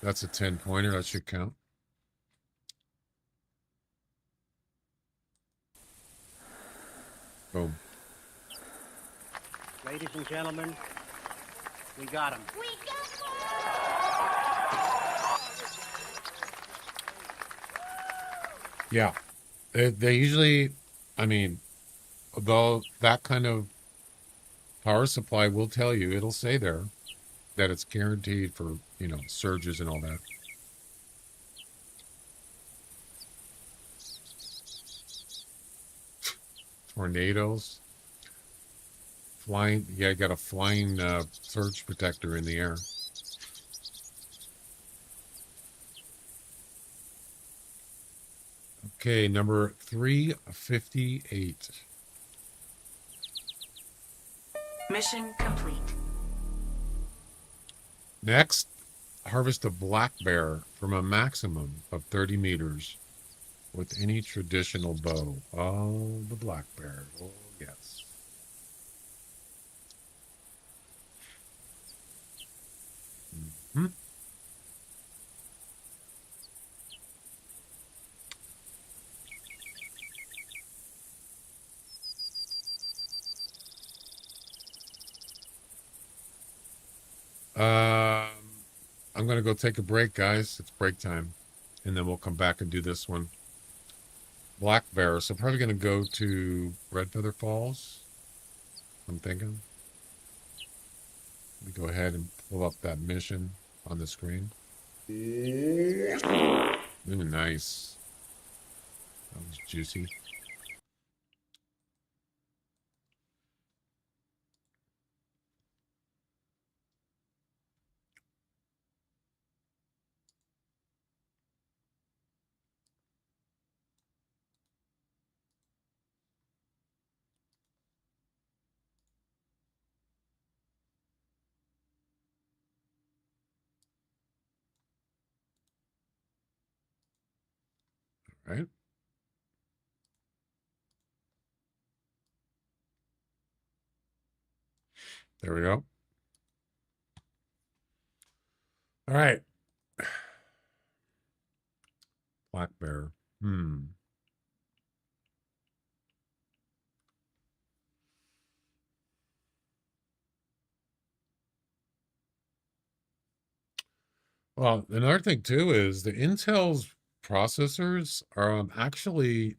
That's a 10-pointer. That should count. Boom. Ladies and gentlemen, we got him. We got one! Yeah. They usually, I mean, though that kind of power supply will tell you, it'll say there that it's guaranteed for, surges and all that. Tornadoes. Flying, yeah, got a flying surge protector in the air. Okay, number 358. Mission complete. Next, harvest a black bear from a maximum of 30 meters with any traditional bow. Oh, the black bear. Oh, yes. I'm gonna go take a break, guys. It's break time, and then we'll come back and do this one. Black Bear. So probably gonna go to Red Feather Falls. I'm thinking. Let me go ahead and pull up that mission on the screen. Ooh, nice. That was juicy. All right. There we go. All right. Black Bear. Well, another thing too is the Intel's processors are actually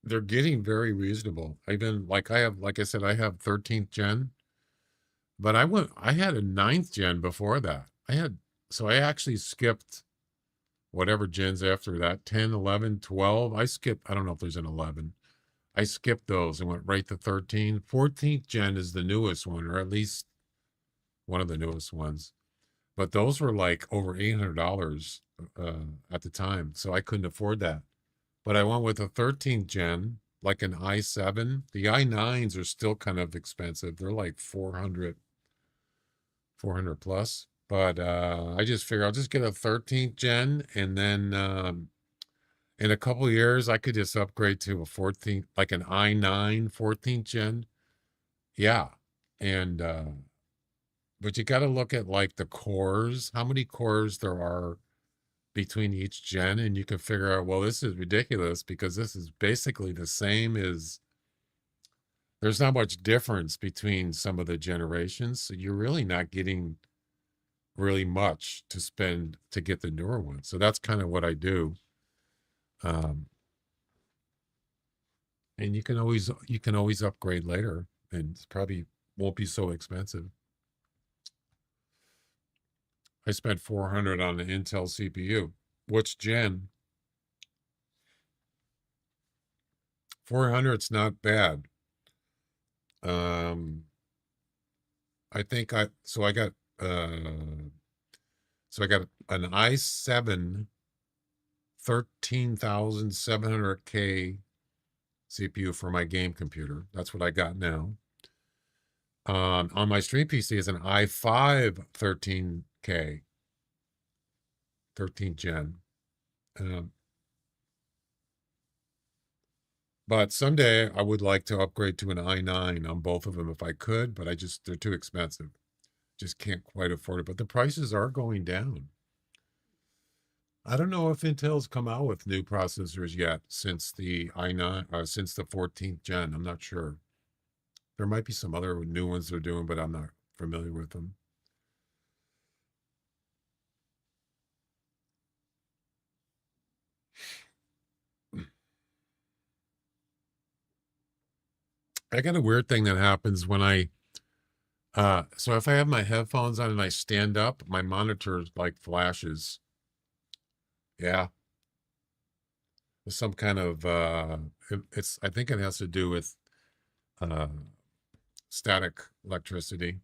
they're getting very reasonable. Even like like I said, I have 13th gen, but I had a 9th gen before that. So I actually skipped whatever gens after that, 10, 11, 12. I don't know if there's an 11. I skipped those and went right to 13. 14th gen is the newest one, or at least one of the newest ones. But those were like over $800 at the time, so I couldn't afford that. But I went with a 13th gen, like an i7. The i9s are still kind of expensive. They're like 400 plus. But I just figure I'll just get a 13th gen, and then in a couple of years I could just upgrade to a 14th, like an i9 14th gen. Yeah, and but you got to look at like the cores, how many cores there are between each gen, and you can figure out, well, this is ridiculous because this is basically the same as there's not much difference between some of the generations. So you're really not getting really much to spend to get the newer one. So that's kind of what I do. And you can always upgrade later, and it's probably won't be so expensive. I spent 400 on the Intel CPU. Which gen? 400's not bad. I think I got an i7 13700K CPU for my game computer. That's what I got now. On my stream PC is an i5 13K, 13th gen. But someday I would like to upgrade to an i9 on both of them if I could, but they're too expensive. Just can't quite afford it. But the prices are going down. I don't know if Intel's come out with new processors yet since the i9, since the 14th gen. I'm not sure. There might be some other new ones they're doing, but I'm not familiar with them. I got a weird thing that happens when so if I have my headphones on and I stand up, my monitor like flashes. Yeah. There's some kind of I think it has to do with static electricity.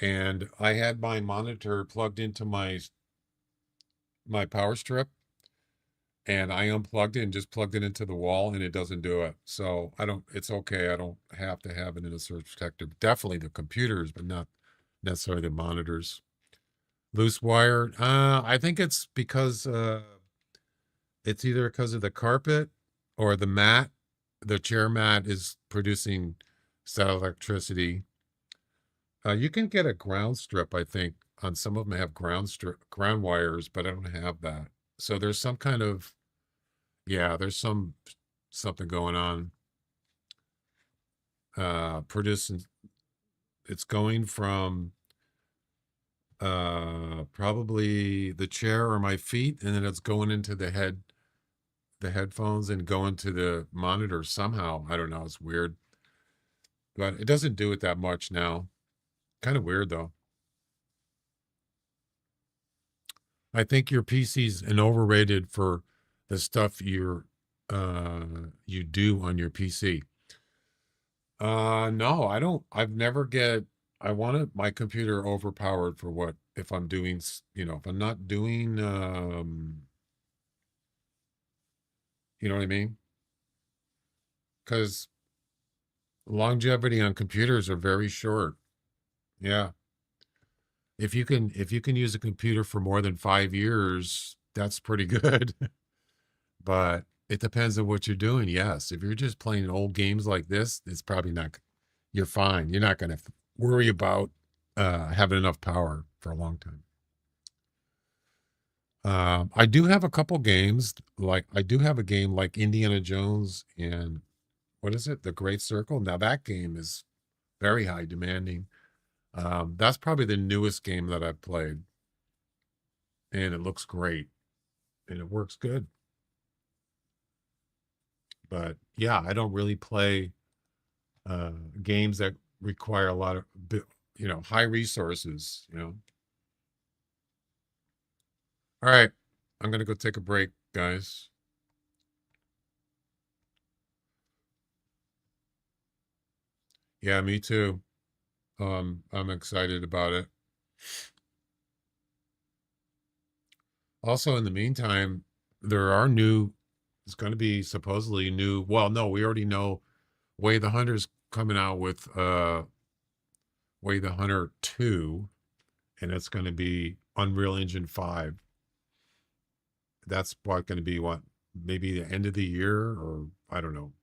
And I had my monitor plugged into my power strip, and I unplugged it and just plugged it into the wall, and it doesn't do it. So it's okay. I don't have to have it in a surge protector. Definitely the computers, but not necessarily the monitors. Loose wire. I think it's because it's either because of the carpet or the mat. The chair mat is producing static electricity. You can get a ground strip, I think. On some of them have ground ground wires, but I don't have that. So there's some kind of, yeah, there's something going on. producing. It's going from probably the chair or my feet, and then it's going into the headphones, and going to the monitor somehow. I don't know. It's weird, but it doesn't do it that much now. Kind of weird though. I think your PC's an overrated for the stuff you do on your PC. No, I don't. I wanted my computer overpowered for what if I'm doing, if I'm not doing, you know what I mean? Because longevity on computers are very short. Yeah. If you can use a computer for more than 5 years, that's pretty good. But it depends on what you're doing. Yes. If you're just playing old games like this, it's probably not, you're fine. You're not going to worry about having enough power for a long time. I do have a couple games. Like I do have a game like Indiana Jones and what is it? The Great Circle. Now that game is very high demanding. That's probably the newest game that I've played, and it looks great and it works good. But yeah, I don't really play games that require a lot of high resources. All right, I'm gonna go take a break, guys. Yeah, me too. I'm excited about it. Also, in the meantime, it's going to be supposedly new. Well, no, we already know Way the Hunter's coming out with Way the Hunter 2, and it's going to be Unreal Engine 5. That's going to be maybe the end of the year, or I don't know.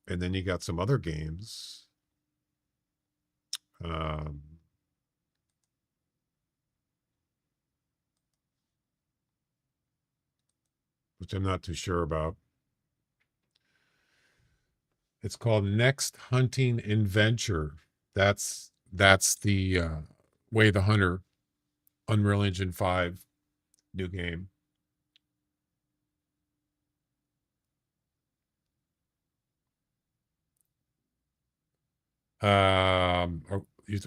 And then you got some other games. Which I'm not too sure about. It's called Next Hunting Adventure. That's the Way the Hunter Unreal Engine 5 new game.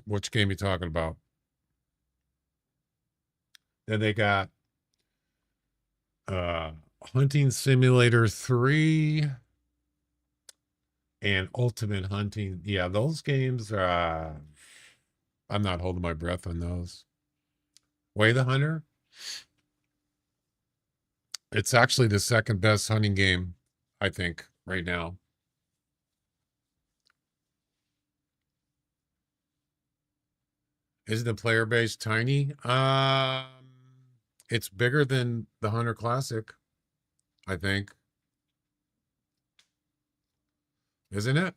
Which game are you talking about? Then they got Hunting Simulator 3 and Ultimate Hunting. Yeah, those games are I'm not holding my breath on those. Way the Hunter. It's actually the second best hunting game, I think, right now. Is the player base tiny? It's bigger than the Hunter Classic, I think. Isn't it?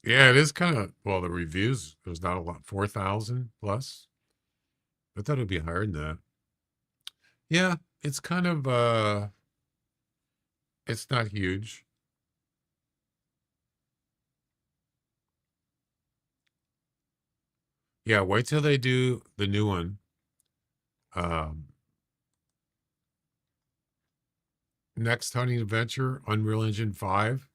Yeah, it is kind of, well, the reviews, there's not a lot, 4,000 plus. I thought it'd be higher than that. Yeah, it's kind of, it's not huge. Yeah, wait till they do the new one. Next Hunting Adventure, Unreal Engine 5.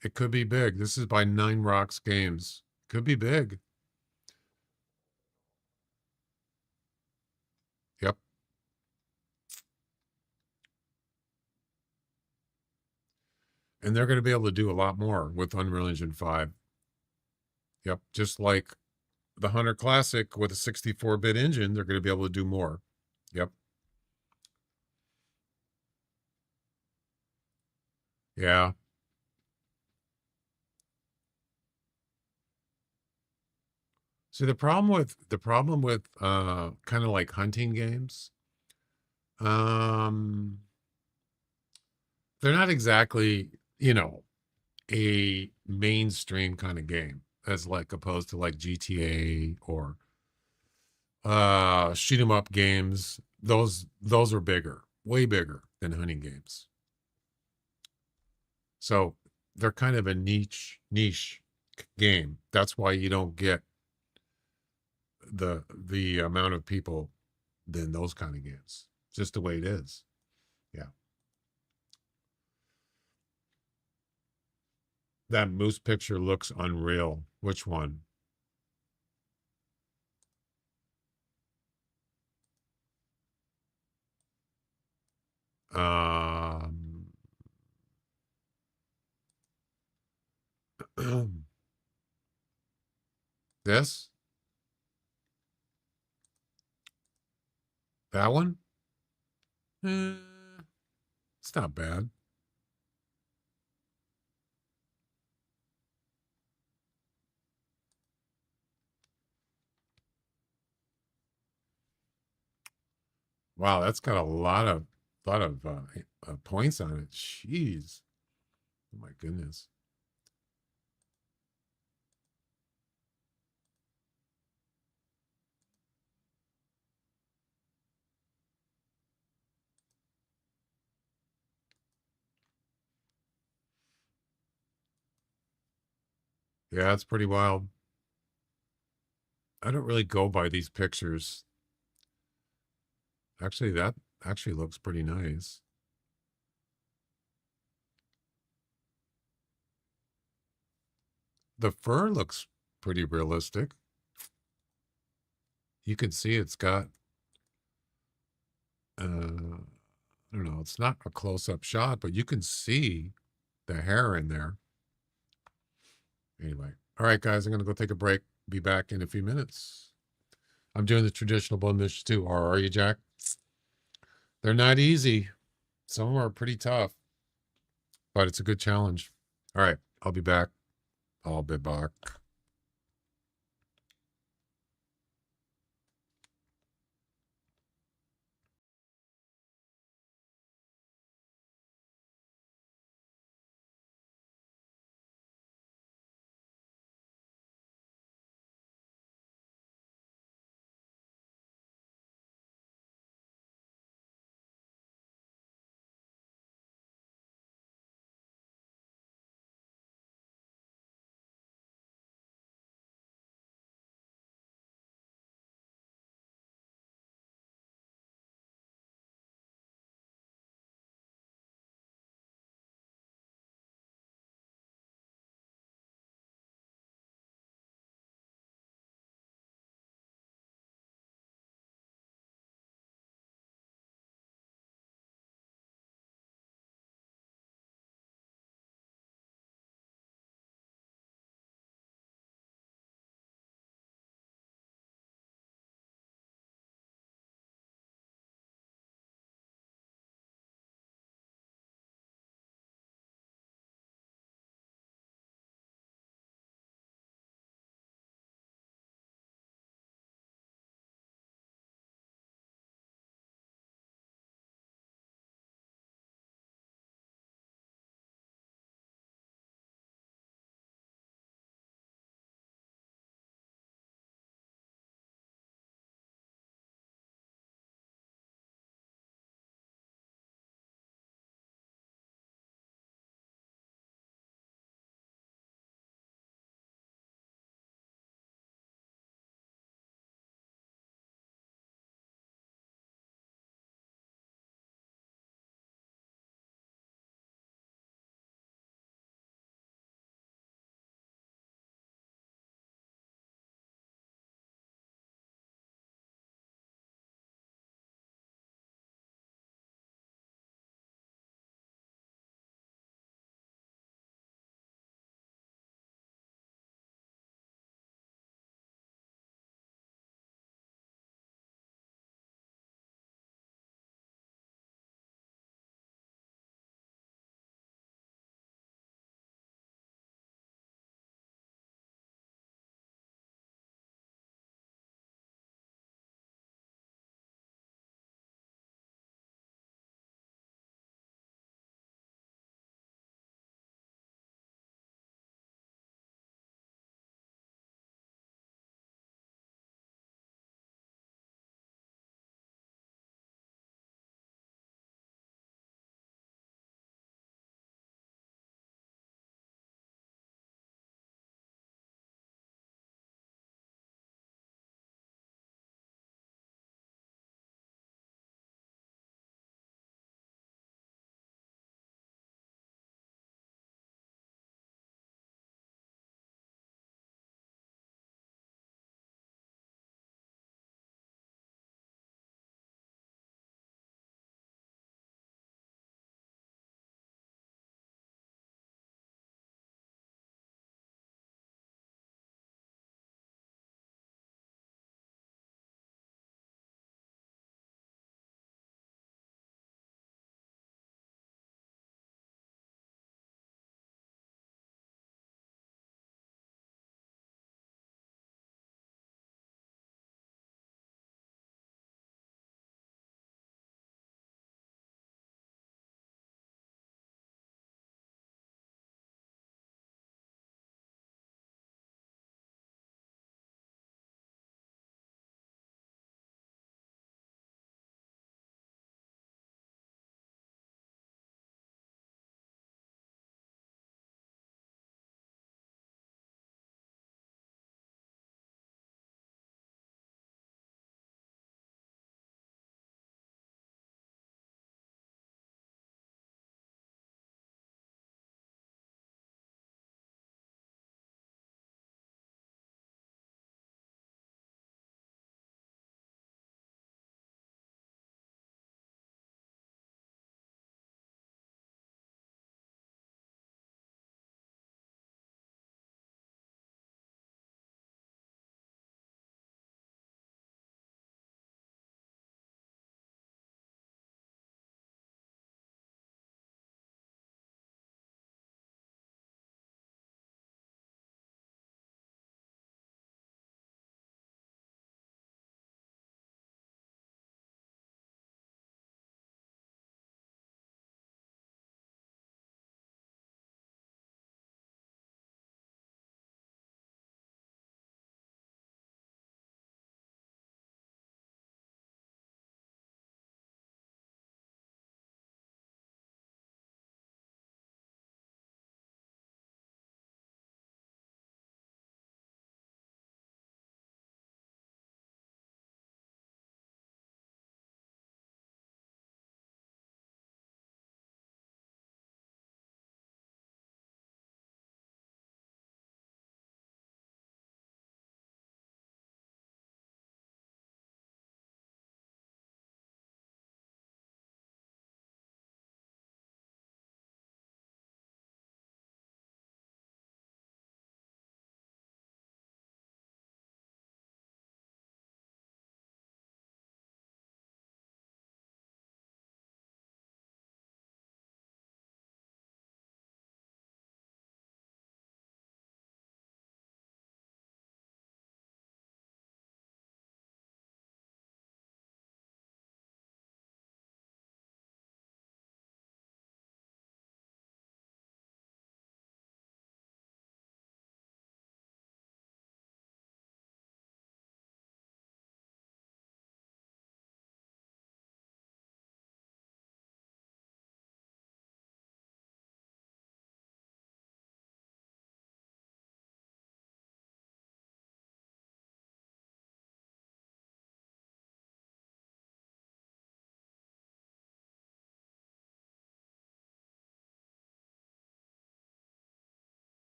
It could be big. This is by Nine Rocks Games. Could be big. Yep. And they're going to be able to do a lot more with Unreal Engine 5. Yep. Just like the Hunter Classic with a 64-bit engine, they're going to be able to do more. Yep. Yeah. See, the problem with kind of like hunting games, Um, they're not exactly, a mainstream kind of game as like opposed to like GTA or shoot 'em up games. Those are bigger, way bigger than hunting games. So they're kind of a niche game. That's why you don't get the amount of people than those kind of games. Just the way it is. Yeah. That moose picture looks unreal. Which one? Um, this? That one? Eh, it's not bad. Wow, that's got a lot of points on it. Jeez. Oh my goodness. Yeah, it's pretty wild. I don't really go by these pictures. Actually, that actually looks pretty nice. The fur looks pretty realistic. You can see it's got I don't know, it's not a close-up shot, but you can see the hair in there. Anyway. All right, guys, I'm gonna go take a break. Be back in a few minutes. I'm doing the traditional bone missions too. Or are you, Jack? They're not easy. Some of them are pretty tough, but it's a good challenge. All right, I'll be back. I'll be back.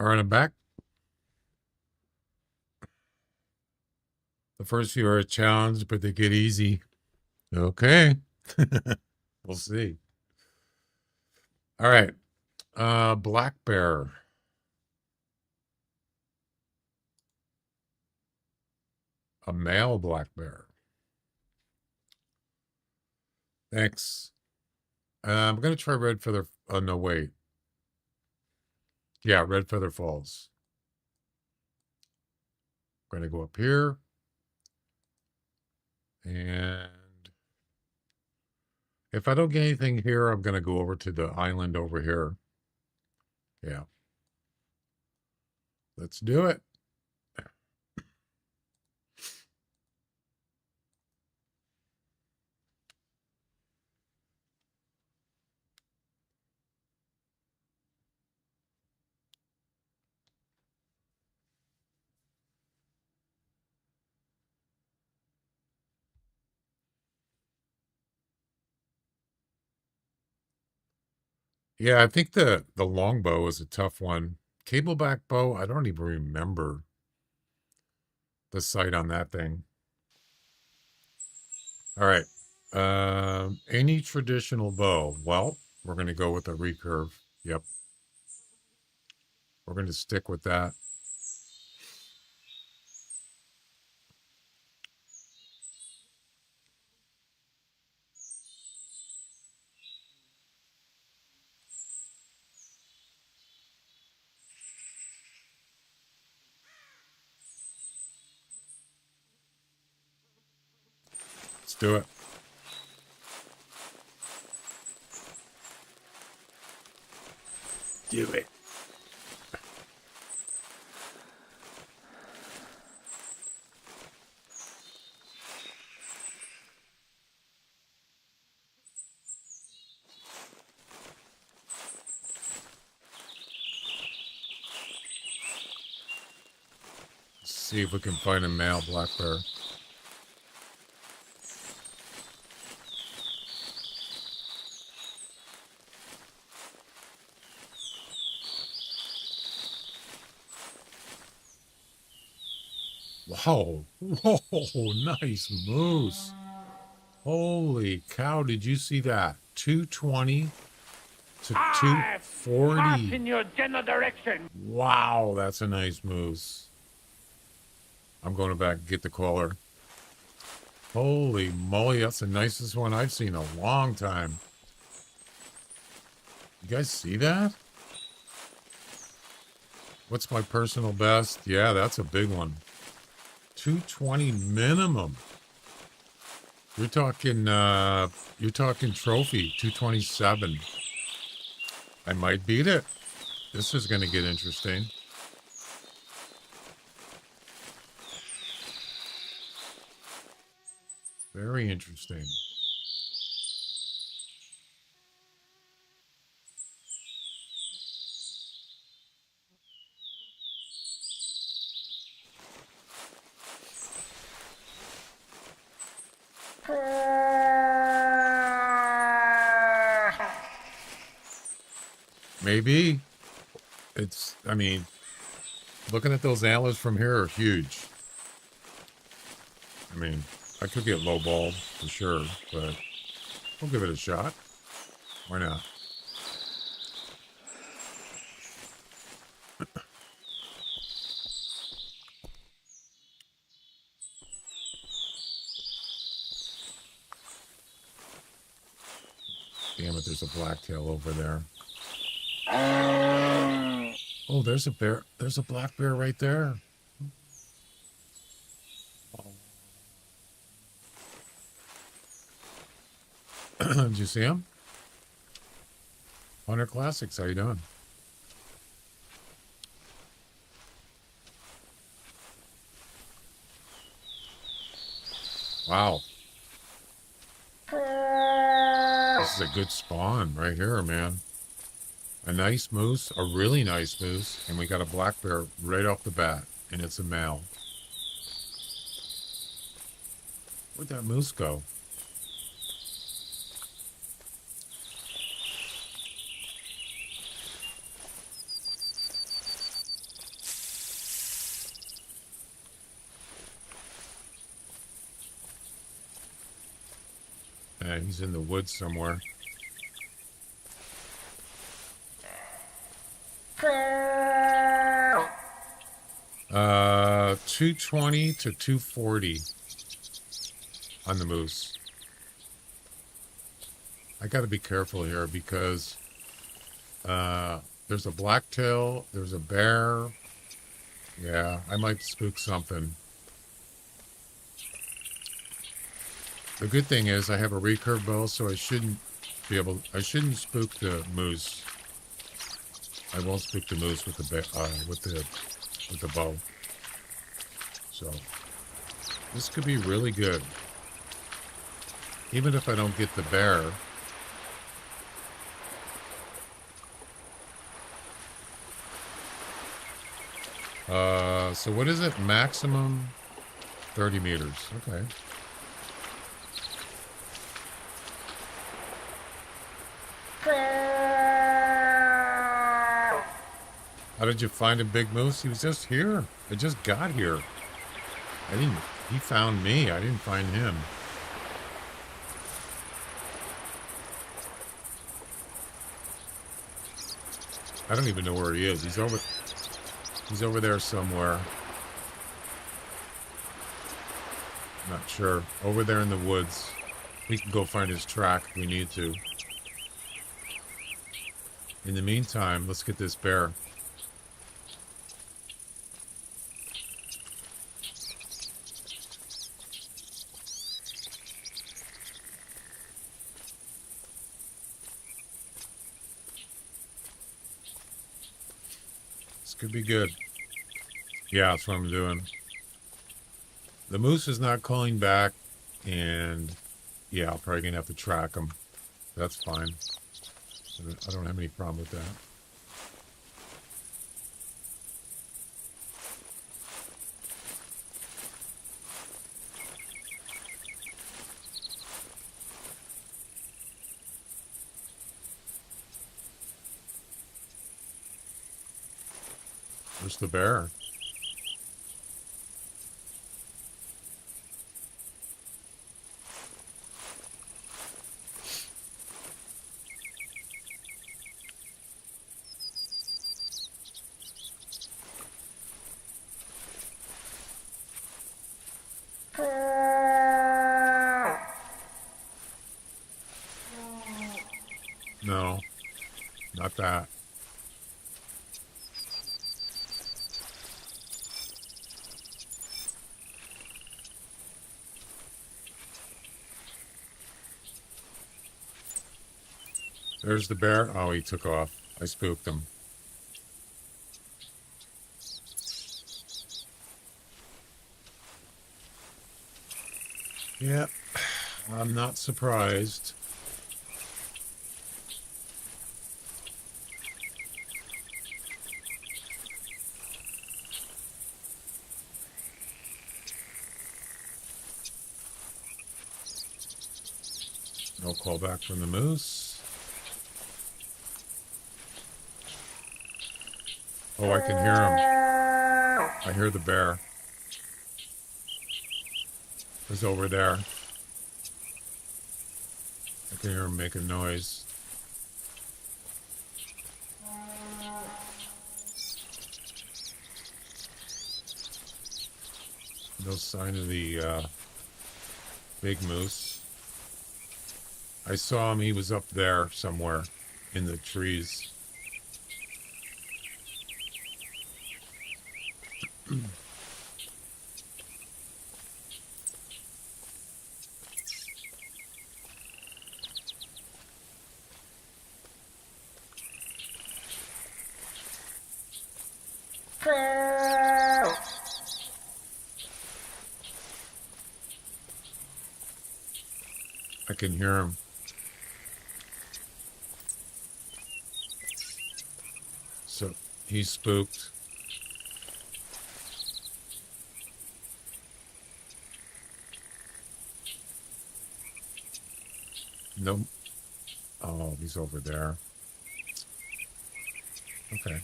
All right, I'm back. The first few are a challenge, but they get easy. Okay. We'll see. All right. Black bear. A male black bear. Thanks. I'm going to try red feather. Oh, no, wait. Yeah, red feather falls. I'm going to go up here. And if I don't get anything here, I'm going to go over to the island over here. Yeah. Let's do it. Yeah, I think the longbow is a tough one. Cableback bow, I don't even remember the sight on that thing. All right. Any traditional bow? Well, we're going to go with a recurve. Yep. We're going to stick with that. Let's do it. Do it. Let's see if we can find a male black bear. Wow. Whoa, nice moose. Holy cow, did you see that? 220 to 240. In your general direction. Wow, that's a nice moose. I'm going back and get the collar. Holy moly, that's the nicest one I've seen in a long time. You guys see that? What's my personal best? Yeah, that's a big one. 220 minimum. You're talking trophy, 227. I might beat it. This is going to get interesting. Very interesting. Maybe. I mean, looking at those antlers from here are huge. I mean, I could get lowballed for sure, but we'll give it a shot. Why not? Damn it, there's a blacktail over there. Oh, there's a bear. There's a black bear right there. Did you see him? Hunter Classics, how you doing? Wow. This is a good spawn right here, man. A nice moose, a really nice moose, and we got a black bear right off the bat, and it's a male. Where'd that moose go? And he's in the woods somewhere. 220 to 240 on the moose. I got to be careful here because there's a blacktail, there's a bear. Yeah, I might spook something. The good thing is I have a recurve bow, so I shouldn't spook the moose. I won't spook the moose with the bow. So this could be really good. Even if I don't get the bear. So what is it? Maximum 30 meters. Okay. How did you find a big moose? He was just here. I just got here. He found me. I didn't find him. I don't even know where he is. He's over there somewhere. Not sure. Over there in the woods. We can go find his track if we need to. In the meantime, let's get this bear. This could be good. Yeah, that's what I'm doing. The moose is not calling back, and yeah, I'm probably gonna have to track him. That's fine. I don't have any problem with that. Where's the bear? No, not that. There's the bear. Oh, he took off. I spooked him. Yep, I'm not surprised. No call back from the moose. Oh, I can hear him. I hear the bear. He's over there. I can hear him making noise. No sign of the big moose. I saw him. He was up there somewhere in the trees. I can hear him. So he's spooked. Nope. Oh, he's over there. Okay.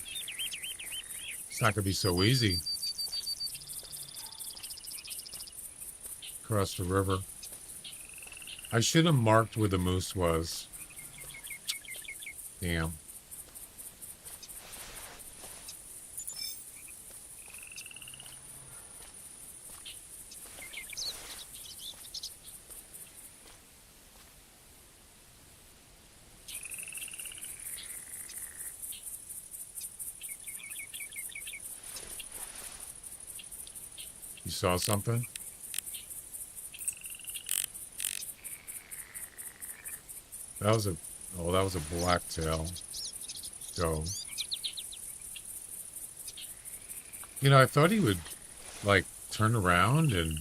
It's not going to be so easy. Across the river. I should have marked where the moose was. Damn. You saw something? That was a, oh, that was a blacktail. Go. You know, I thought he would, like, turn around and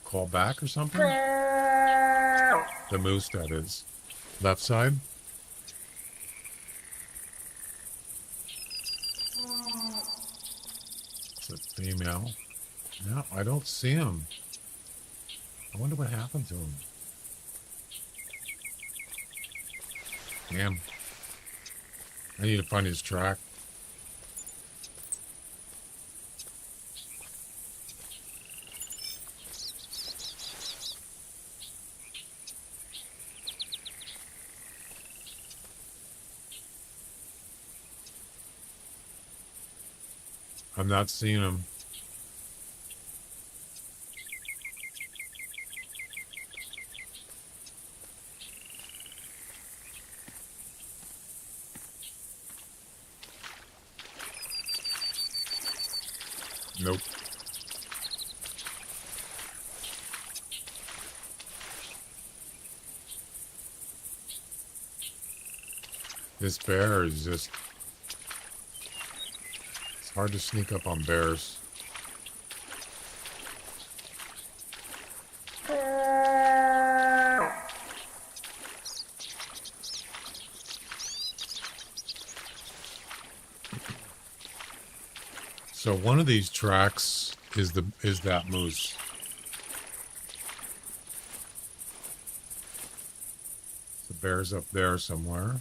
call back or something. The moose, that is. Left side. It's a female. No, I don't see him. I wonder what happened to him. Damn. I need to find his track. I'm not seeing him. Nope. This bear is just... It's hard to sneak up on bears. So one of these tracks is that moose. The bear's up there somewhere.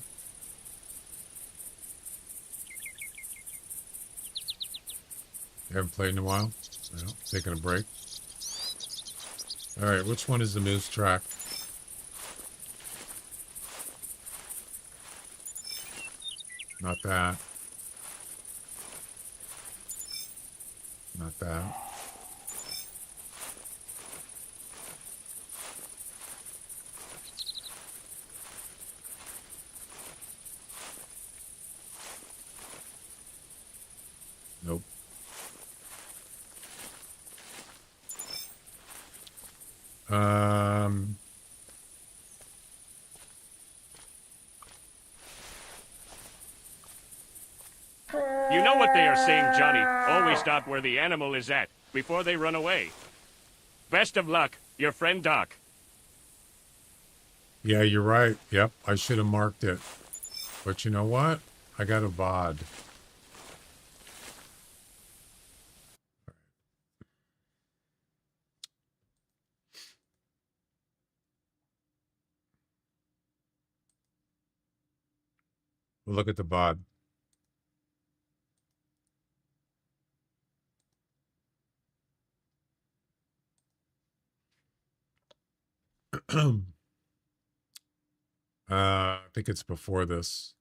You haven't played in a while? No, taking a break. All right, which one is the moose track? Not that. Not that. Nope. You know what they are saying, Johnny. Always stop where the animal is at, before they run away. Best of luck, your friend Doc. Yeah, you're right. Yep, I should have marked it. But you know what? I got a VOD. We'll look at the VOD. I think it's before this.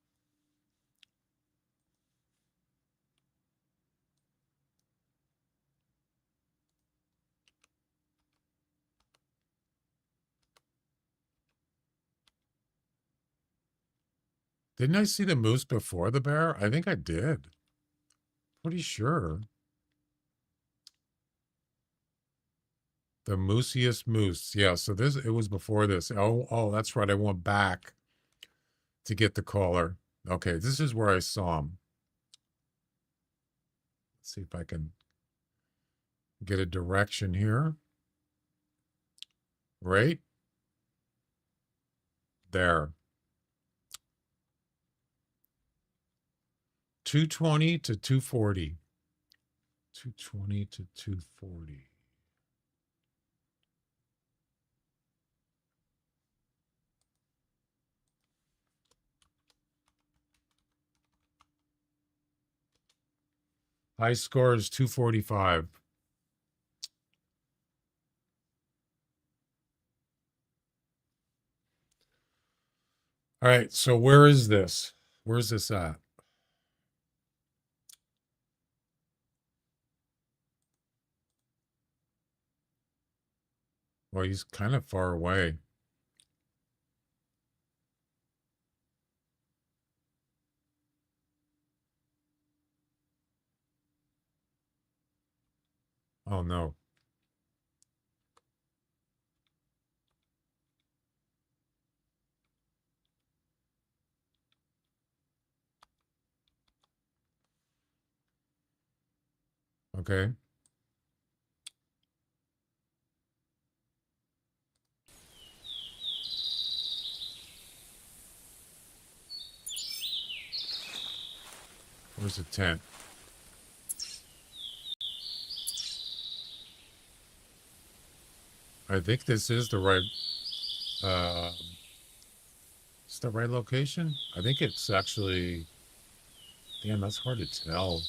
Didn't I see the moose before the bear? I think I did. Pretty sure. The moosiest moose. Yeah, so it was before this. Oh, that's right. I went back to get the caller. Okay, this is where I saw him. Let's see if I can get a direction here. Right there. 220 to 240. 220 to 240. High score is 245. All right, so where is this? Where's this at? Well, he's kind of far away. Oh, no. Okay. Where's the tent? I think this is the right, it's the right location. I think it's actually, damn, that's hard to tell.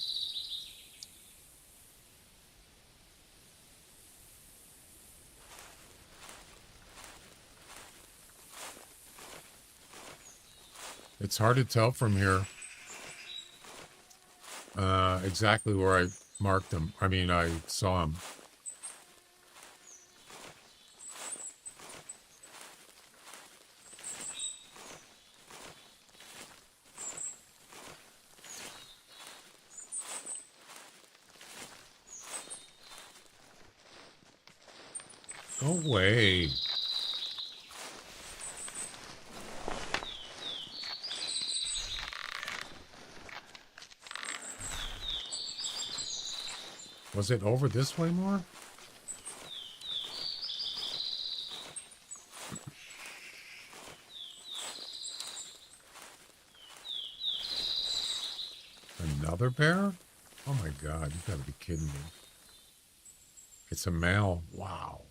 It's hard to tell from here exactly where I marked them. I mean, I saw them. Go away. Was it over this way more? Another bear? Oh my God, you gotta be kidding me. It's a male. Wow.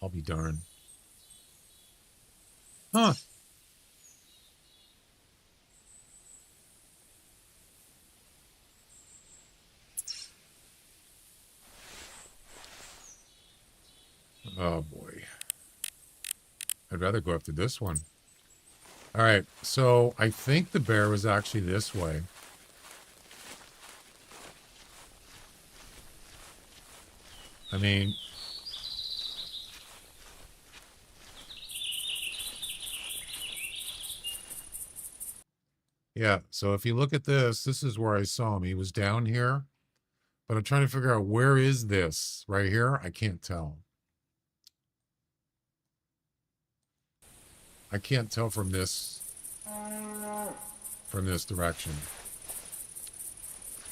I'll be darned. Huh. Oh boy. I'd rather go after this one. All right, so I think the bear was actually this way. I mean, yeah, so if you look at this, this is where I saw him. He was down here, but I'm trying to figure out where is this? Right here? I can't tell. I can't tell from this direction,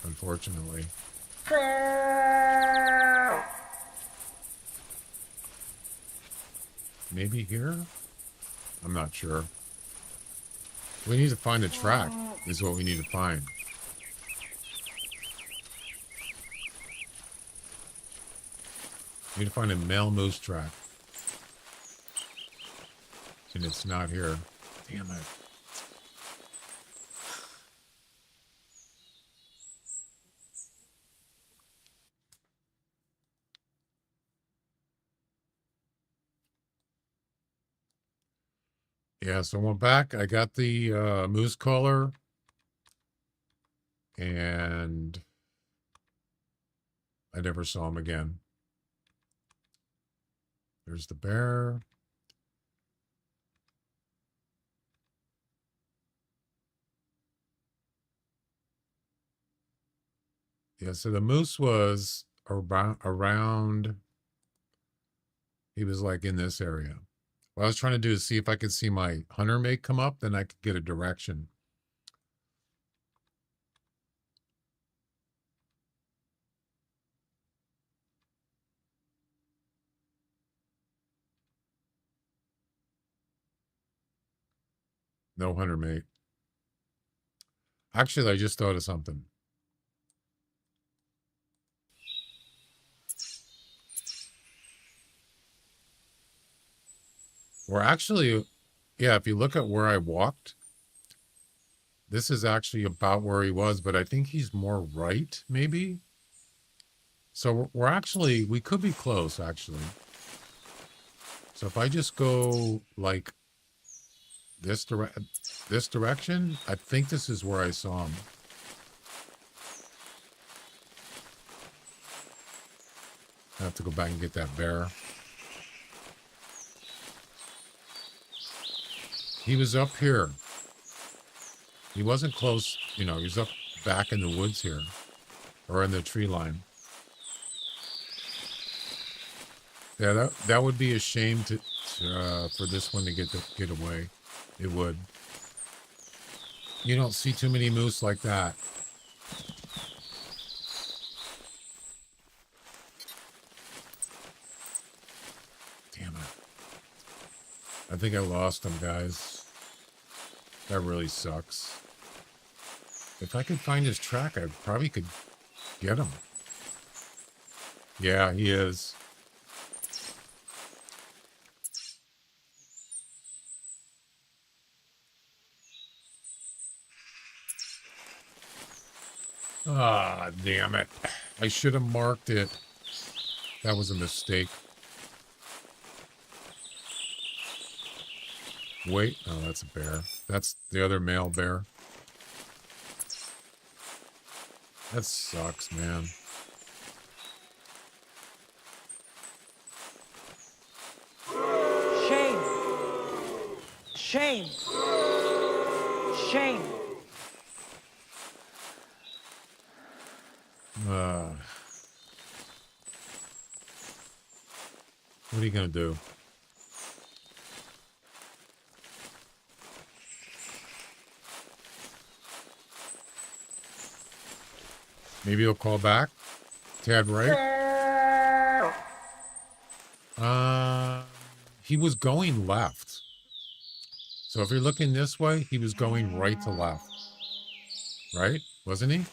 unfortunately. Maybe here? I'm not sure. We need to find a track, is what we need to find. We need to find a male moose track. And it's not here. Damn it. Yeah, so I went back. I got the moose collar. And I never saw him again. There's the bear. Yeah, so the moose was around, he was like in this area. What I was trying to do is see if I could see my hunter mate come up, then I could get a direction. No hunter mate. Actually, I just thought of something. We're actually, yeah, if you look at where I walked, this is actually about where he was, but I think he's more right, maybe. So we're actually, we could be close, actually. So if I just go like this direction? I think this is where I saw him. I have to go back and get that bear. He was up here. He wasn't close, you know, he was up back in the woods here. Or in the tree line. Yeah, that would be a shame to for this one to get away. It would. You don't see too many moose like that. Damn it. I think I lost him, guys. That really sucks. If I could find his track, I probably could get him. Yeah, he is. Ah, damn it. I should have marked it. That was a mistake. Wait. Oh, that's a bear. That's the other male bear. That sucks, man. Shame. Shame. Shame. What are you gonna do? Maybe he'll call back. Tad, right? He was going left. So if you're looking this way, he was going right to left. Right? Wasn't he?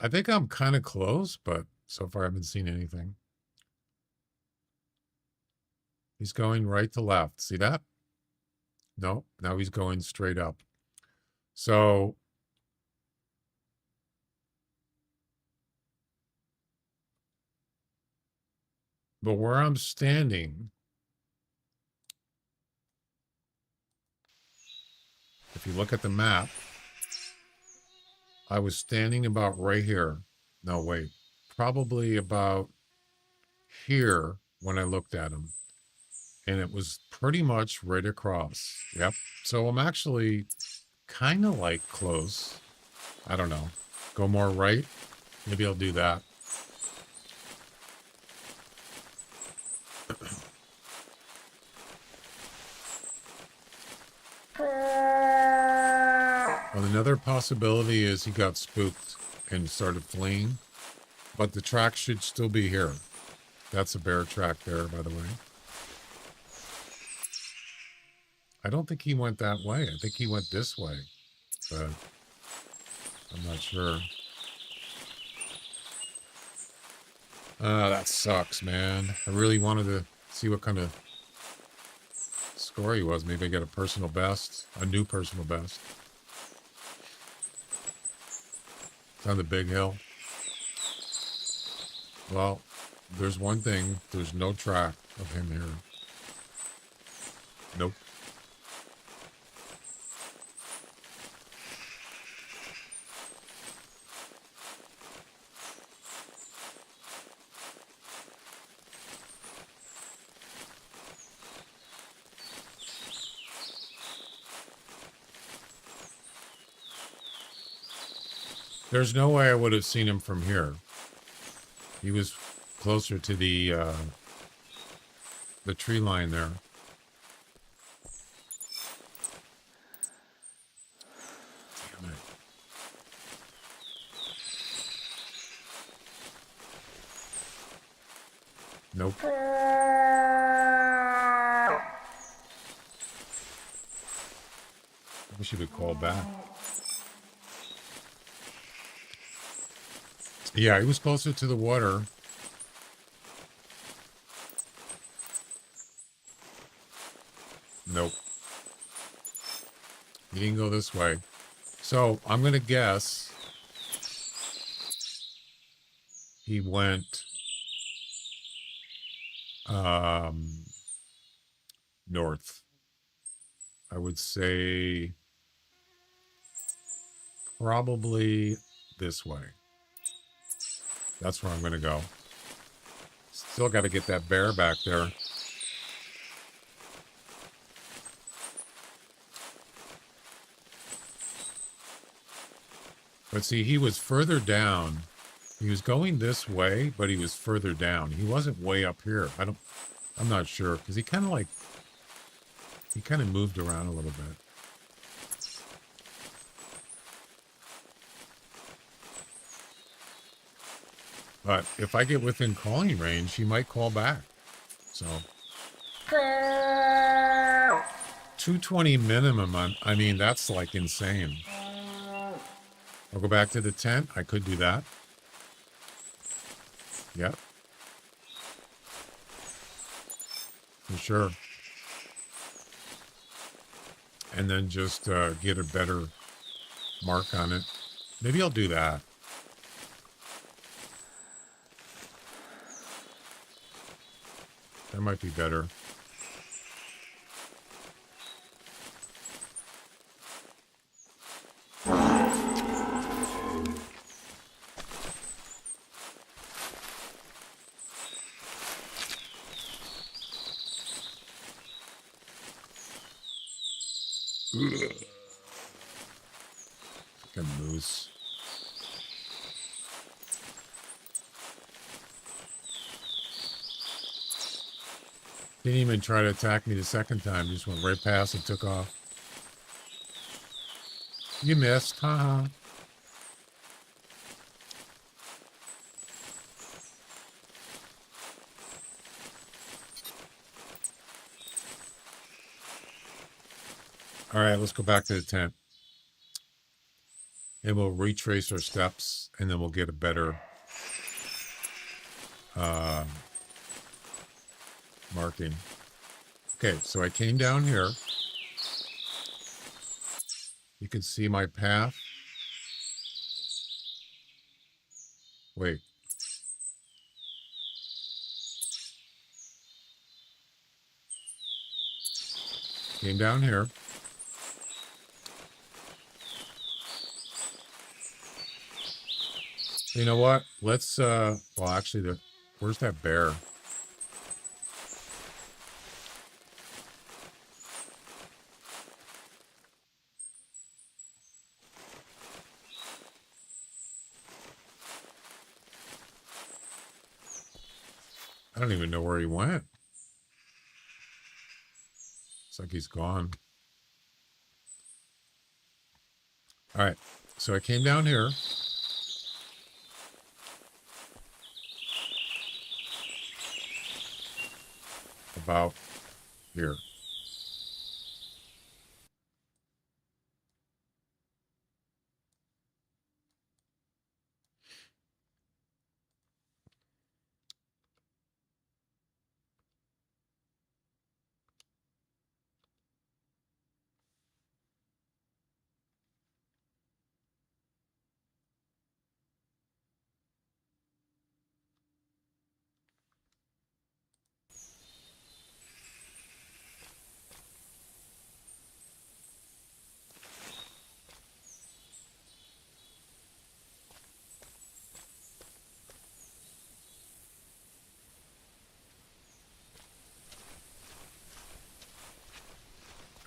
I think I'm kind of close, but so far I haven't seen anything. He's going right to left. See that? No, now he's going straight up. So but where I'm standing, if you look at the map, I was standing about right here. No, wait, probably about here when I looked at him. And it was pretty much right across. Yep. So I'm actually kind of like close. I don't know. Go more right. Maybe I'll do that. Well, another possibility is he got spooked and started fleeing. But the track should still be here. That's a bear track there, by the way. I don't think he went that way. I think he went this way. But I'm not sure. That sucks, man. I really wanted to see what kind of score he was. Maybe I get a personal best. A new personal best. It's on the big hill. Well, there's one thing. There's no track of him here. Nope. There's no way I would have seen him from here. He was closer to the tree line there. Damn it. Nope. wish he would call back. Yeah, he was closer to the water. Nope. He didn't go this way. So I'm going to guess he went north. I would say probably this way. That's where I'm going to go. Still got to get that bear back there. But see, he was further down. He was going this way, but he was further down. He wasn't way up here. I'm not sure, because he kind of moved around a little bit. But if I get within calling range, he might call back. So 220 minimum. I mean, that's like insane. I'll go back to the tent. I could do that. Yep. For sure. And then just get a better mark on it. Maybe I'll do that. That might be better. Ugh. Like a moose. Didn't even try to attack me the second time. Just went right past and took off. You missed. Haha. All right, let's go back to the tent. And we'll retrace our steps, and then we'll get a better marking. Okay, so I came down here. You can see my path. Wait. Came down here. You know what? Let's, well, actually, where's that bear? I don't even know where he went. It's like he's gone. All right. So I came down here. About here.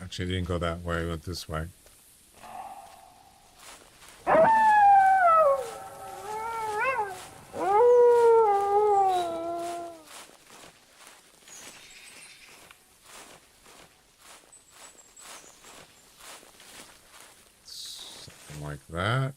Actually, I didn't go that way. I went this way. Something like that.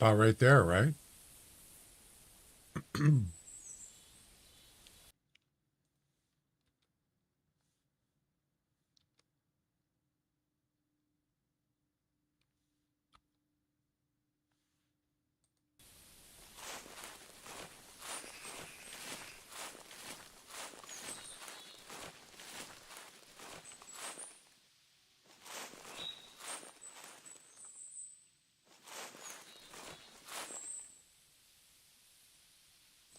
About right there, right?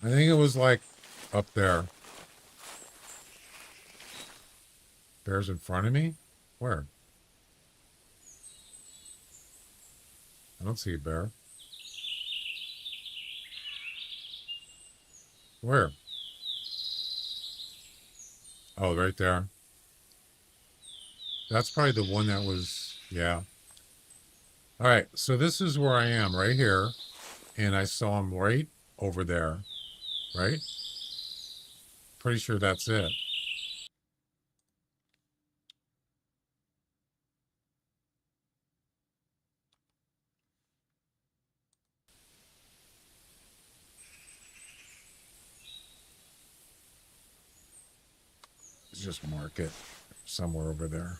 I think it was like up there. Bear's in front of me? Where? I don't see a bear. Where? Oh, right there. That's probably the one that was, yeah. All right, so this is where I am, right here. And I saw him right over there, right? Pretty sure that's it. Let's just mark it somewhere over there.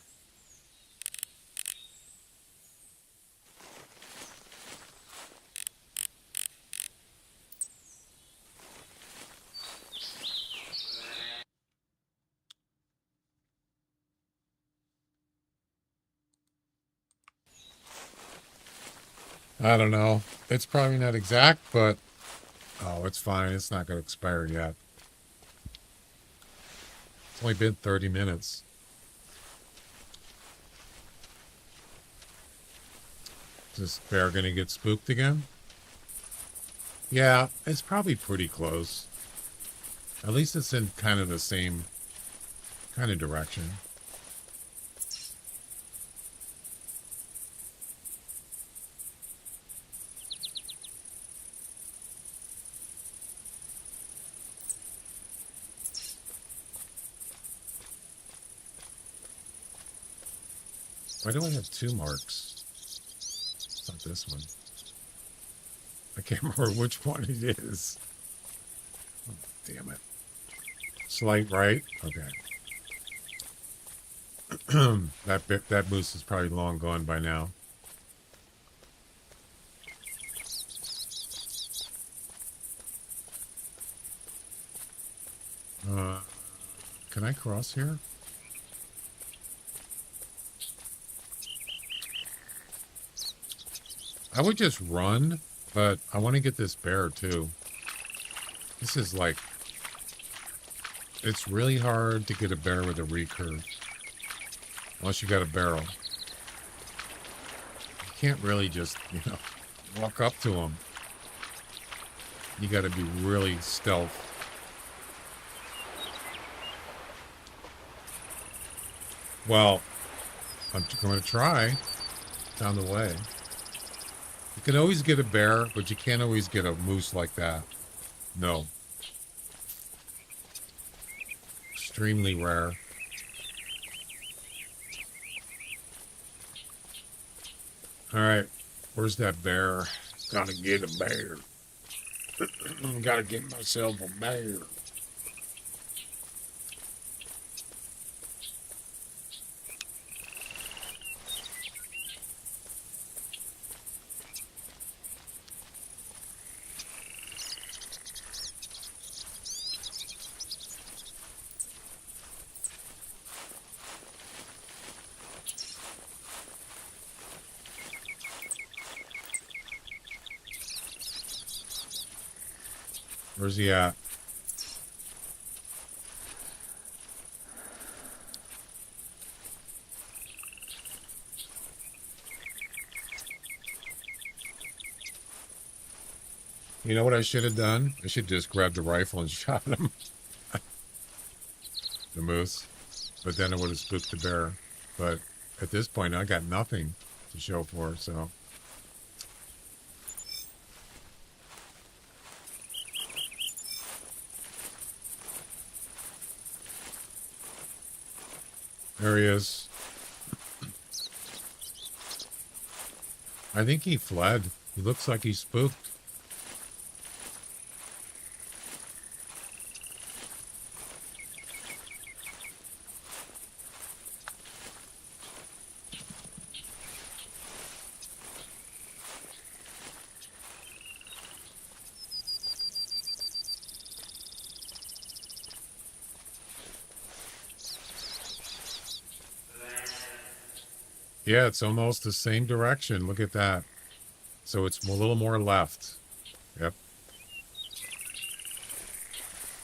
I don't know. It's probably not exact, but oh, it's fine. It's not going to expire yet. It's only been 30 minutes. Is this bear going to get spooked again? Yeah, it's probably pretty close. At least it's in kind of the same kind of direction. Why do I have two marks? It's not this one. I can't remember which one it is. Oh, damn it. Slight right? Okay. that moose is probably long gone by now. Can I cross here? I would just run, but I want to get this bear too. This is like, it's really hard to get a bear with a recurve. Unless you got a barrel. You can't really just, walk up to him. You got to be really stealth. Well, I'm going to try down the way. You can always get a bear, but you can't always get a moose like that. No. Extremely rare. All right. Where's that bear? Gotta get a bear. Gotta get myself a bear. Where's he at? You know what I should have done? I should just grab the rifle and shot him. The moose. But then it would have spooked the bear. But at this point, I got nothing to show for, so. There he is. I think he fled. He looks like he's spooked. Yeah, it's almost the same direction. Look at that. So it's a little more left. Yep.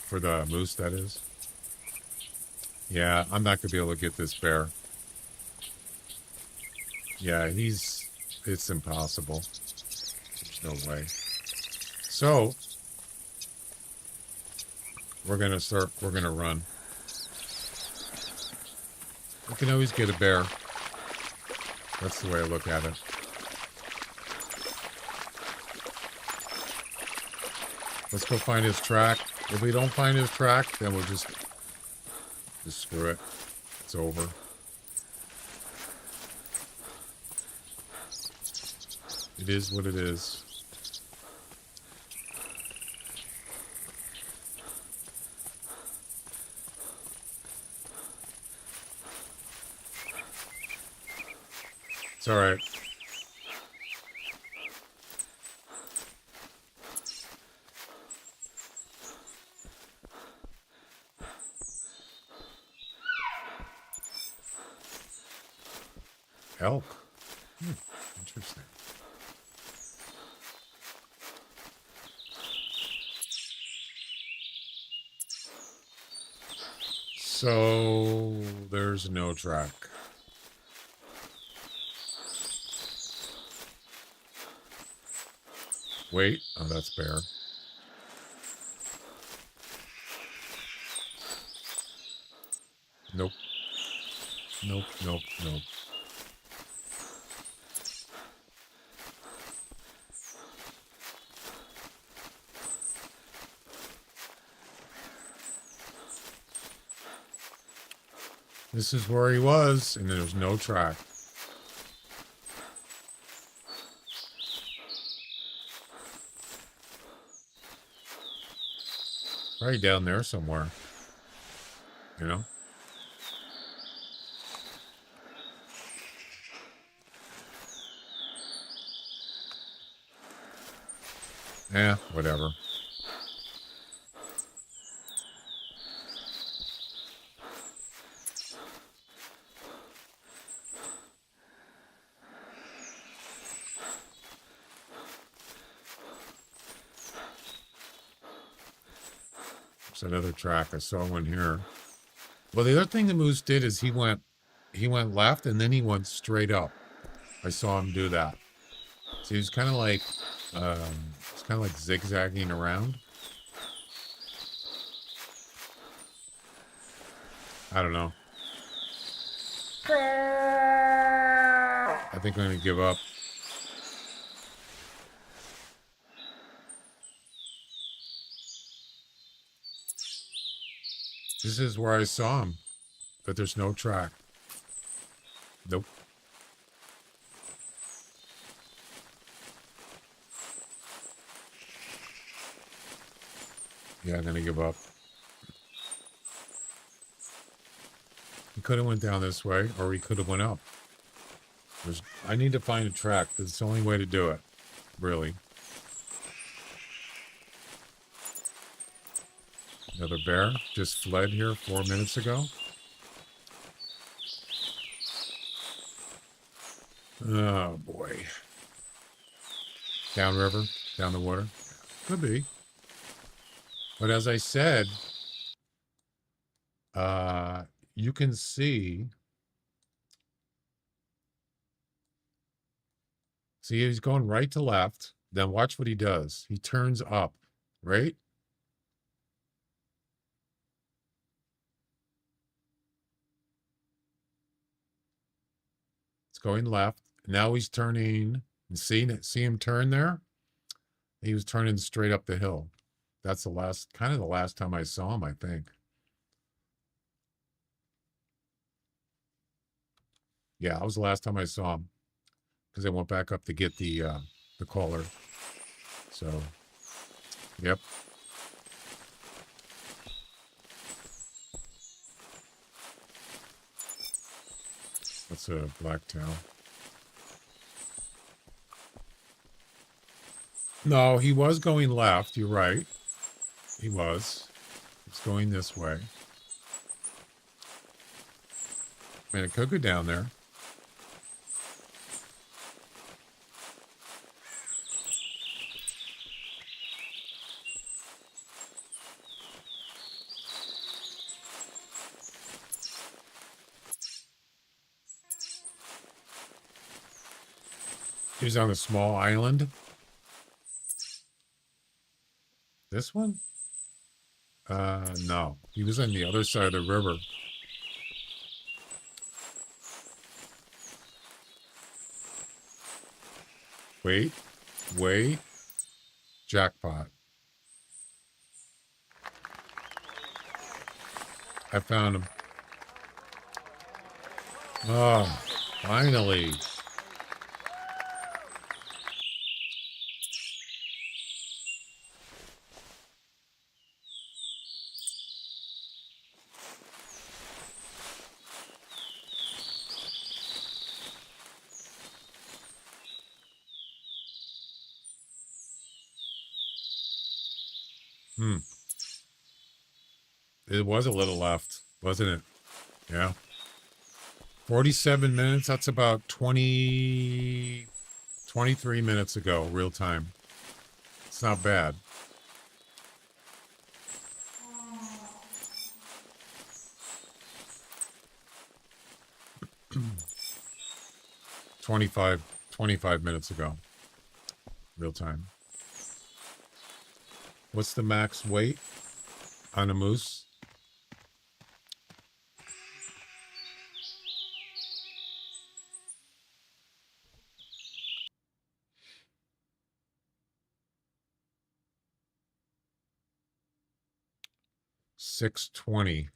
For the moose, that is. Yeah, I'm not going to be able to get this bear. Yeah, it's impossible. There's no way. So, we're going to run. We can always get a bear. That's the way I look at it. Let's go find his track. If we don't find his track, then we'll just screw it. It's over. It is what it is. It's all right. Elk. Interesting. So there's no track. Wait. Oh, that's bear. Nope. Nope, nope, nope. This is where he was, and there's no track. Probably down there somewhere. You know? Yeah, whatever. There's another track. I saw one here. Well, the other thing the moose did is he went left and then he went straight up. I saw him do that. So he was kind of like, it's kind of like zigzagging around. I don't know. I think I'm going to give up. This is where I saw him, but there's no track. Nope. Yeah, I'm going to give up. He could have went down this way, or he could have went up. I need to find a track. That's the only way to do it, really. Another bear just fled here 4 minutes ago. Oh, boy. Downriver? Down the water? Could be. But as I said, you can see... See, he's going right to left. Then watch what he does. He turns up, right? It's going left. Now he's turning. See him turn there? He was turning straight up the hill. That's the last time I saw him, I think. Yeah, that was the last time I saw him. Because I went back up to get the the caller. So, yep. That's a black tail. No, he was going left. You're right. He was. It's going this way. I mean, it could go down there. He was on a small island. This one? No. He was on the other side of the river. Wait. Jackpot. I found him. Oh, finally. It was a little left, wasn't it? Yeah. 47 minutes. That's about 23 minutes ago, real time. It's not bad. Twenty-five minutes ago, real time. What's the max weight on a moose? $620.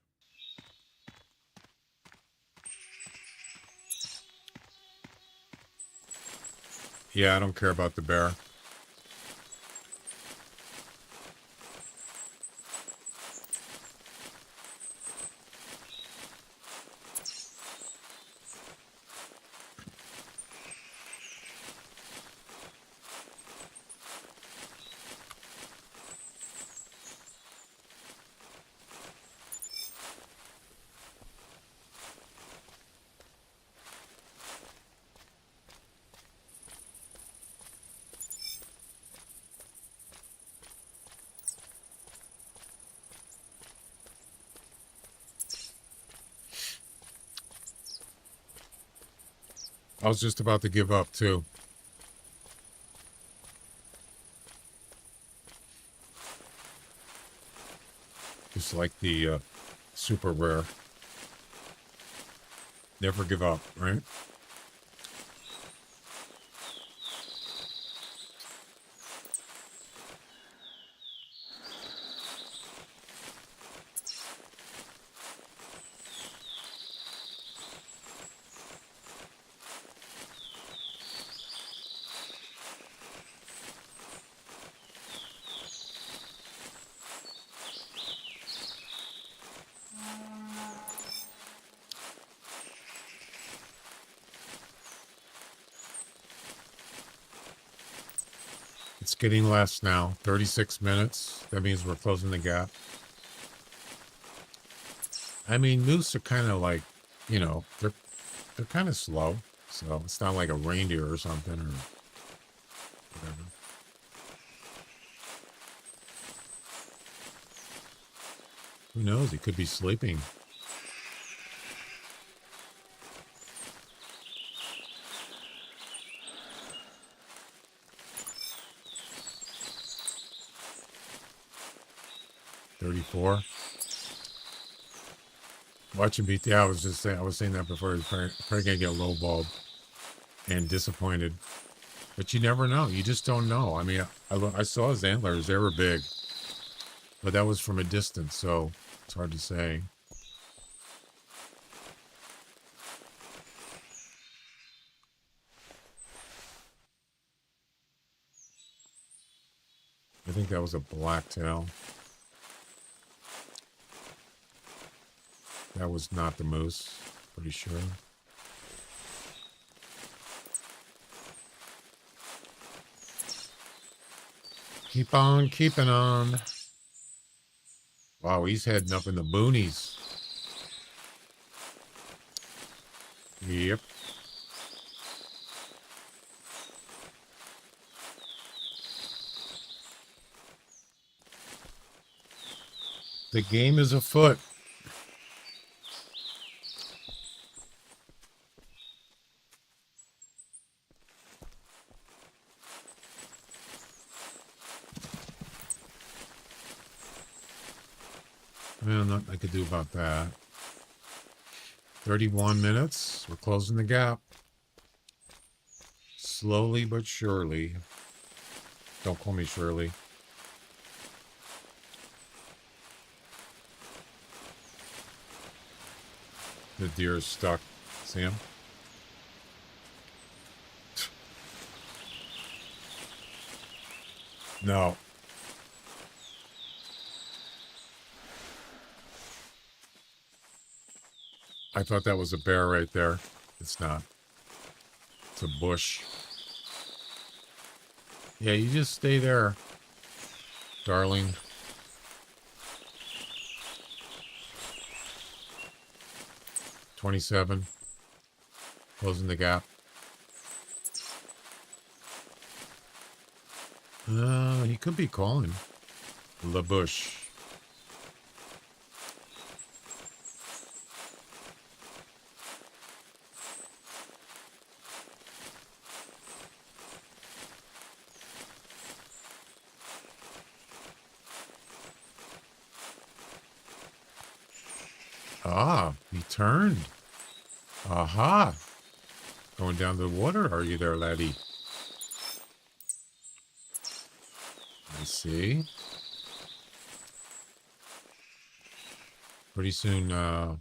Yeah, I don't care about the bear. I was just about to give up too. Just like the super rare. Never give up, right? It's getting less now. 36 minutes. That means we're closing the gap. I mean, moose are kind of like, you know, they're kind of slow. So it's not like a reindeer or something or whatever. Who knows? He could be sleeping. $34. Watching beat. Yeah, I was saying that before. He's probably gonna get lowballed and disappointed. But you never know. You just don't know. I mean, I saw his antlers. They were big, but that was from a distance, so it's hard to say. I think that was a blacktail. That was not the moose, pretty sure. Keep on keeping on. Wow, he's heading up in the boonies. Yep. The game is afoot. Well, nothing I could do about that. 31 minutes. We're closing the gap. Slowly but surely. Don't call me Shirley. The deer is stuck. See him? No. I thought that was a bear right there. It's not. It's a bush. Yeah, you just stay there, darling. $27. Closing the gap. He could be calling. La Bush. Ah, he turned. Aha. Going down to the water, are you there, laddie? I see. Pretty soon, I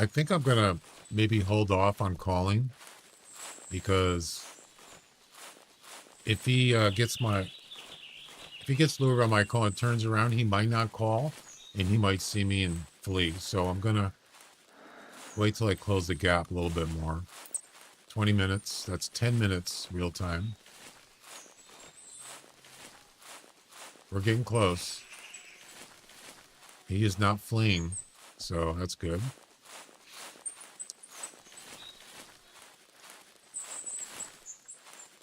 think I'm gonna maybe hold off on calling, because if he gets lured by my call and turns around, he might not call, and he might see me and flee. So I'm gonna wait till I close the gap a little bit more. 20 minutes. That's 10 minutes real time. We're getting close. He is not fleeing, so that's good.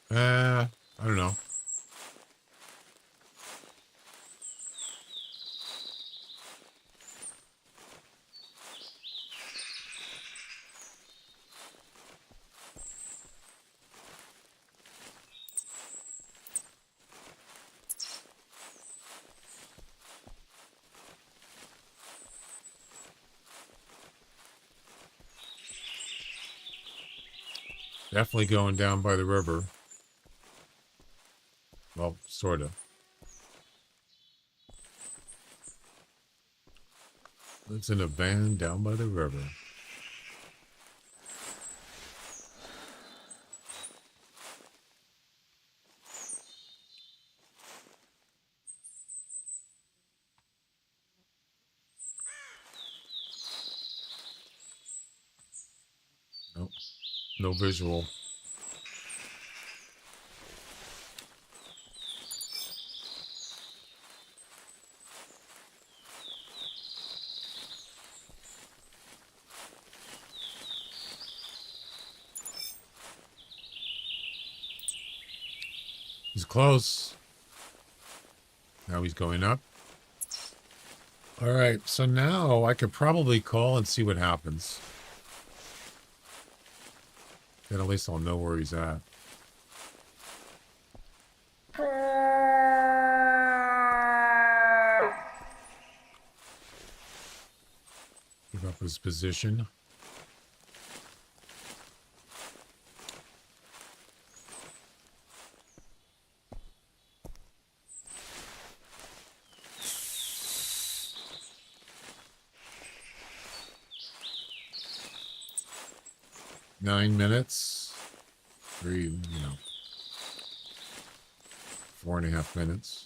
I don't know. Definitely going down by the river. Well, sort of. Lives in a van down by the river. Nope. No visual. He's close. Now he's going up. All right, so now I could probably call and see what happens. Then at least I'll know where he's at. Give up his position. Nine minutes. Three, 4.5 minutes.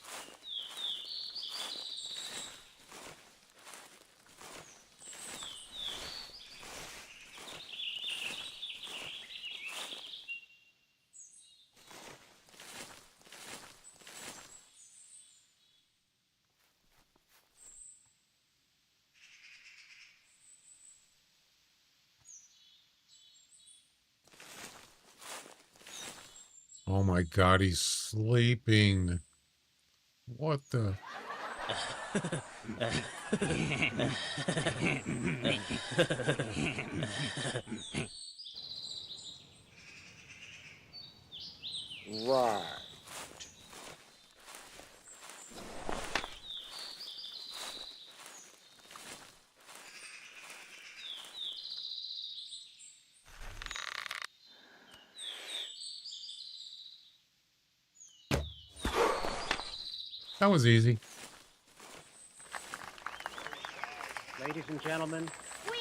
Oh my God, he's sleeping. What the? Right. That was easy. Ladies and gentlemen, we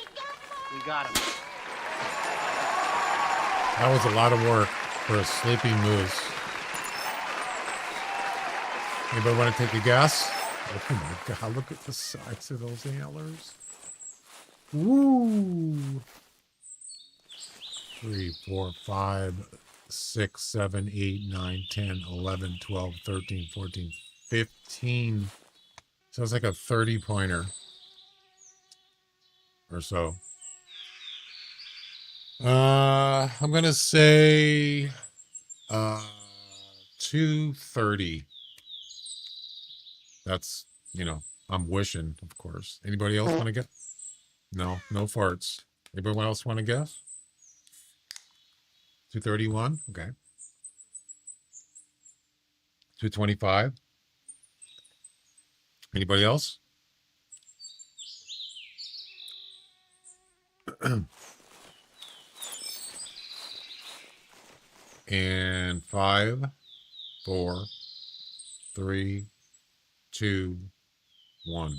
got him. That was a lot of work for a sleeping moose. Anybody want to take a guess? Oh my God, look at the size of those antlers. Woo! 3, 4, 5, 6, 7, 8, 9, 10, 11, 12, 13, 14, 15. Sounds like a 30-pointer or so. I'm going to say 230. That's, I'm wishing, of course. Anybody else want to get? No farts. Anybody else want to guess? 231. Okay. 225. Anybody else? And 5, 4, 3, 2, 1.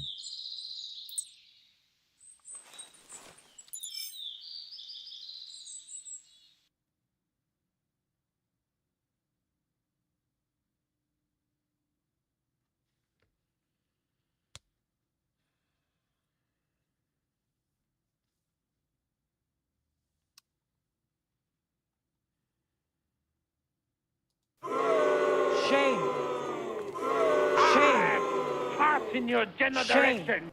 Shame. Shame. Pass in your general Shame. direction.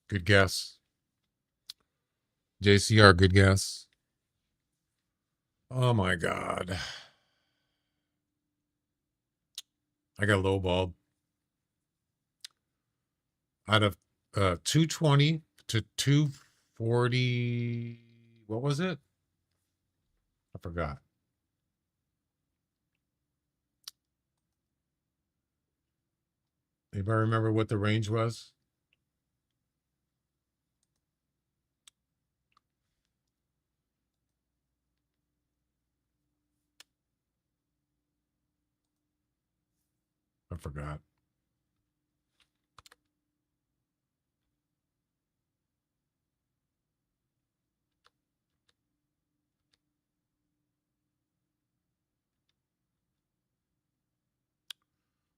Good guess. JCR, good guess. Oh my God. I got lowballed. Out of 220 to 240. What was it? I forgot. Anybody remember what the range was? I forgot.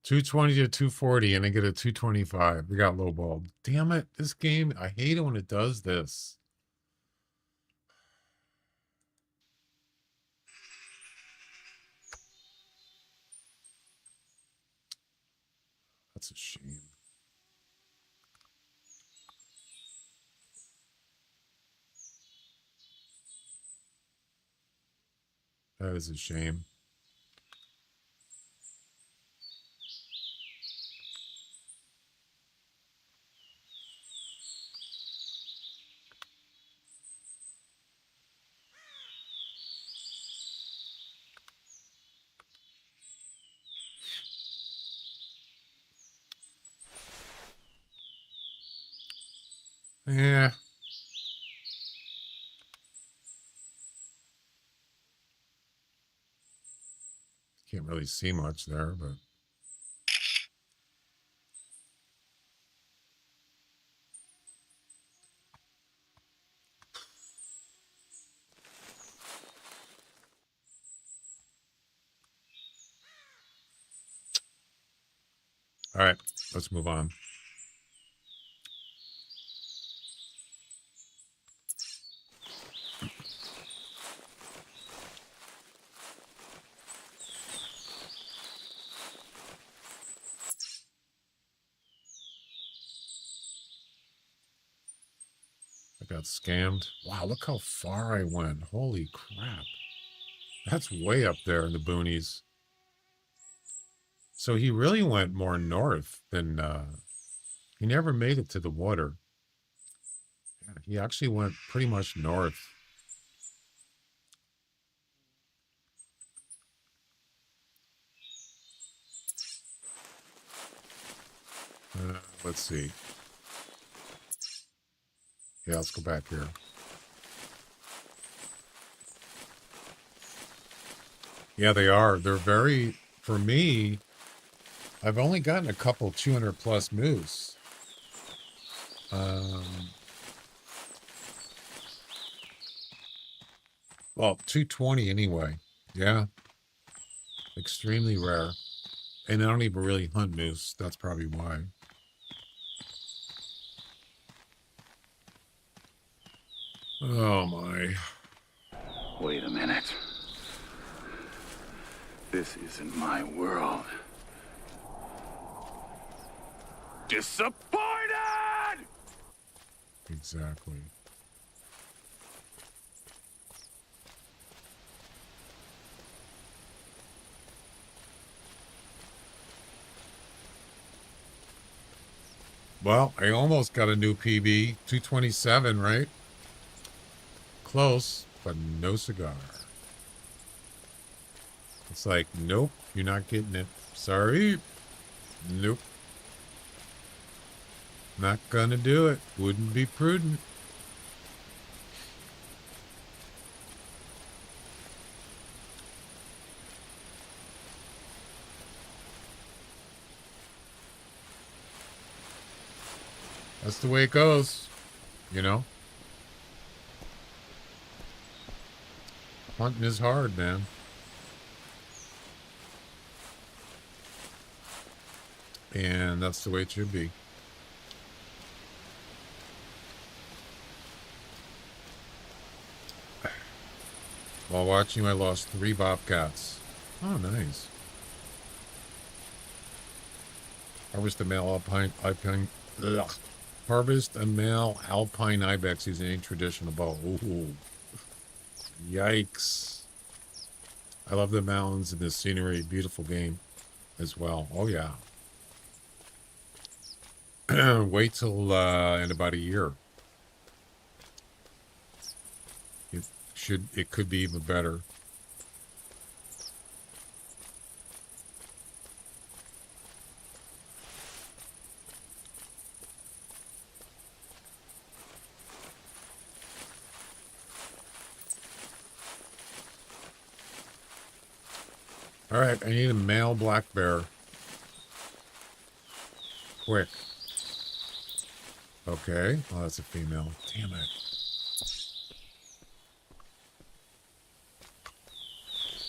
$220 to $240, and I get a $225. We got lowballed. Damn it! This game, I hate it when it does this. That's a shame. That is a shame. Yeah. Can't really see much there, but All right, let's move on. I got scammed. Wow, look how far I went. Holy crap. That's way up there in the boonies. So he really went more north than, he never made it to the water. Yeah, he actually went pretty much north. Let's see. Yeah, let's go back here. Yeah, they are. They're very, for me, I've only gotten a couple 200 plus moose. Well, 220 anyway. Yeah. Extremely rare. And I don't even really hunt moose. That's probably why. Oh my. Wait a minute. This isn't my world. Disappointed! Exactly. Well, I almost got a new PB. 227, right? Close, but no cigar. It's like, nope, you're not getting it. Sorry. Nope. Not gonna do it. Wouldn't be prudent. That's the way it goes, you know? Hunting is hard, man. And that's the way it should be. While watching, I lost 3 bobcats. Oh, nice. Harvest a male alpine ugh. Harvest a male alpine ibex using a traditional bow. Ooh. Yikes. I love the mountains and the scenery. Beautiful game as well. Oh, yeah. Wait till in about a year. It could be even better. All right, I need a male black bear. Quick. Okay. Oh, that's a female. Damn it.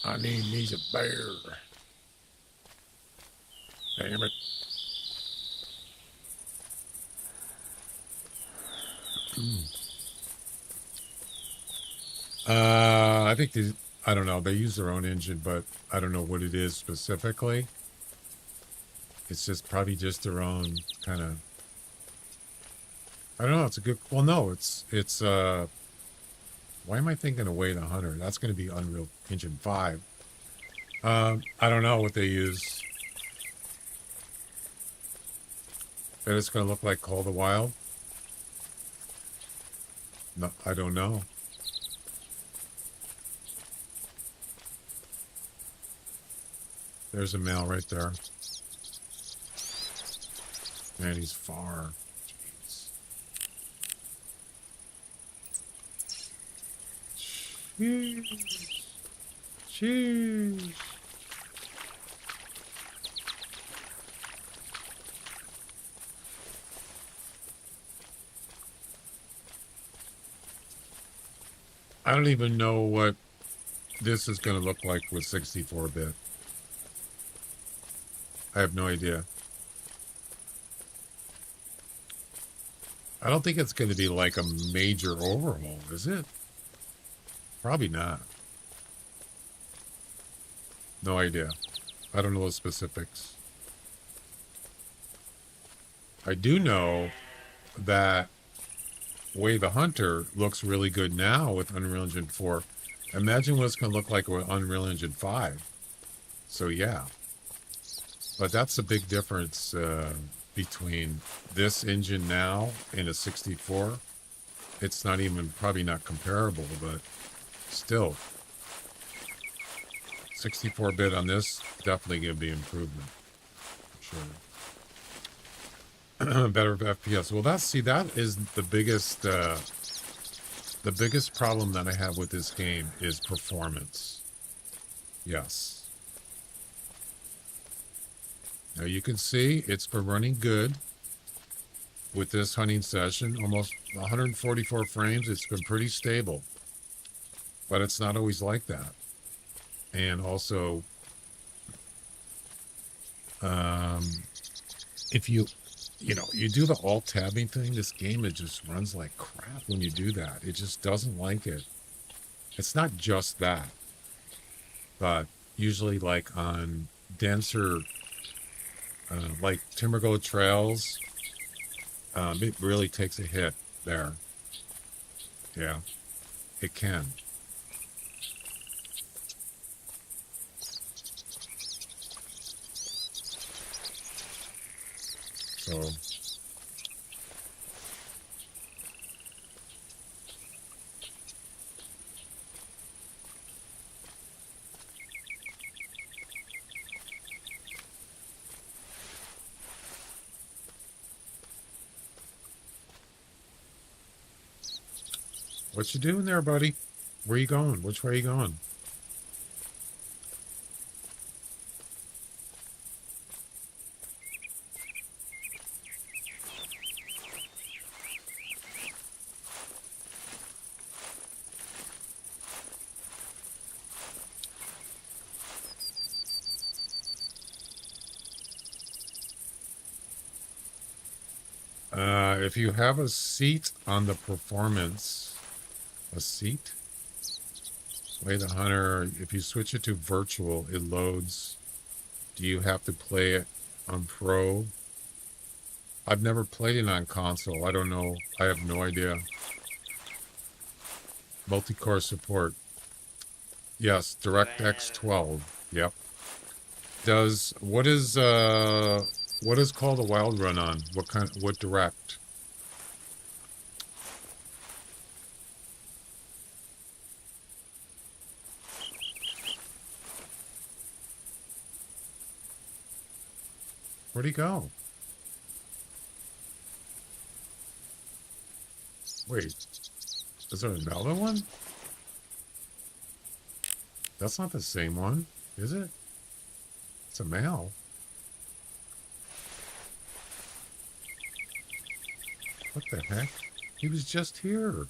I need me a bear. Damn it. I think these, I don't know, they use their own engine, but I don't know what it is specifically. It's just probably just their own kind of, I don't know, it's a good, well, no, it's, why am I thinking of theHunter? That's going to be Unreal Engine 5. I don't know what they use. Bet it's going to look like Call of the Wild. No, I don't know. There's a male right there. Man, he's far. Jeez. Jeez. I don't even know what this is going to look like with 64-bit. I have no idea. I don't think it's going to be like a major overhaul, is it? Probably not. No idea. I don't know the specifics. I do know that way the Hunter looks really good now with Unreal Engine 4. Imagine what it's going to look like with Unreal Engine 5. So yeah. But that's a big difference between this engine now and a 64. It's not even, probably not comparable, but still. 64-bit on this, definitely going to be improvement. For sure. Better FPS. Well, that is the biggest problem that I have with this game is performance. Yes. Now you can see it's been running good with this hunting session. Almost 144 frames. It's been pretty stable. But it's not always like that. And also, if you do the alt-tabbing thing, this game, it just runs like crap when you do that. It just doesn't like it. It's not just that. But usually like on denser, like Timbergo trails, it really takes a hit there. Yeah, it can. So, what you doing there, buddy? Where you going? Which way are you going? If you have a seat on the performance, a seat? Way the Hunter, if you switch it to virtual, it loads. Do you have to play it on Pro? I've never played it on console. I don't know. I have no idea. Multi-core support. Yes, DirectX 12. Yep. What is called a Wild Run on? What direct? Where'd he go? Wait, is there another one? That's not the same one, is it? It's a male. What the heck? He was just here.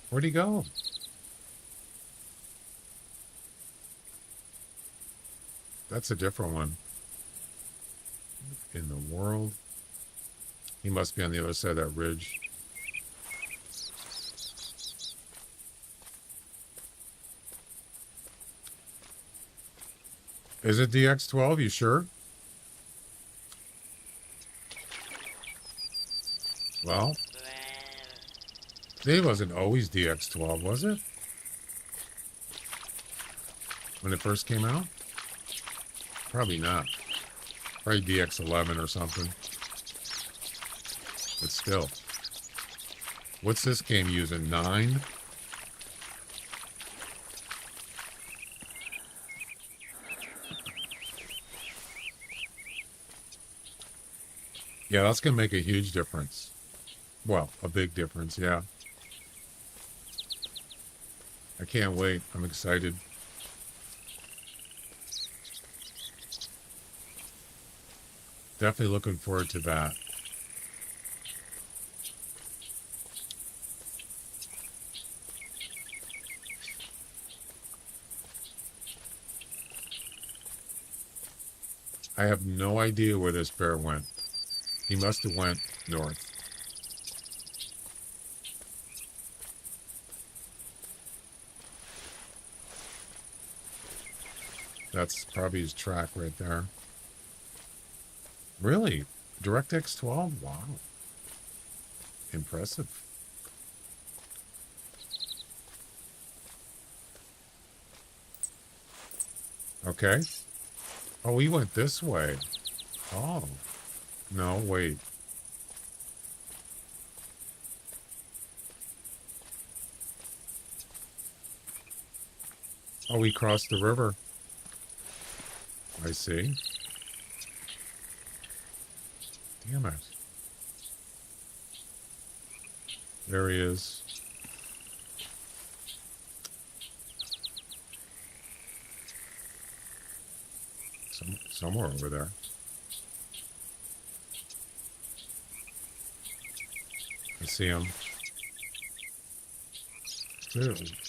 Where'd he go? That's a different one. In the world? He must be on the other side of that ridge. Is it DX12? You sure? Well, it wasn't always DX12, was it? When it first came out? Probably not. Probably DX11 or something. But still. What's this game using? 9? Yeah, that's going to make a huge difference. Well, a big difference, yeah. I can't wait. I'm excited. Definitely looking forward to that. I have no idea where this bear went. He must have went north. That's probably his track right there. Really? DirectX 12? Wow. Impressive. Okay. Oh, he went this way. Oh. No, wait. Oh, we crossed the river. I see. Damn it. There he is. Somewhere over there. I see him.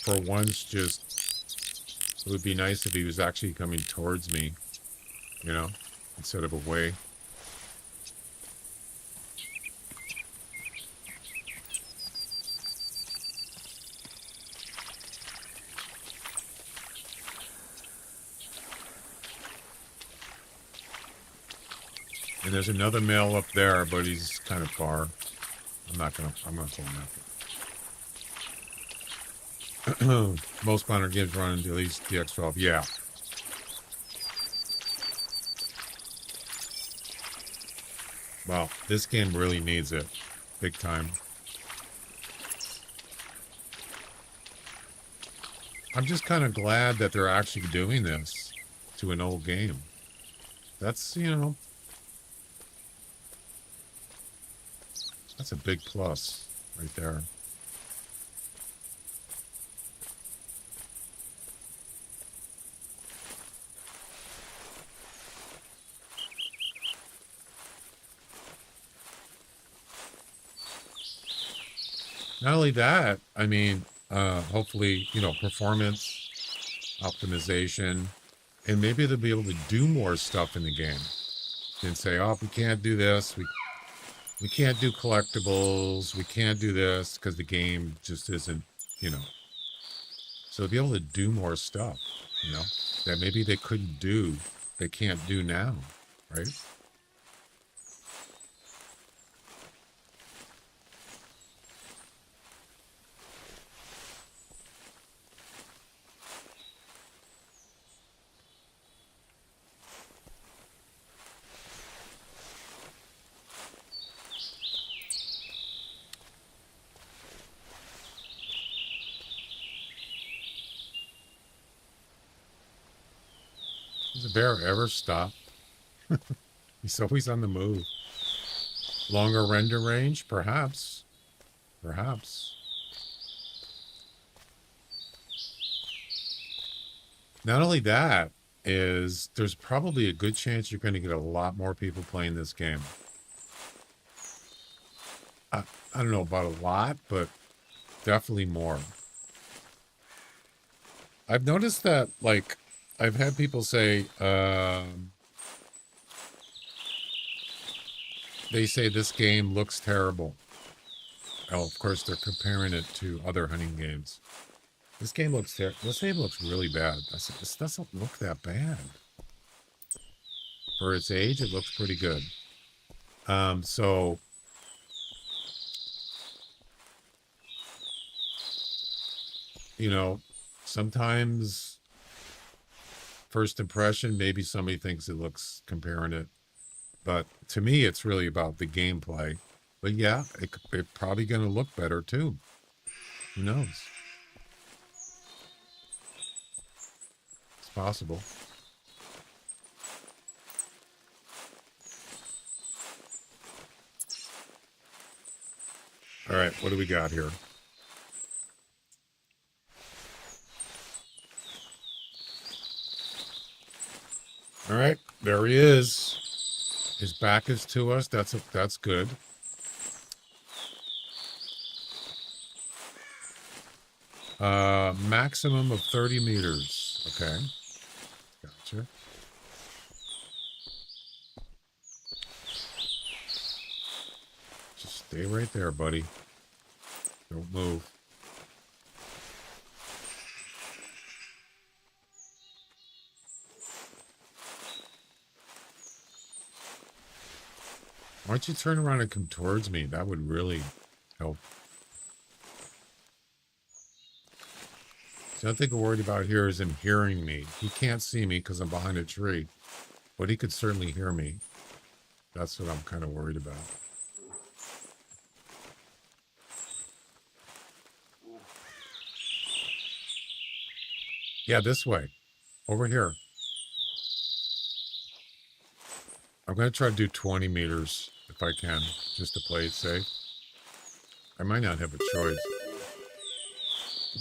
For once, just, it would be nice if he was actually coming towards me, you know, instead of away. And there's another male up there, but he's kind of far. I'm not going after. Most modern games run at least DX12. Yeah. Well, this game really needs it. Big time. I'm just kind of glad that they're actually doing this to an old game. That's, you know, that's a big plus right there. Not only that, I mean, hopefully, you know, performance, optimization, and maybe they'll be able to do more stuff in the game. And say, oh, we can't do this, we can't do collectibles, we can't do this, because the game just isn't, you know. So be able to do more stuff, you know, that maybe they couldn't do, they can't do now, right? Does a bear ever stop? He's always on the move. Longer render range? Perhaps. Perhaps. Not only that, is there's probably a good chance you're going to get a lot more people playing this game. I don't know about a lot, but definitely more. I've noticed that, like, I've had people say, they say this game looks terrible. Oh, of course, they're comparing it to other hunting games. This game looks terrible. This game looks really bad. I said, this doesn't look that bad. For its age, it looks pretty good. So, you know, sometimes first impression, maybe somebody thinks it looks comparing it. But to me, it's really about the gameplay. But yeah, it's probably going to look better too. Who knows? It's possible. All right, what do we got here? All right, there he is. His back is to us. That's good. Maximum of 30 meters. Okay. Gotcha. Stay right there, buddy. Don't move. Why don't you turn around and come towards me? That would really help. The only thing I'm worried about here is him hearing me. He can't see me because I'm behind a tree, but he could certainly hear me. That's what I'm kind of worried about. Yeah, this way. Over here. I'm going to try to do 20 meters if I can, just to play it safe. I might not have a choice.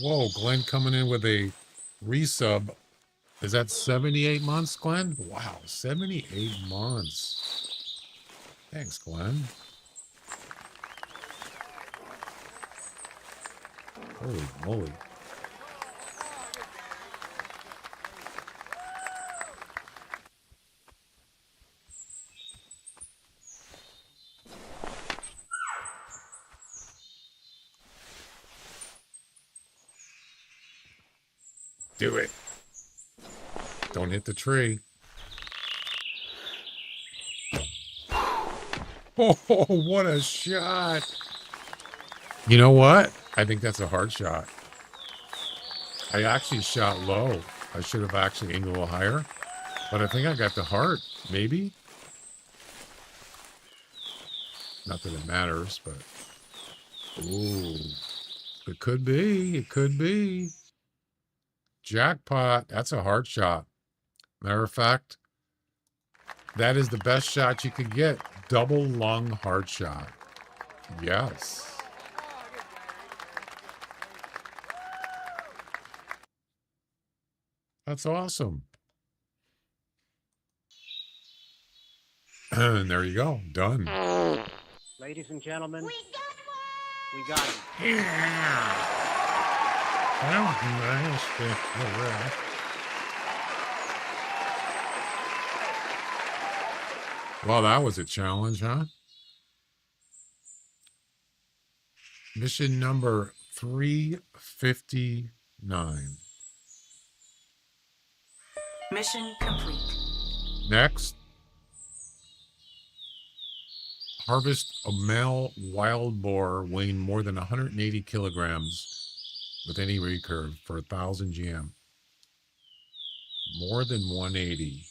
Whoa, Glenn coming in with a resub. Is that 78 months, Glenn? Wow, 78 months. Thanks, Glenn. Holy moly. Do it. Don't hit the tree. Oh, what a shot. You know what? I think that's a hard shot. I actually shot low. I should have actually aimed a little higher. But I think I got the heart. Maybe? Not that it matters, but... Ooh. It could be. It could be. Jackpot. That's a hard shot. Matter of fact, that is the best shot you could get. Double lung hard shot. Yes. That's awesome. And there you go. Done. Ladies and gentlemen, we got him. Yeah. That was nice. Well, that was a challenge, huh? Mission number 359. Mission complete. Next. Harvest a male wild boar weighing more than 180 kilograms with any recurve for 1,000 GM. More than 180.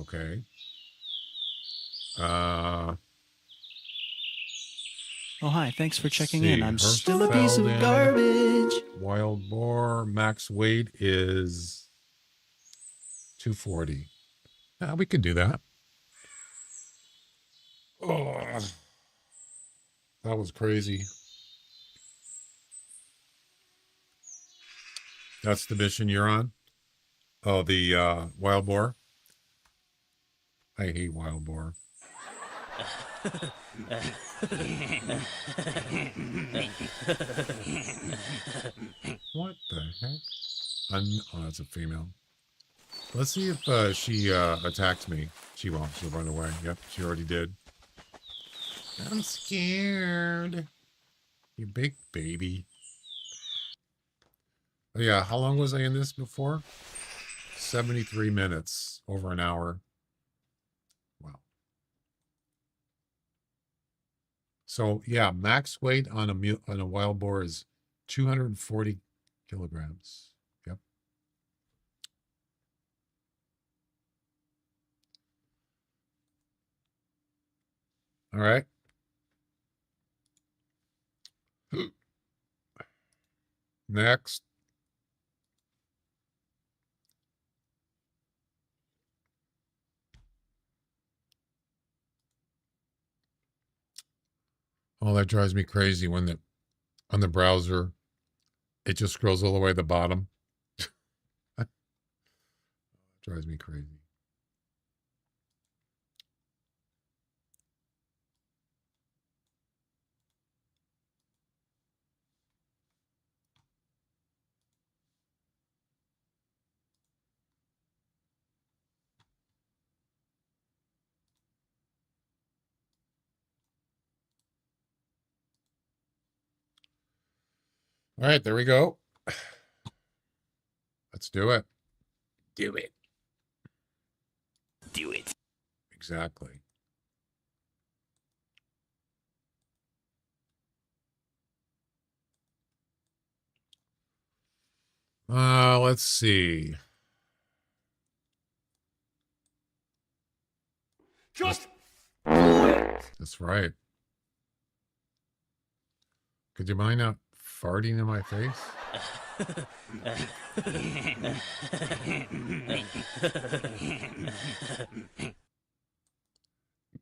Okay. Oh, hi. Thanks for checking in. I'm Herschel still a piece of Felden, garbage. Wild boar. Max weight is 240. We could do that. Oh, that was crazy. That's the mission you're on? Oh, the wild boar? I hate wild boar. What the heck? Oh, that's a female. Let's see if she attacks me. She won't. She'll run away. Yep, she already did. I'm scared. You big baby. Oh, yeah, how long was I in this before? 73 minutes. Over an hour. Wow. So, yeah, max weight on a wild boar is 240 kilograms. Yep. All right. Next. Oh, that drives me crazy when on the browser, it just scrolls all the way to the bottom. Drives me crazy. All right, there we go. Let's do it. Do it. Do it. Exactly. Let's see. Just That's right. Could you mind not farting in my face?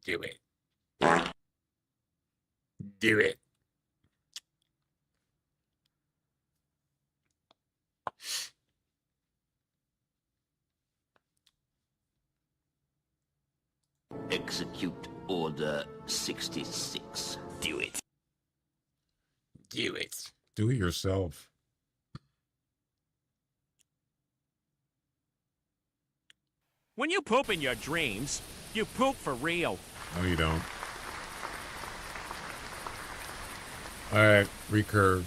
Do it. Do it. Execute Order 66. Do it. Do it. Do it yourself. when you poop in your dreams, you poop for real. No, you don't. All right, recurve.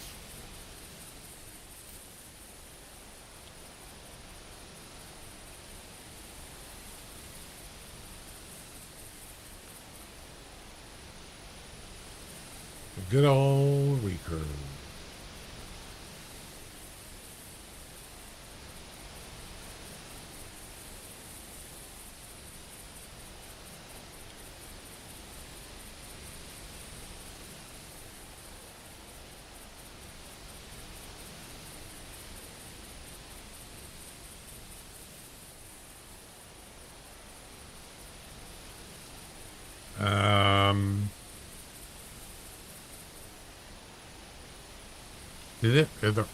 Good old recurve.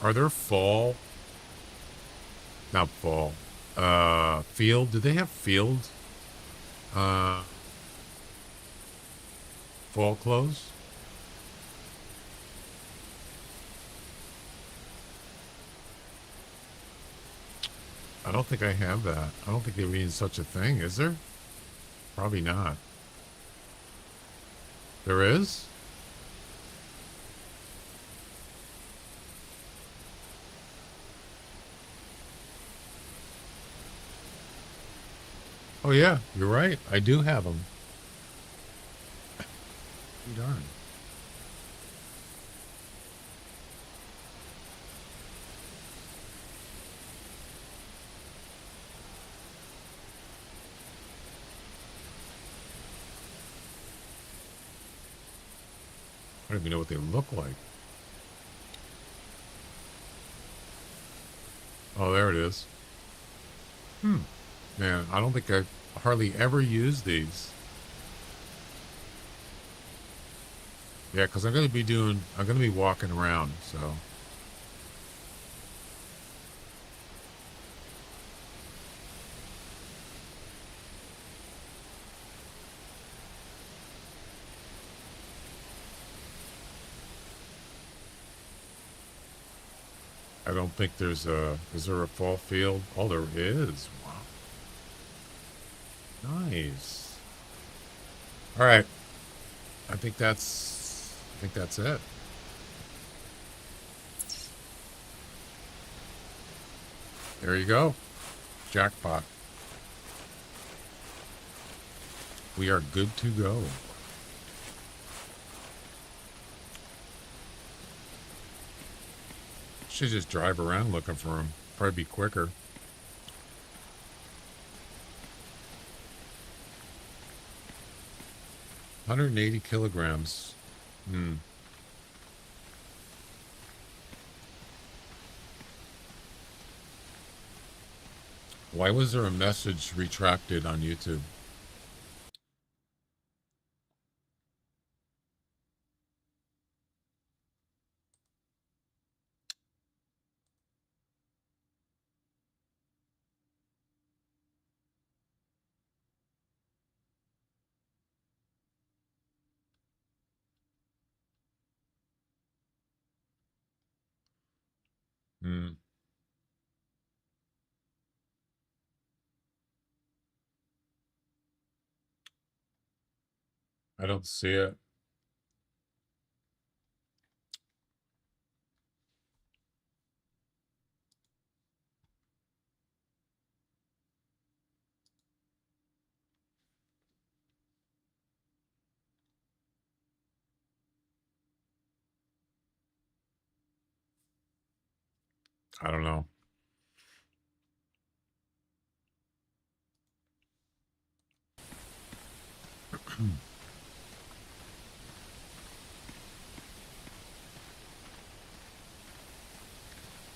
Are there fall? Not fall. Field? Do they have field? Fall clothes? I don't think I have that. I don't think there is such a thing, is there? Probably not. There is? Oh yeah, you're right. I do have them. Darn. I don't even know what they look like. Oh, there it is. Man, I don't think I've hardly ever used these. Yeah, because I'm going to be walking around, so. I don't think is there a fall field? Oh, there is. Wow. Nice. All right. I think that's it. There you go. Jackpot. We are good to go. Should just drive around looking for them. Probably be quicker. $180 kilograms. Why was there a message retracted on YouTube? I don't see it. I don't know.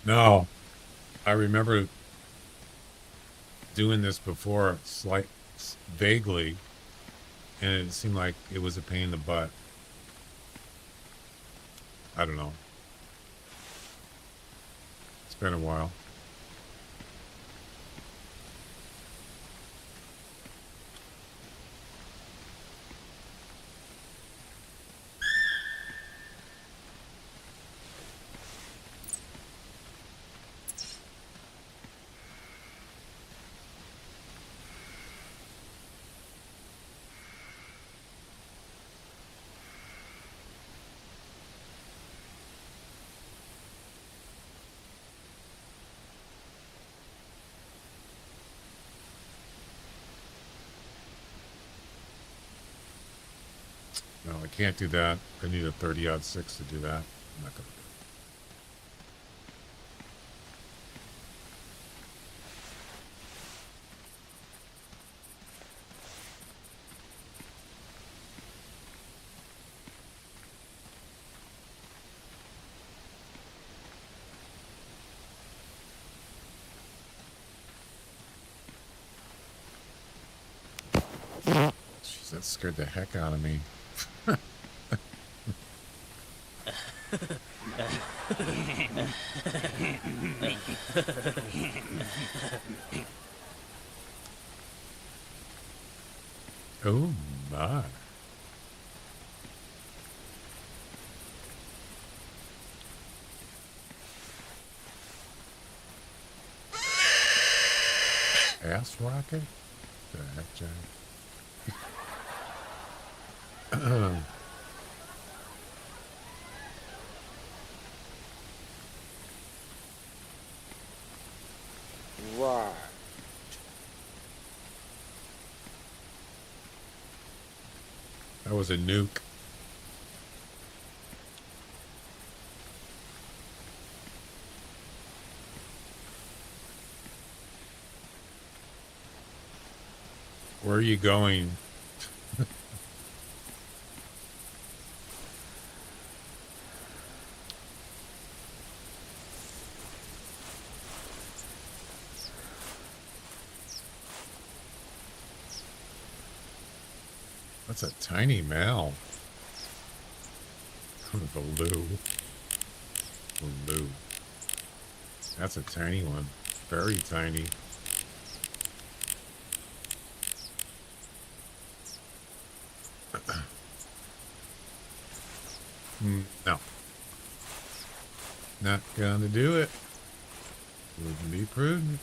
No, I remember doing this before, vaguely, and it seemed like it was a pain in the butt. I don't know. It's been a while. No, I can't do that. I need a 30-06 to do that. I'm not going to do it. Jeez, that scared the heck out of me. Oh my. Ass rocket? The heck, Jack? Right. That was a nuke. Where are you going? That's a tiny male. The loo. The loo. That's a tiny one. Very tiny. No. Not gonna do it. Wouldn't be prudent.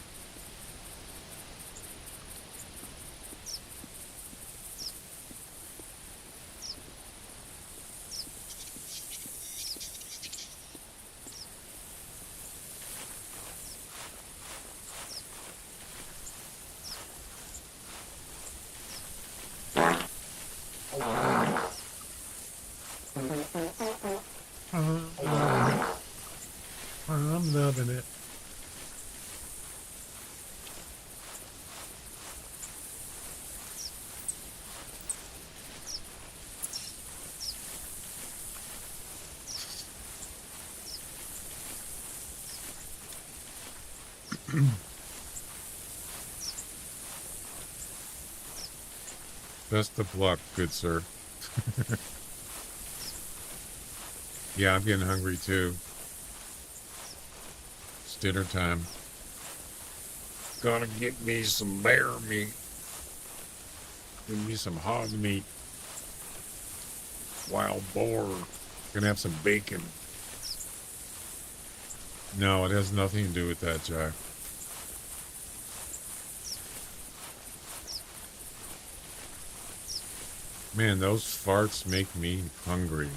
I'm loving it. Best of luck, good sir. Yeah, I'm getting hungry too. It's dinner time. Gonna get me some bear meat. Give me some hog meat. Wild boar. Gonna have some bacon. No, it has nothing to do with that, Jack. Man, those farts make me hungry.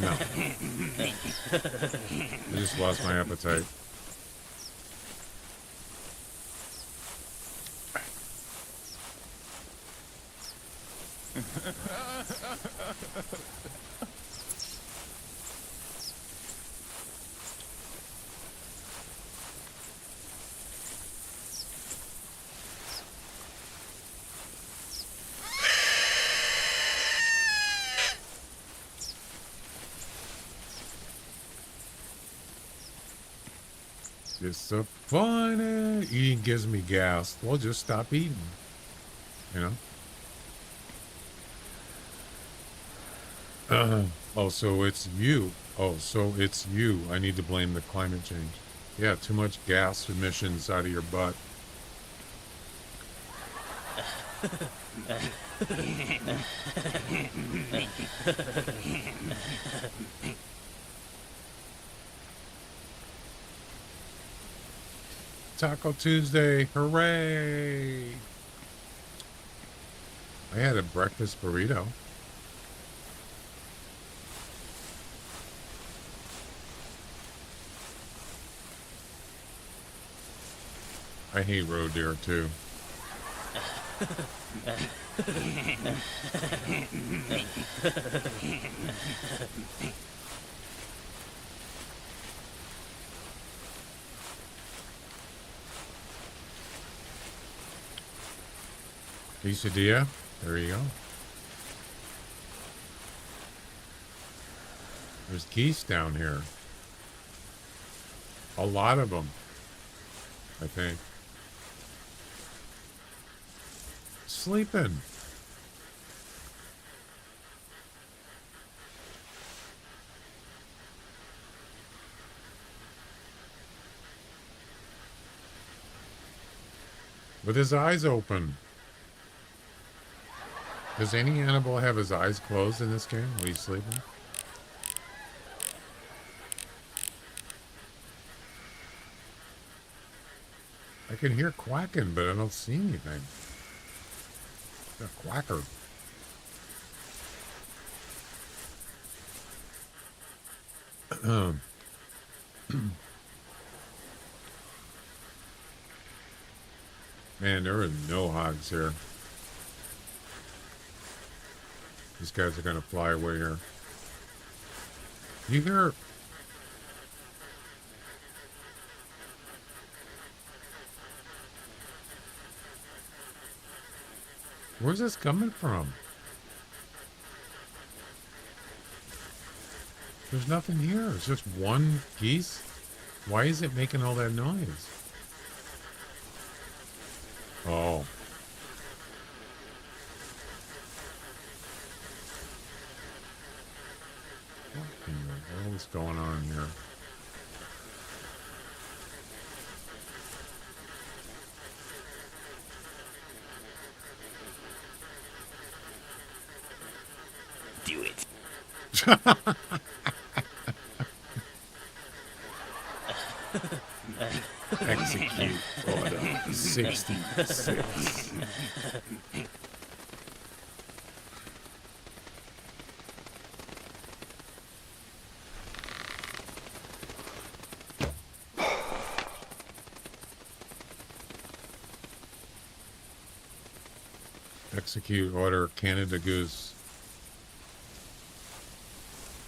No. I just lost my appetite. Just so funny. Eating gives me gas. Well, just stop eating. You know? Oh, so it's you. Oh, so it's you. I need to blame the climate change. Yeah, too much gas emissions out of your butt. Taco Tuesday. Hooray! I had a breakfast burrito. I hate roe deer too. Quesadilla. There you go. There's geese down here. A lot of them, I think. Sleeping. With his eyes open. Does any animal have his eyes closed in this game while he's sleeping? I can hear quacking, but I don't see anything. A quacker. Man, there are no hogs here. These guys are gonna fly away here. You hear? Where's this coming from? There's nothing here. It's just one geese. Why is it making all that noise? Oh. What in the hell is going on here? Do it. Execute order 66. Execute order Canada Goose.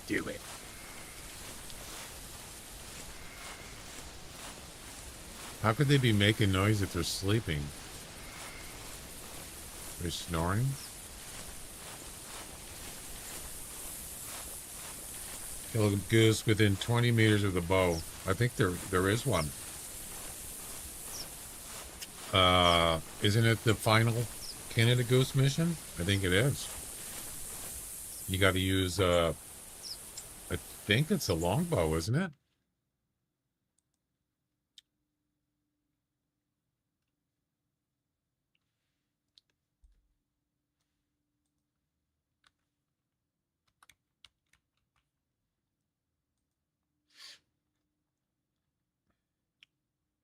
Do it. How could they be making noise if they're sleeping? They're snoring? Kill a goose within 20 meters of the bow. I think there is one. Isn't it the final Canada Goose mission? I think it is. You got to use, I think it's a longbow, isn't it?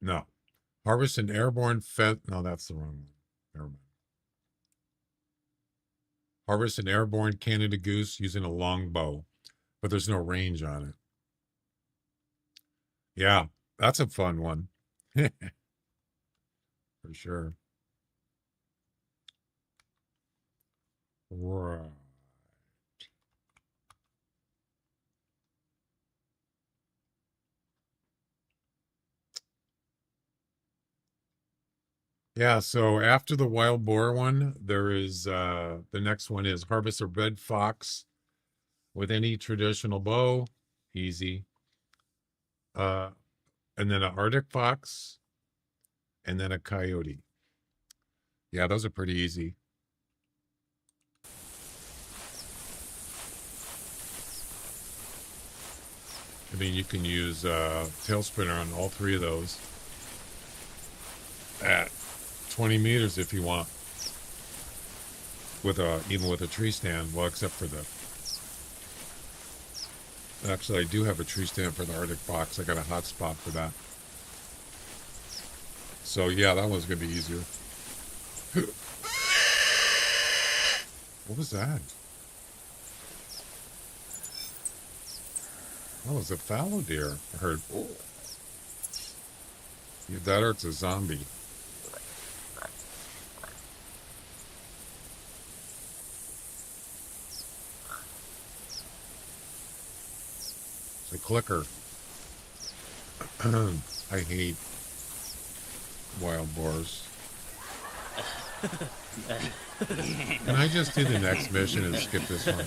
No. Harvest an airborne no, that's the wrong one. Never mind. Harvest an airborne Canada goose using a longbow, but there's no range on it. Yeah, that's a fun one. For sure. Right. Yeah, so after the wild boar one, there is the next one is harvest a red fox with any traditional bow. Easy. and then an Arctic fox, and then a coyote. Yeah, those are pretty easy. I mean, you can use tail spinner on all three of those at 20 meters if you want, with even with a tree stand. Well, except for the. Actually, I do have a tree stand for the Arctic fox. I got a hot spot for that. So yeah, that one's gonna be easier. What was that? That was a fallow deer. I heard. Either that or it's a zombie. It's a clicker. I hate wild boars. Can I just do the next mission and skip this one?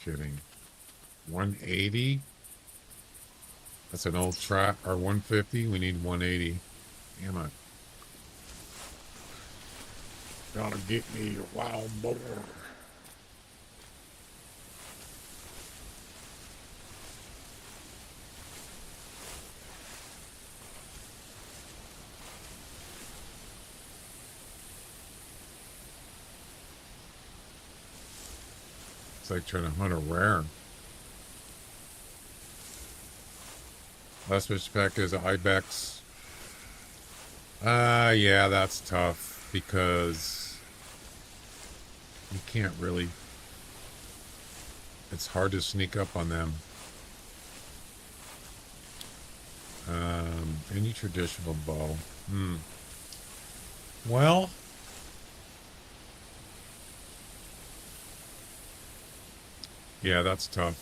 Kidding. 180? That's an old trap. Or 150? We need 180. Damn it. Gotta get me a wild boar. It's like trying to hunt a rare. Last fish spec is ibex. Yeah, that's tough because you can't really. It's hard to sneak up on them. Any traditional bow. Well. Yeah, that's tough.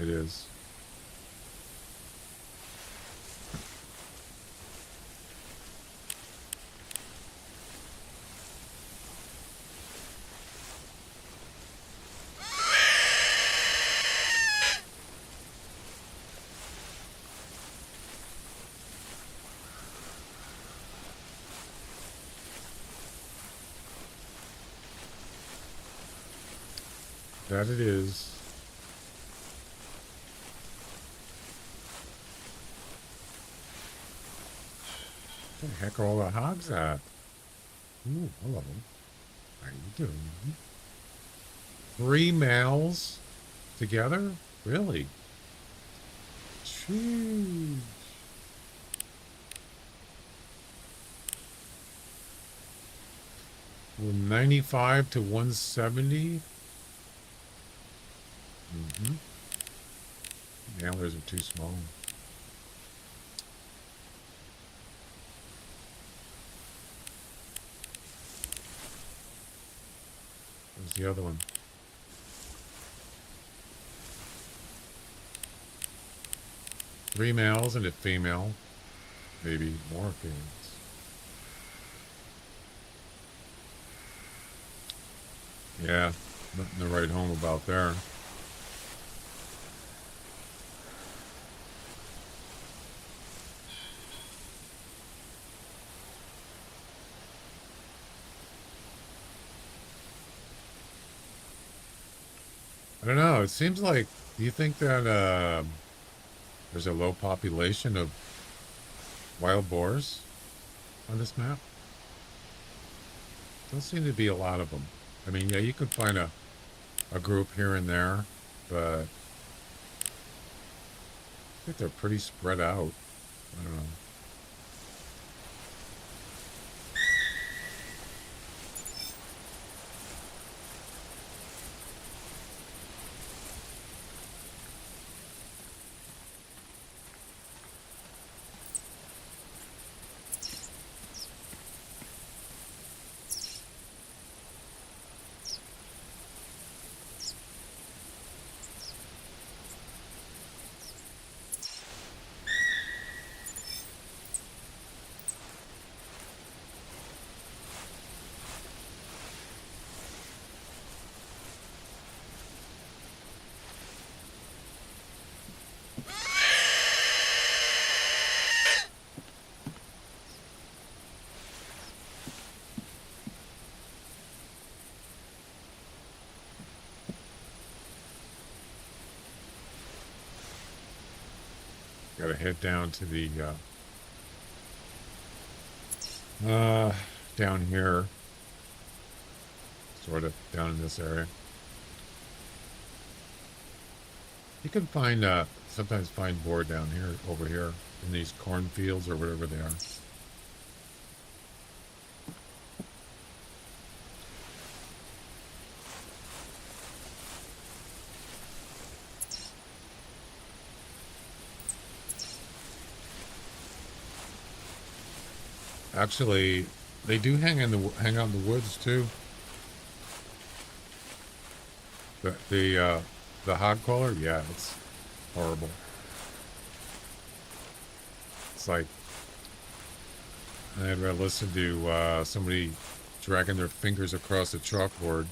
It is. That it is. Where the heck are all the hogs at? Ooh, hello. How you doing? 3 males together? Really? Jeez. Well, 95 to 170? The antlers are too small. Where's the other one? Three males and a female. Maybe more females. Yeah, nothing to write home about there. I don't know. It seems like, do you think that there's a low population of wild boars on this map? Don't seem to be a lot of them. I mean, yeah, you could find a group here and there, but I think they're pretty spread out. I don't know. head down to the down here, sort of down in this area. You can find sometimes find boar down here, over here in these cornfields or whatever they are. Actually, they do hang out in the woods too. The hog collar, yeah, it's horrible. It's like I'd rather listen to somebody dragging their fingers across a chalkboard.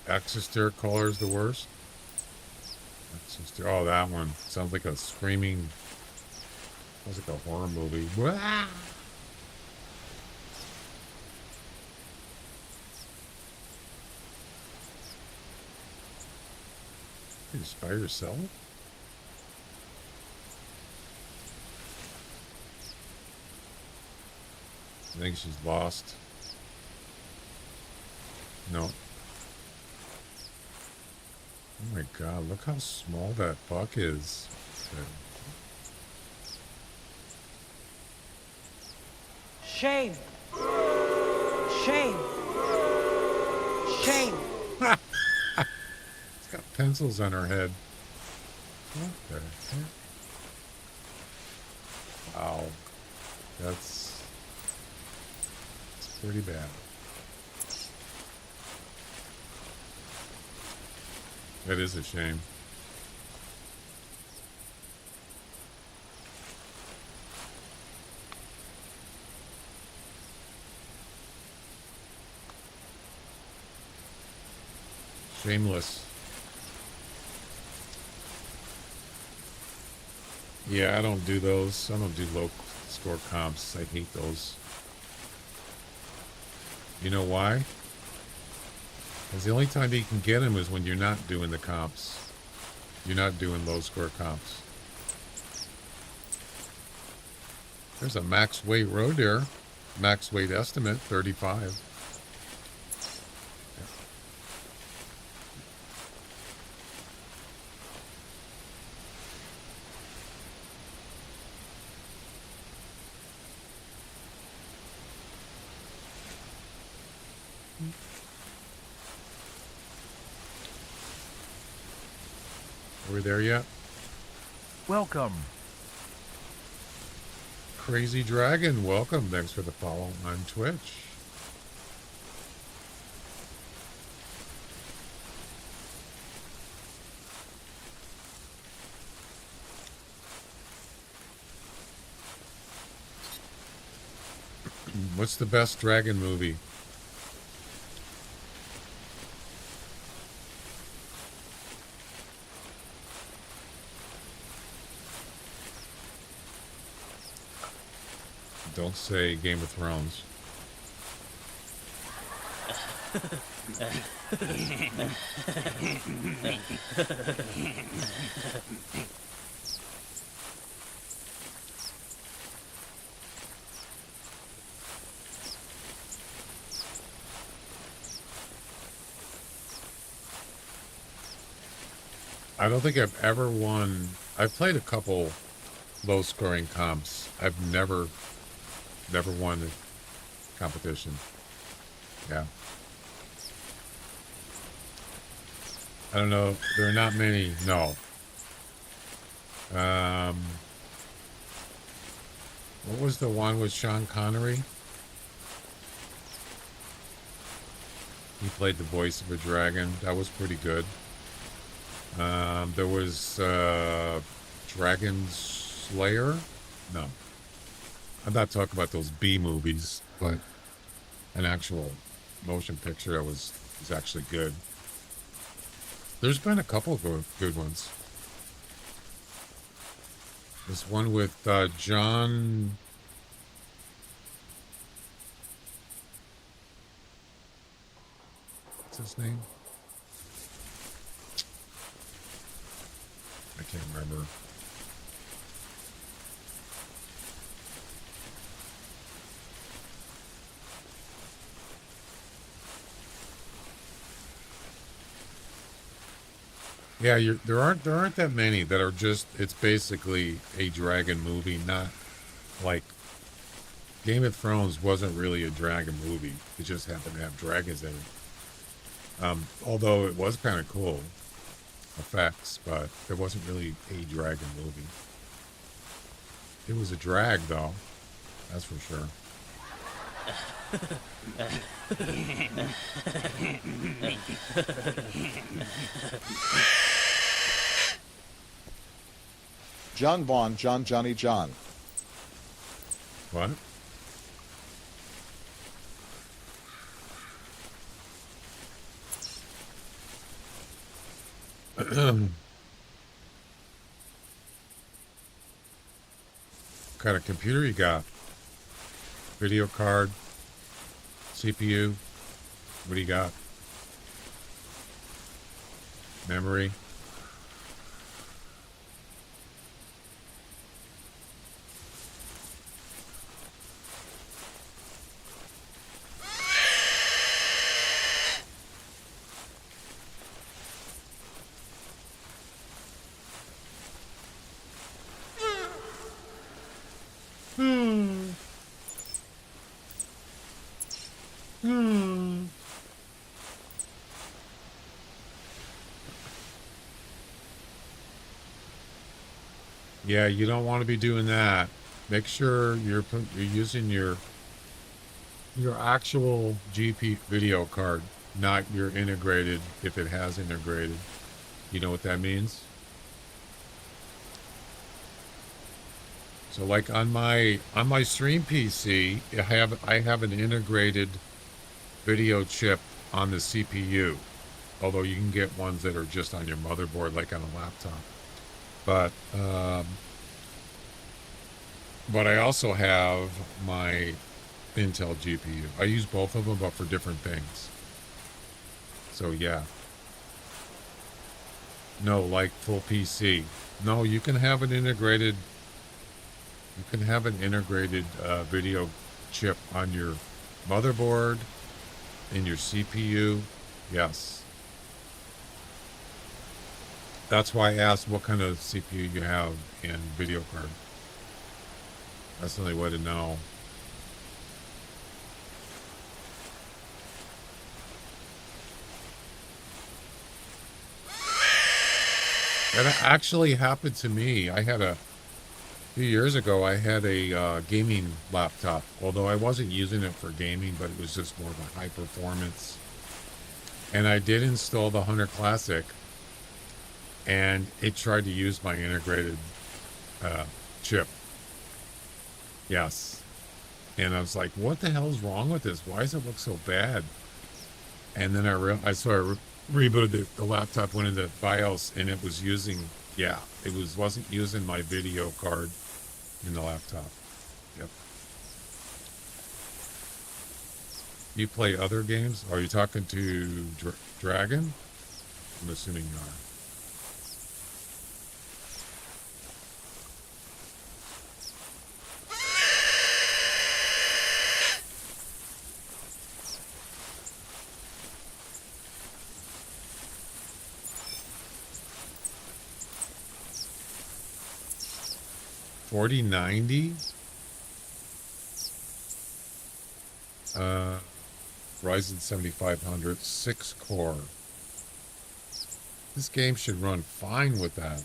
Exeter collar is the worst. Exeter, oh, that one sounds like a screaming. Sounds like a horror movie. Wah! You just by yourself? I think she's lost. No. Oh my god, look how small that buck is. Shame. Shame. Shame. It's got pencils on her head. What the heck? Wow. That's pretty bad. That is a shame. Shameless. Yeah, I don't do those. I don't do low score comps. I hate those. You know why? Because the only time you can get them is when you're not doing the comps. You're not doing low score comps. There's a max weight road there. Max weight estimate, 35. Are we there yet? Welcome. Crazy Dragon, welcome. Thanks for the follow on Twitch. What's the best dragon movie? Don't say Game of Thrones. I don't think I've ever won. I've played a couple low scoring comps. I've never won the competition. Yeah. I don't know. There are not many. No. What was the one with Sean Connery? He played the voice of a dragon. That was pretty good. There was Dragon Slayer. No, I'm not talking about those B movies, but an actual motion picture that was actually good. There's been a couple of good ones. This one with John. What's his name? I can't remember. Yeah, there aren't that many that are just. It's basically a dragon movie, not like Game of Thrones wasn't really a dragon movie. It just happened to have dragons in it. Although it was kind of cool effects, but it wasn't really a dragon movie. It was a drag, though. That's for sure. John Vaughn, John Johnny John. What? What kind of computer you got? Video card, CPU. What do you got? Memory. Yeah, you don't want to be doing that. Make sure you're using your actual GP video card, not your integrated, if it has integrated. You know what that means? So like on my stream PC, I have an integrated video chip on the CPU. Although you can get ones that are just on your motherboard, like on a laptop. But I also have my Intel GPU. I use both of them, but for different things. So yeah. No, like full PC. No, you can have an integrated. You can have an integrated video chip on your motherboard, in your CPU. Yes. That's why I asked what kind of CPU you have in video card. That's the only way to know. And it actually happened to me. I had a few years ago, I had a gaming laptop. Although I wasn't using it for gaming, but it was just more of a high performance. And I did install the Hunter Classic. And it tried to use my integrated chip. Yes. And I was like, what the hell is wrong with this? Why does it look so bad? And then I rebooted the laptop, went into BIOS, and it was using, wasn't using my video card in the laptop. Yep. You play other games? Are you talking to Dragon? I'm assuming you are. $4090? Ryzen 7500, 6-core. This game should run fine with that.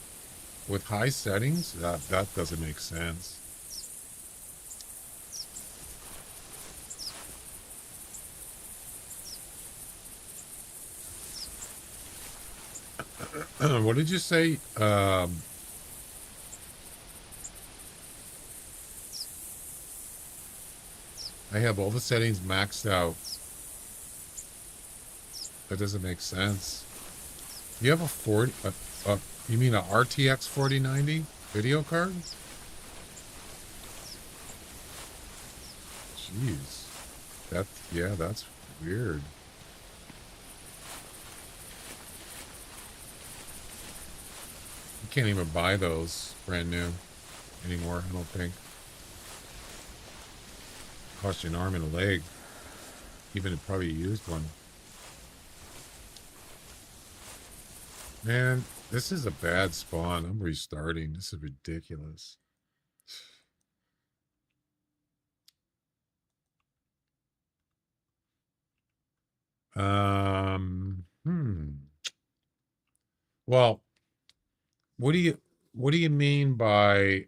With high settings? That doesn't make sense. What did you say? I have all the settings maxed out. That doesn't make sense. You have a 40, you mean a RTX 4090 video card? Jeez. Yeah, that's weird. You can't even buy those brand new anymore, I don't think. Cost you an arm and a leg. Even probably a used one. Man, this is a bad spawn. I'm restarting. This is ridiculous. Well, what do you mean by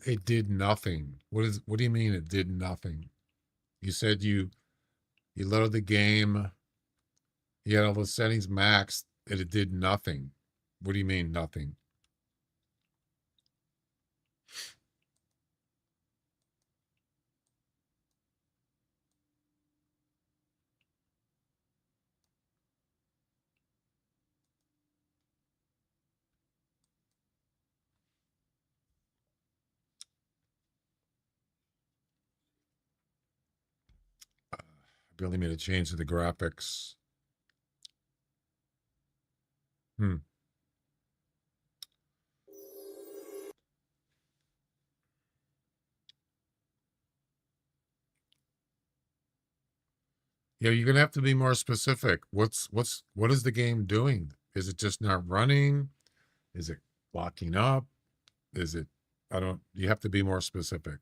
it did nothing? What do you mean it did nothing? You said you loaded the game, you had all the settings maxed, and it did nothing. What do you mean nothing? Barely made a change to the graphics. Yeah, you're gonna have to be more specific. What is the game doing? Is it just not running? Is it locking up? Is it, you have to be more specific.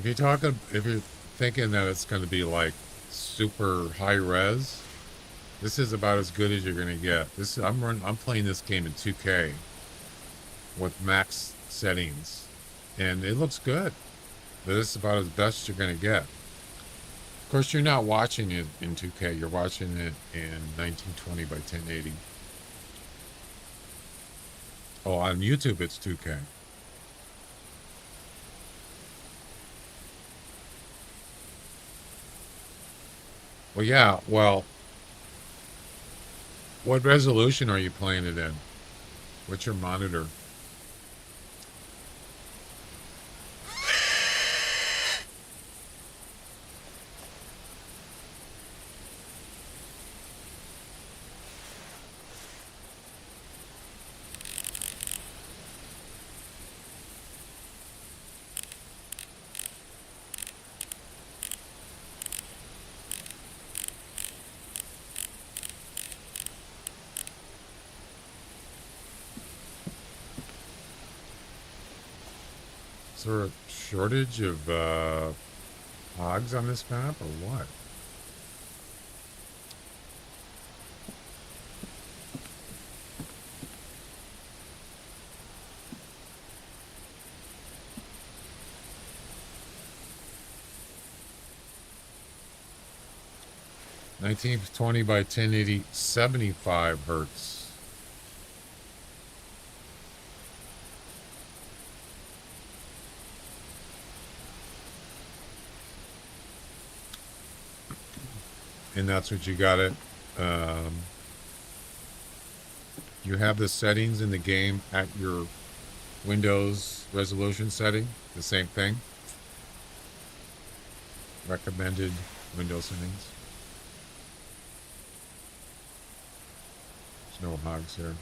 If you're thinking that it's going to be like super high res, this is about as good as you're going to get. I'm playing this game in 2K with max settings, and it looks good. But this is about as best you're going to get. Of course, you're not watching it in 2K. You're watching it in 1920 by 1080. Oh, on YouTube it's 2K. Well, yeah, well, what resolution are you playing it in? What's your monitor? Is there a shortage of hogs on this map or what? (1920 by 1080, 75 hertz. And that's what you got it. You have the settings in the game at your Windows resolution setting, the same thing. Recommended Windows settings. There's no hogs here.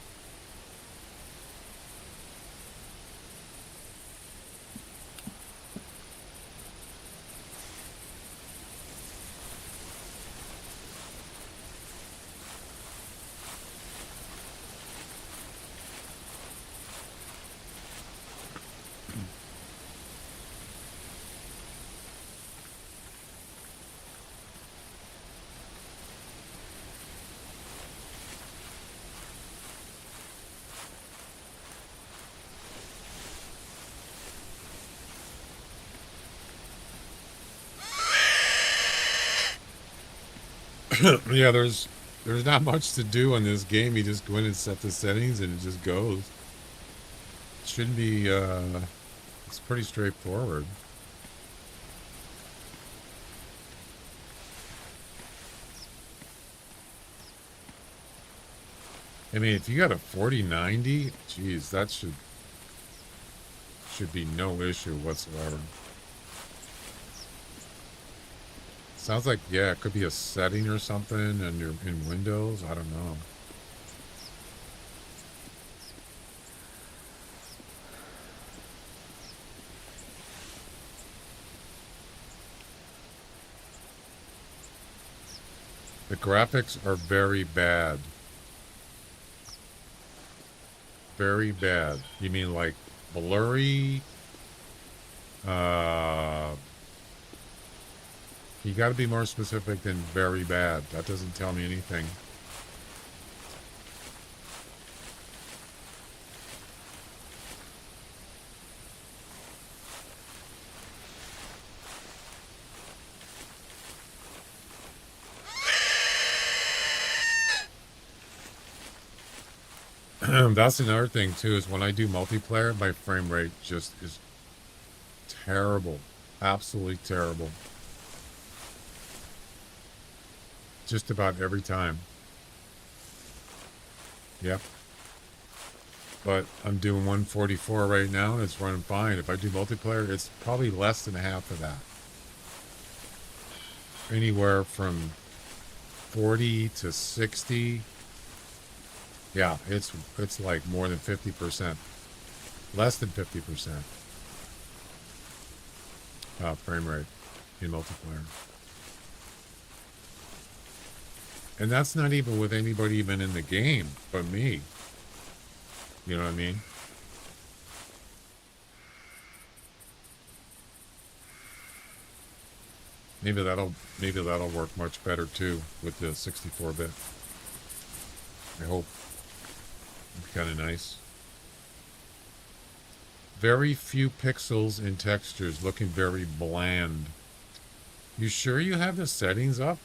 Yeah, there's not much to do in this game. You just go in and set the settings and it just goes. Shouldn't be it's pretty straightforward. I mean, if you got a 4090, geez, that should be no issue whatsoever. Sounds like, yeah, it could be a setting or something and you're in Windows. I don't know. The graphics are very bad. Very bad. You mean like blurry? You got to be more specific than very bad. That doesn't tell me anything. That's another thing too, is when I do multiplayer, my frame rate just is terrible. Absolutely terrible. Just about every time. Yep. But I'm doing 144 right now and it's running fine. If I do multiplayer, it's probably less than half of that. Anywhere from 40 to 60. Yeah, it's like more than 50%. Less than 50% frame rate in multiplayer. And that's not even with anybody even in the game but me. You know what I mean? Maybe that'll work much better too with the 64-bit. I hope. It'd be kind of nice. Very few pixels in textures, looking very bland. You sure you have the settings up?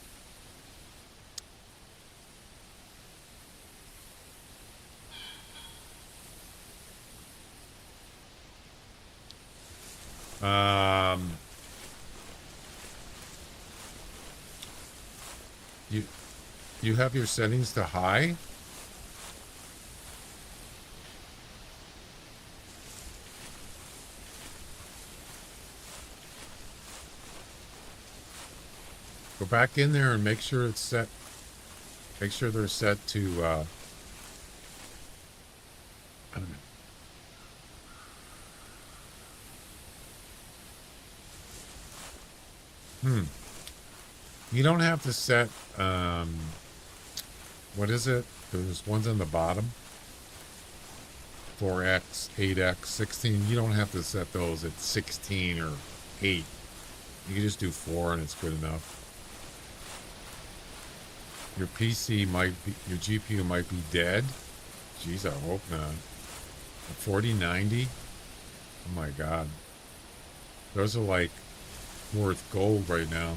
You have your settings to high? Go back in there and make sure it's set. Make sure they're set to I don't know. You don't have to set what is it? There's ones on the bottom. 4x, 8x, 16. You don't have to set those at 16 or 8. You can just do 4 and it's good enough. Your PC might be, your GPU might be dead. Jeez, I hope not. A 4090? Oh my god. Those are like worth gold right now.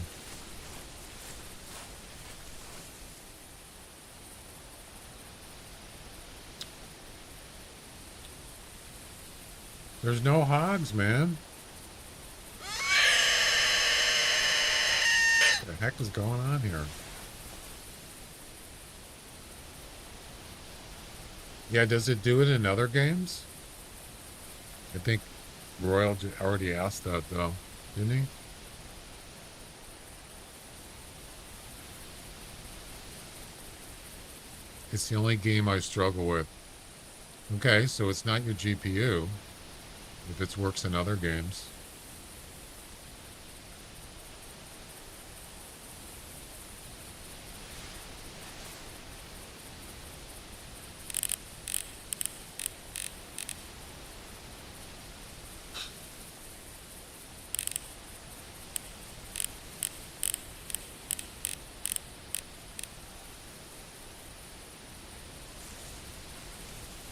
There's no hogs, man. What the heck is going on here? Yeah, does it do it in other games? I think Royal already asked that, though, didn't he? It's the only game I struggle with. Okay, so it's not your GPU. If it works in other games.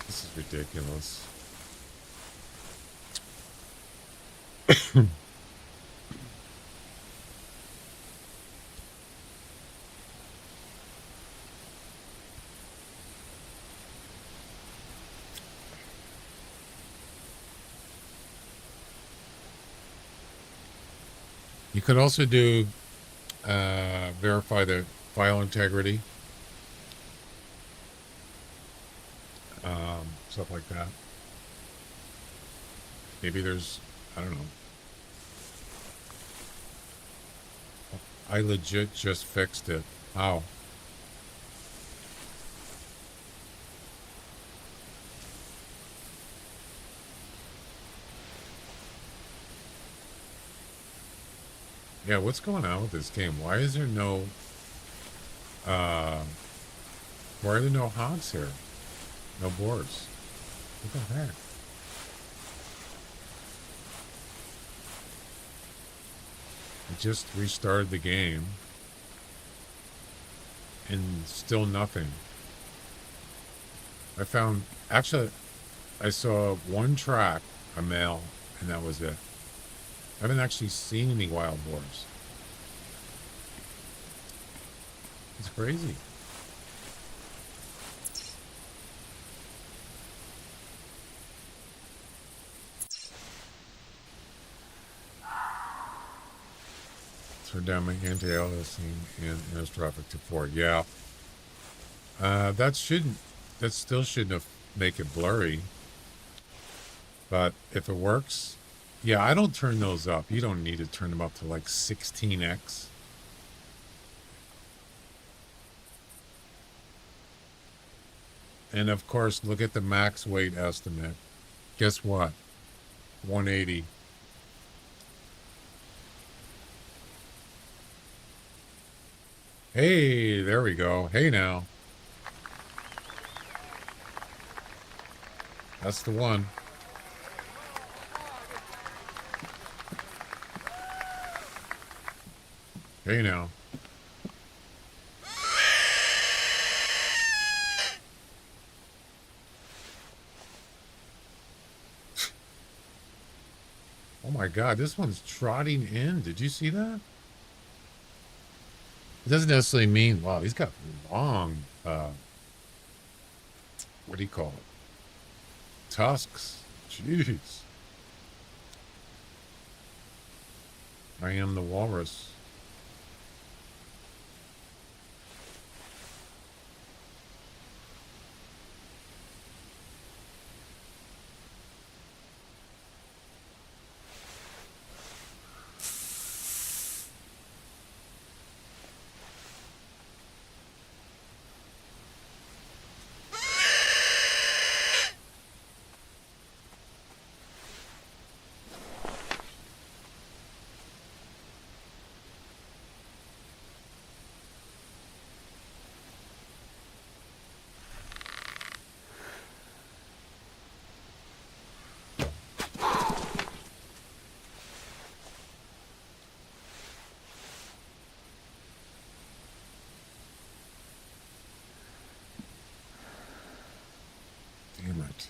This is ridiculous. You could also do verify the file integrity, stuff like that. Maybe there's, I don't know. I legit just fixed it. How? Yeah, what's going on with this game? Why is there no, why are there no hogs here? No boars? What the heck? I just restarted the game and still nothing. I found, actually, I saw one track, a male, and that was it. I haven't actually seen any wild boars. It's crazy. Turn down my anti-aliasing and anisotrophic to 4. Yeah. That still shouldn't have make it blurry. But if it works, yeah, I don't turn those up. You don't need to turn them up to like 16x. And of course, look at the max weight estimate. Guess what? 180. Hey, there we go. Hey now. That's the one. Hey now. Oh my God, this one's trotting in. Did you see that? It doesn't necessarily mean, wow, he's got long, what do you call it? Tusks. Jeez. I am the walrus. Damn it.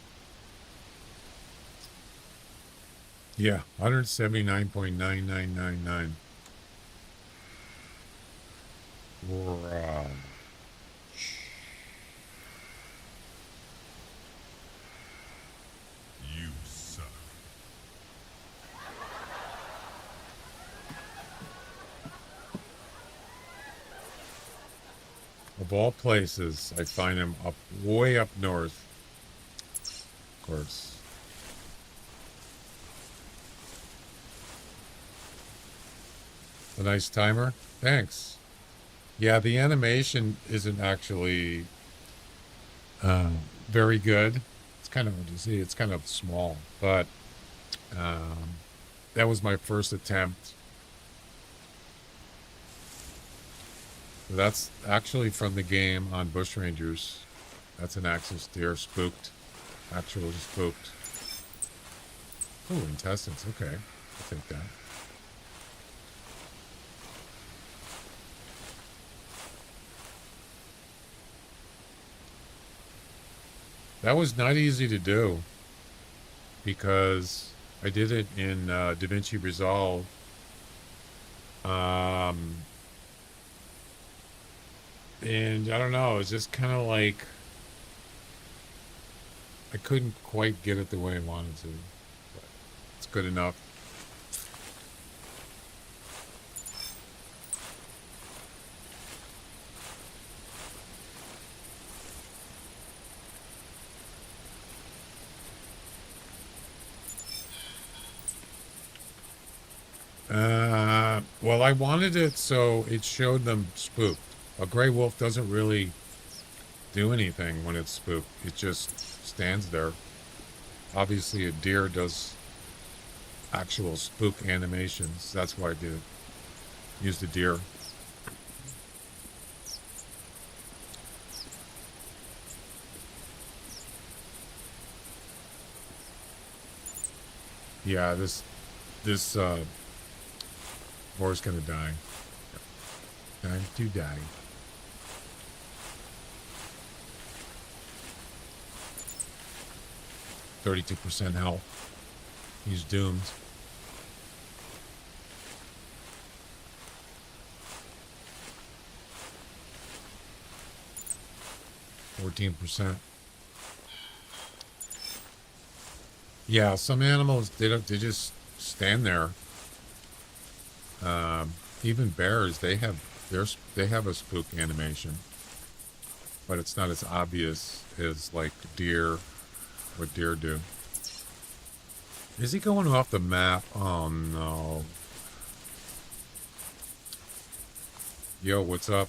Yeah, 179.9999. Wow. You suck. Of all places, I find him up way up north. Of course. A nice timer. Thanks. Yeah, the animation isn't actually very good. It's kind of hard to see. It's kind of small, but that was my first attempt. That's actually from the game on Bushrangers. That's an Axis deer spooked. Actually spooked. Oh, intestines. Okay. I'll take that. That was not easy to do because I did it in DaVinci Resolve. And I don't know, it's just kind of like I couldn't quite get it the way I wanted to, but it's good enough. Well, I wanted it so it showed them spooked. A gray wolf doesn't really do anything when it's spooked. It just stands there. Obviously, a deer does actual spook animations. That's why I did use the deer. Yeah, this horse gonna die. Time to die. %32 health. He's doomed. %14. Yeah, some animals they just stand there. Even bears, they have a spook animation, but it's not as obvious as like deer. What deer do? Is he going off the map? Oh no. Yo, what's up?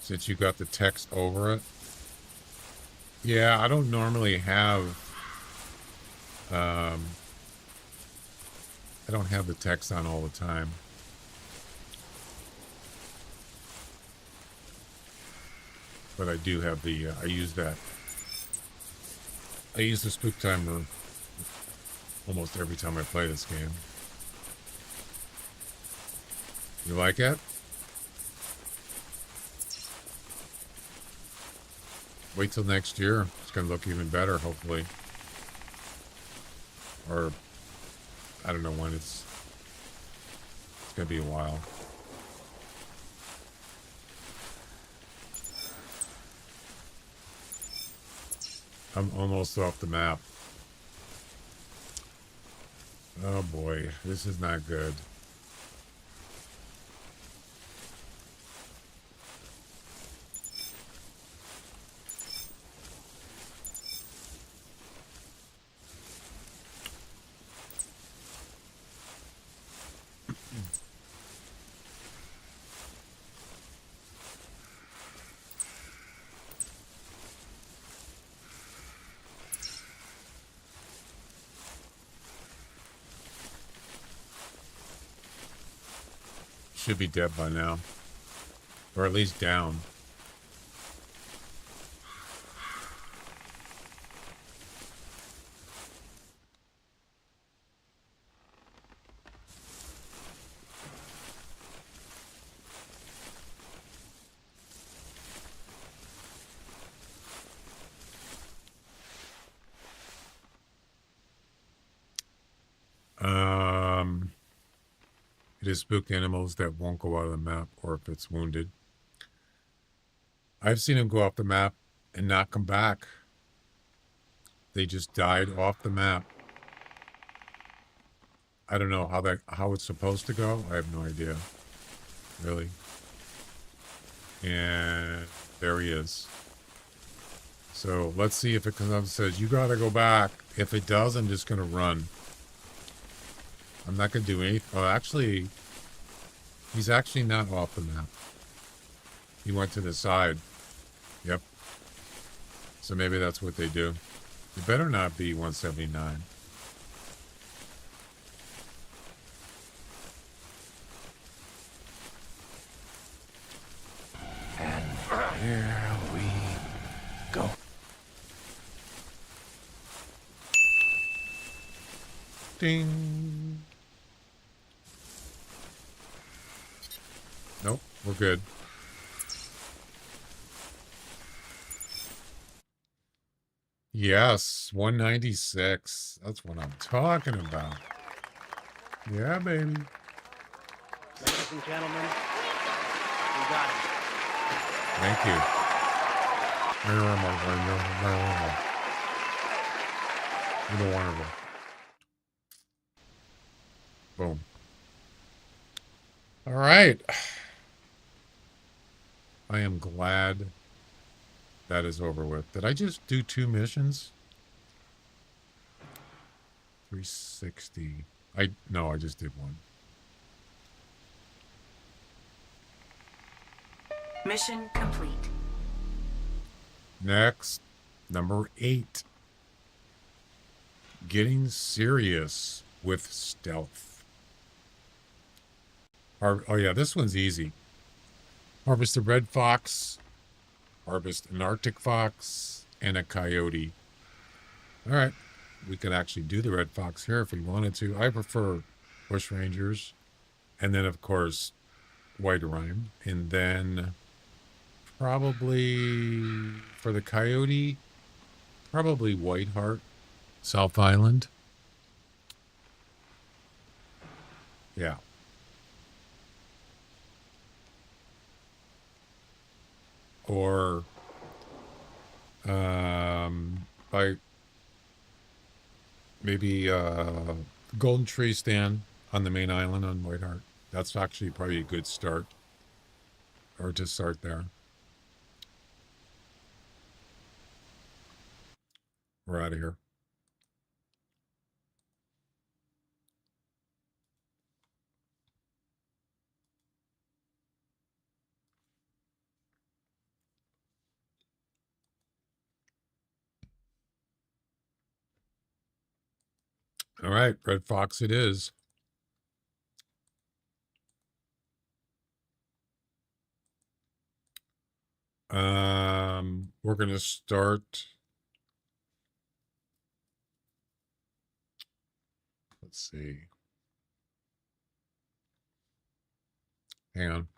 Since you got the text over it. Yeah, I don't normally have I don't have the text on all the time. But I do have the I use the spook timer almost every time I play this game. You like it? Wait till next year. It's going to look even better, hopefully. Or, I don't know when it's going to be a while. I'm almost off the map. Oh boy, this is not good. Should be dead by now. Or at least down. It is spooked animals that won't go out of the map or if it's wounded. I've seen them go off the map and not come back. They just died off the map. I don't know how it's supposed to go. I have no idea. Really. And there he is. So let's see if it comes up and says, you gotta go back. If it does, I'm just gonna run. I'm not going to do anything. Oh, actually, he's actually not off the map. He went to the side. Yep. So maybe that's what they do. It better not be 179. And here we go. Ding. Nope, we're good. Yes, 196. That's what I'm talking about. Yeah, baby. Ladies and gentlemen, we got it. Thank you. You're wonderful. Boom. All right. I am glad that is over with. Did I just do 2 missions? 360. No, I just did one. Mission complete. Next, number 8. Getting serious with stealth. Oh yeah, this one's easy. Harvest a red fox, harvest an Arctic fox, and a coyote. All right, we could actually do the red fox here if we wanted to. I prefer bush rangers, and then of course white rime, and then probably for the coyote, probably Whiteheart, South Island. Yeah. Or by maybe Golden Tree Stand on the main island on Whiteheart. That's actually probably a good start, or to start there. We're out of here. All right, Red Fox it is. We're going to start. Let's see. Hang on.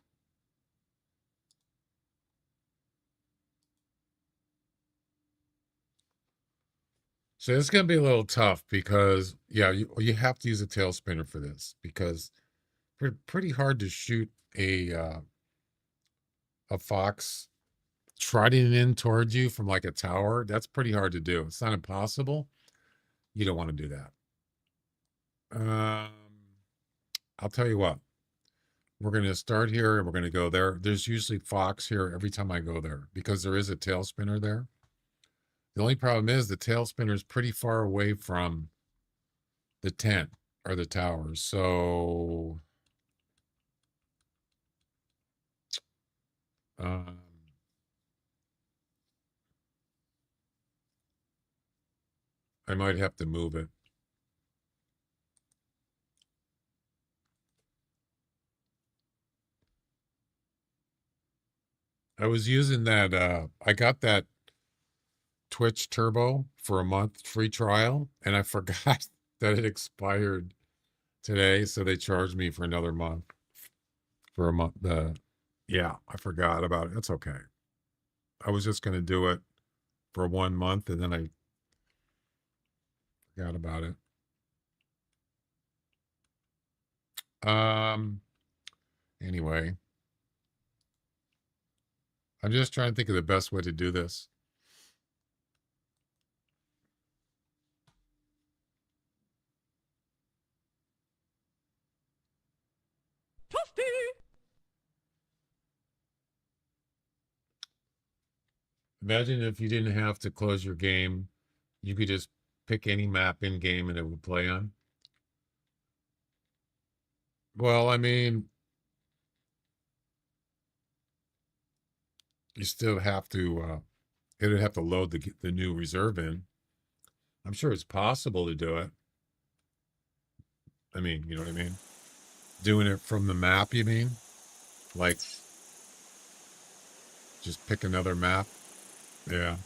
So it's going to be a little tough because, yeah, you have to use a tail spinner for this because it's pretty hard to shoot a fox trotting in towards you from like a tower. That's pretty hard to do. It's not impossible. You don't want to do that. I'll tell you what. We're going to start here and we're going to go there. There's usually fox here every time I go there because there is a tail spinner there. The only problem is the tail spinner is pretty far away from the tent or the towers. So I might have to move it. I was using that, I got that Twitch Turbo for a month free trial, and I forgot that it expired today, so they charged me for another month. For a month, yeah, I forgot about it. It's okay. I was just going to do it for 1 month, and then I forgot about it. Anyway, I'm just trying to think of the best way to do this. Imagine if you didn't have to close your game, you could just pick any map in game and it would play on. Well, I mean, you still have to, it would have to load the new reserve in. I'm sure it's possible to do it. I mean, you know what I mean? Doing it from the map, you mean? Like, just pick another map? Yeah.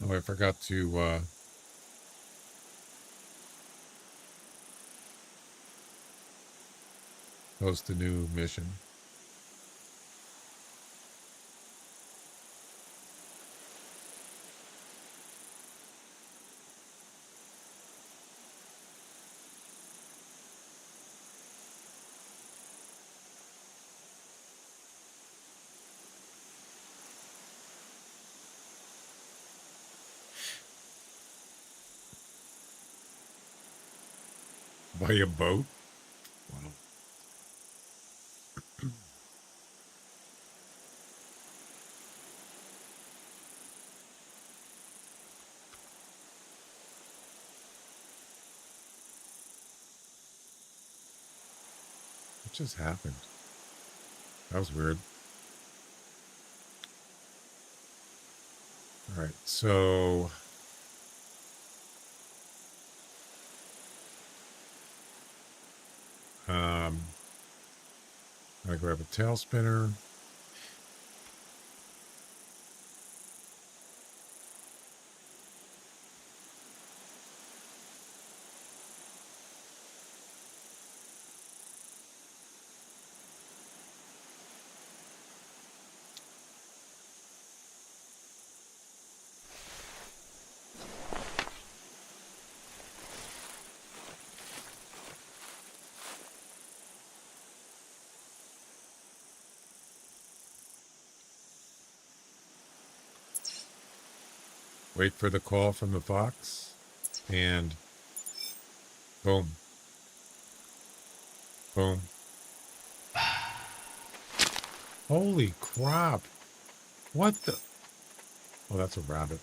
Oh, I forgot to, post a new mission. Buy a boat? just happened? That was weird. All right, so I grab a tail spinner. Wait for the call from the fox, and boom. Boom. Holy crap. What the? Oh, that's a rabbit.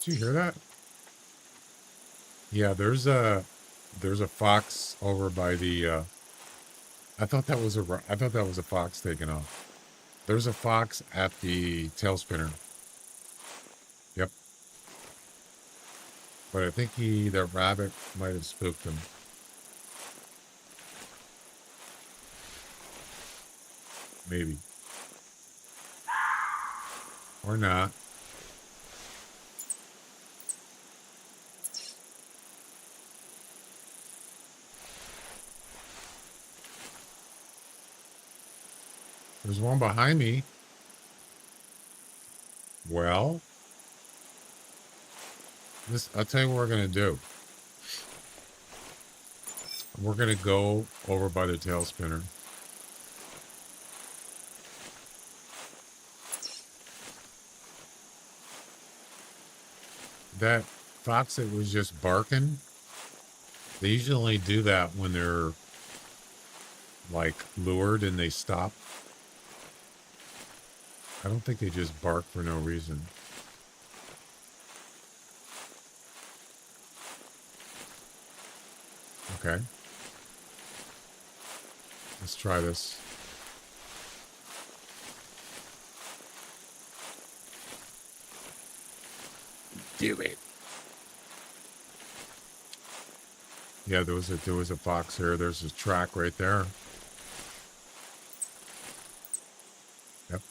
Did you hear that? Yeah, there's a fox over by the I thought that was a fox taking off. There's a fox at the tail spinner. Yep. But I think that rabbit might have spooked him. Maybe. Or not. There's one behind me. Well, I'll tell you what we're going to do. We're going to go over by the tail spinner. That fox that was just barking, they usually do that when they're like lured and they stop. I don't think they just bark for no reason. Okay. Let's try this. Do it. Yeah, there was a fox here. There's a track right there. Yep.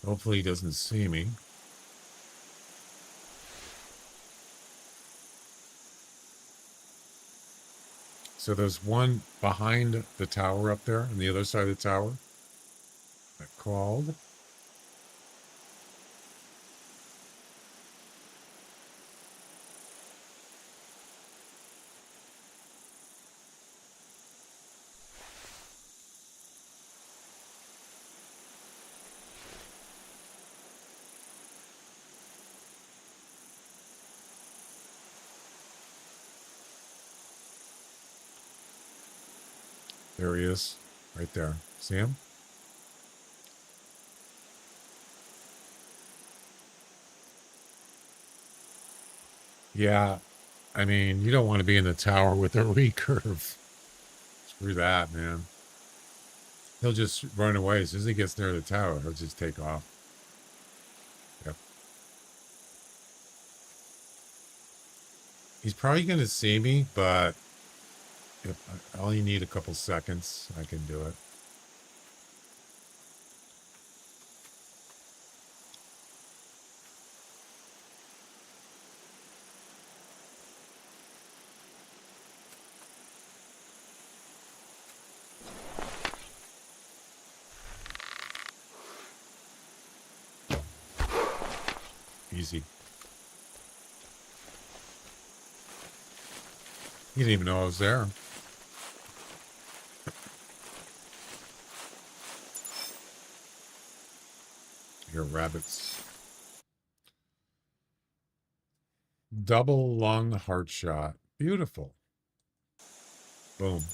Hopefully he doesn't see me. So there's one behind the tower up there on the other side of the tower. I called. There he is, right there. See him? Yeah, I mean, you don't want to be in the tower with a recurve. Screw that, man. He'll just run away. As soon as he gets near the tower, he'll just take off. Yep. He's probably going to see me, but if I only need a couple seconds, I can do it. Easy. He didn't even know I was there. Here, rabbits. Double lung heart shot. Beautiful. Boom.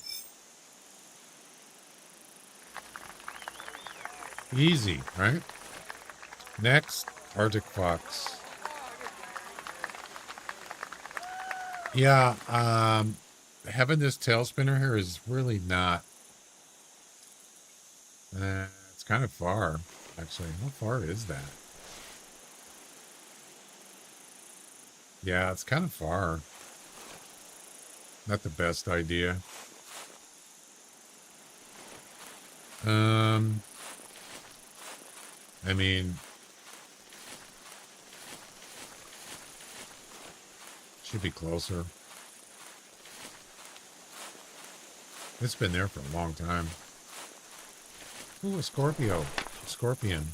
Easy, right? Next, Arctic fox. Yeah, having this tail spinner here is really not. It's kind of far, actually. How far is that? Yeah, it's kind of far. Not the best idea. I mean, should be closer. It's been there for a long time. Ooh, a Scorpio. A scorpion.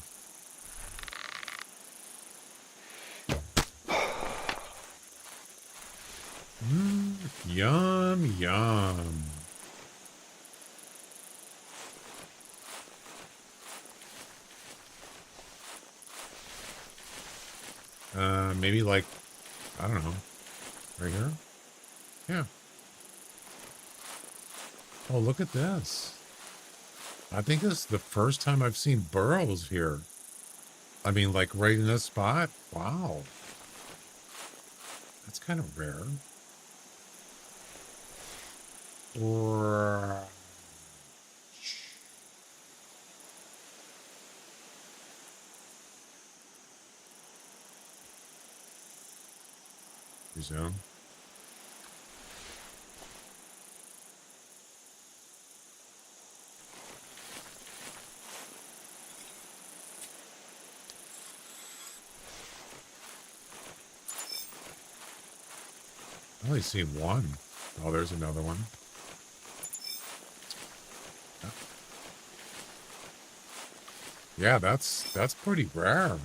Yum, yum. Maybe like, I don't know, right here? Yeah. Oh, look at this. I think this is the first time I've seen burrows here. I mean, like right in this spot. Wow. That's kind of rare. Or resume. I only seen one. Oh, there's another one. Yeah, that's pretty rare.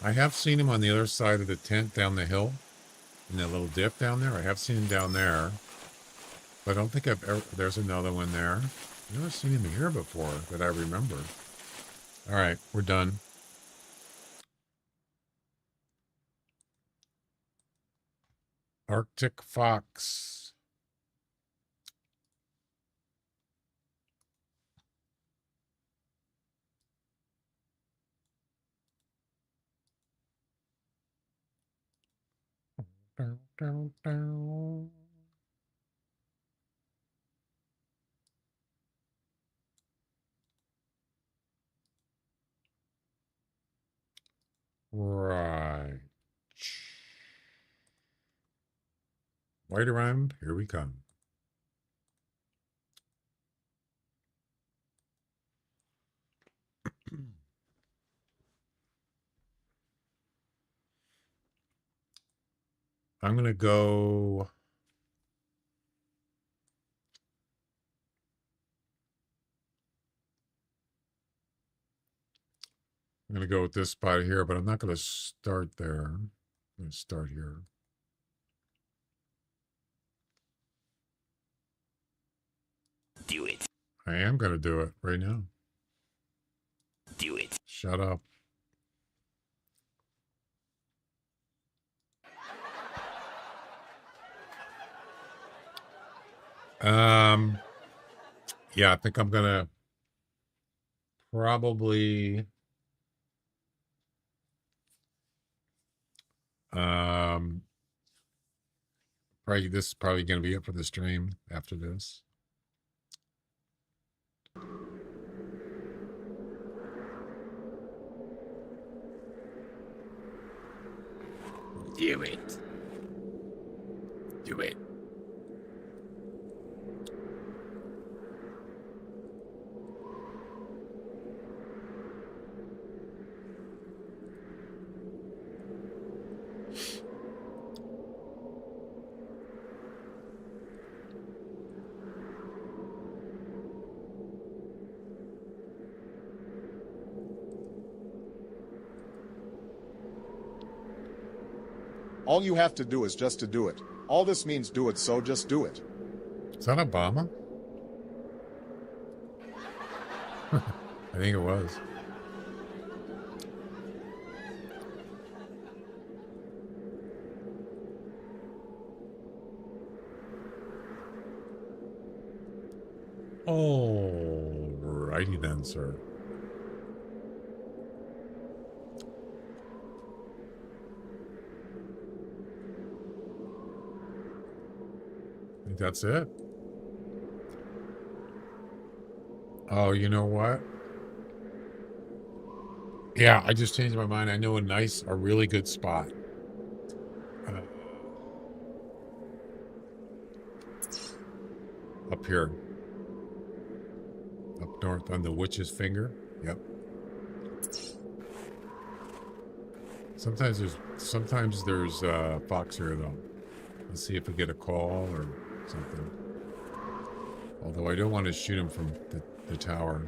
I have seen him on the other side of the tent down the hill. In that little dip down there. I have seen him down there. But I don't think I've ever... There's another one there. I've never seen him here before that I remember. All right, we're done. Arctic fox. Down, down, down. Right. Wait around. Here we come. I'm going to go... I'm going to go with this spot here, but I'm not going to start there. I'm going to start here. Do it. I am going to do it right now. Do it. Shut up. Yeah, I think I'm going to probably... Probably this is probably going to be it for the stream after this. Do it. Do it. All you have to do is just to do it. All this means do it, so just do it. Is that Obama? I think it was. Alrighty then, sir. I think that's it. Oh, you know what? Yeah, I just changed my mind. I know a really good spot. Up here. Up north on the Witch's Finger. Yep. Sometimes there's fox here though. Let's see if we get a call or something. Although I don't want to shoot him from the tower.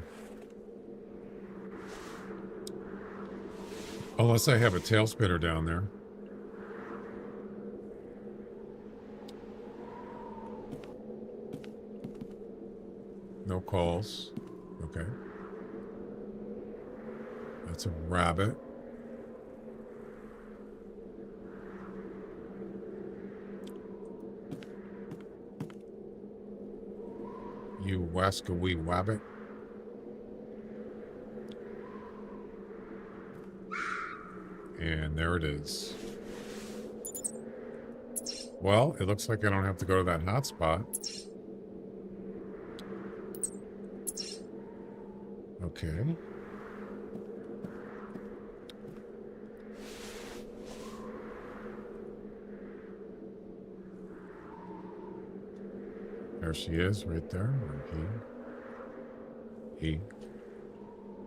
Unless I have a tail spinner down there. No calls. Okay. That's a rabbit. You wascawee wabbit. And there it is. Well, it looks like I don't have to go to that hot spot. Okay. There she is, right there. Or he.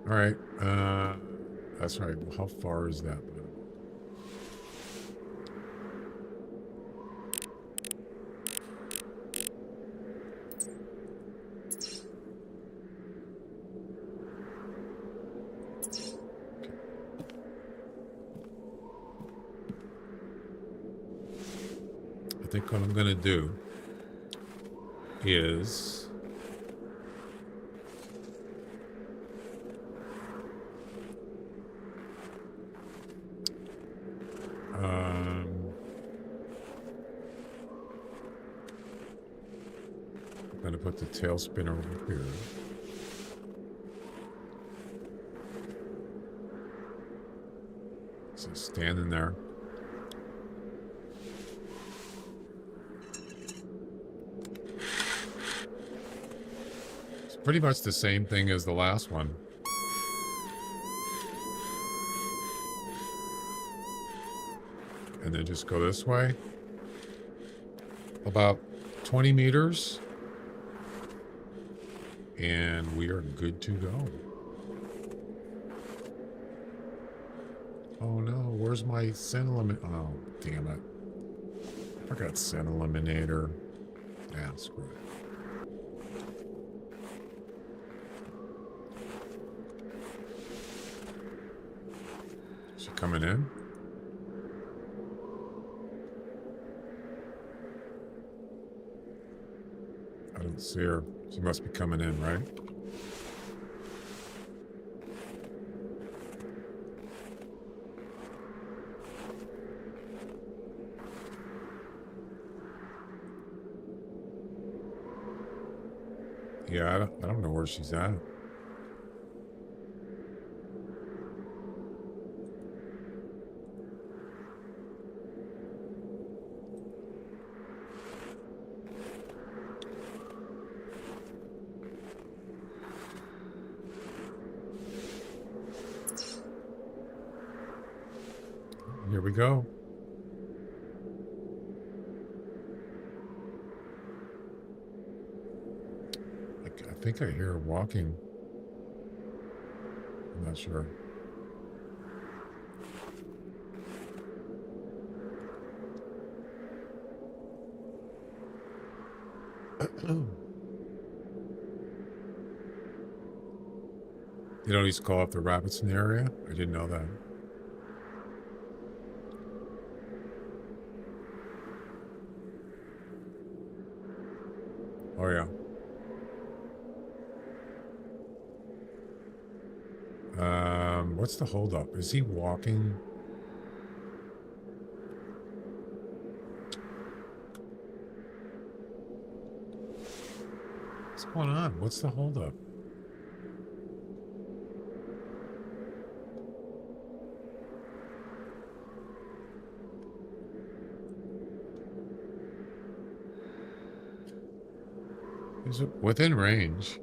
All right. That's right. Well, how far is that? I think what I'm going to do is I'm going to put the tail spinner over here. So standing there. It's pretty much the same thing as the last one. And then just go this way. About 20 meters. And we are good to go. Oh no, where's my scent eliminator? Oh, damn it. I forgot scent eliminator. Yeah, screw it. Is she coming in? I don't see her. She must be coming in, right? Yeah, I don't know where she's at. Here we go. I think I hear her walking. I'm not sure. You don't need to call up the rabbits in the area? I didn't know that. Oh, yeah. What's the holdup? Is he walking? What's going on? What's the holdup? Is it within range?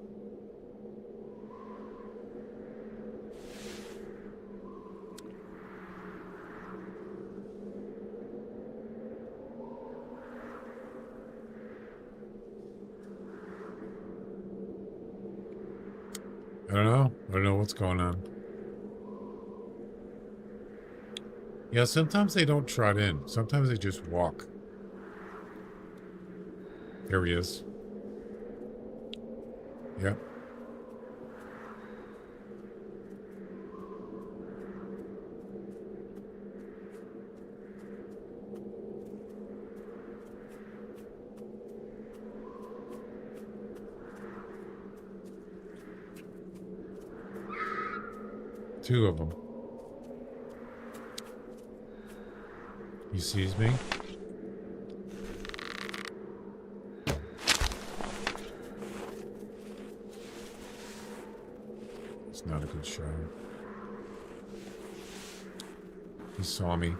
I don't know. I don't know what's going on. Yeah, sometimes they don't trot in. Sometimes they just walk. There he is. Yep. Two of them. He sees me. It's not a good shot. He saw me.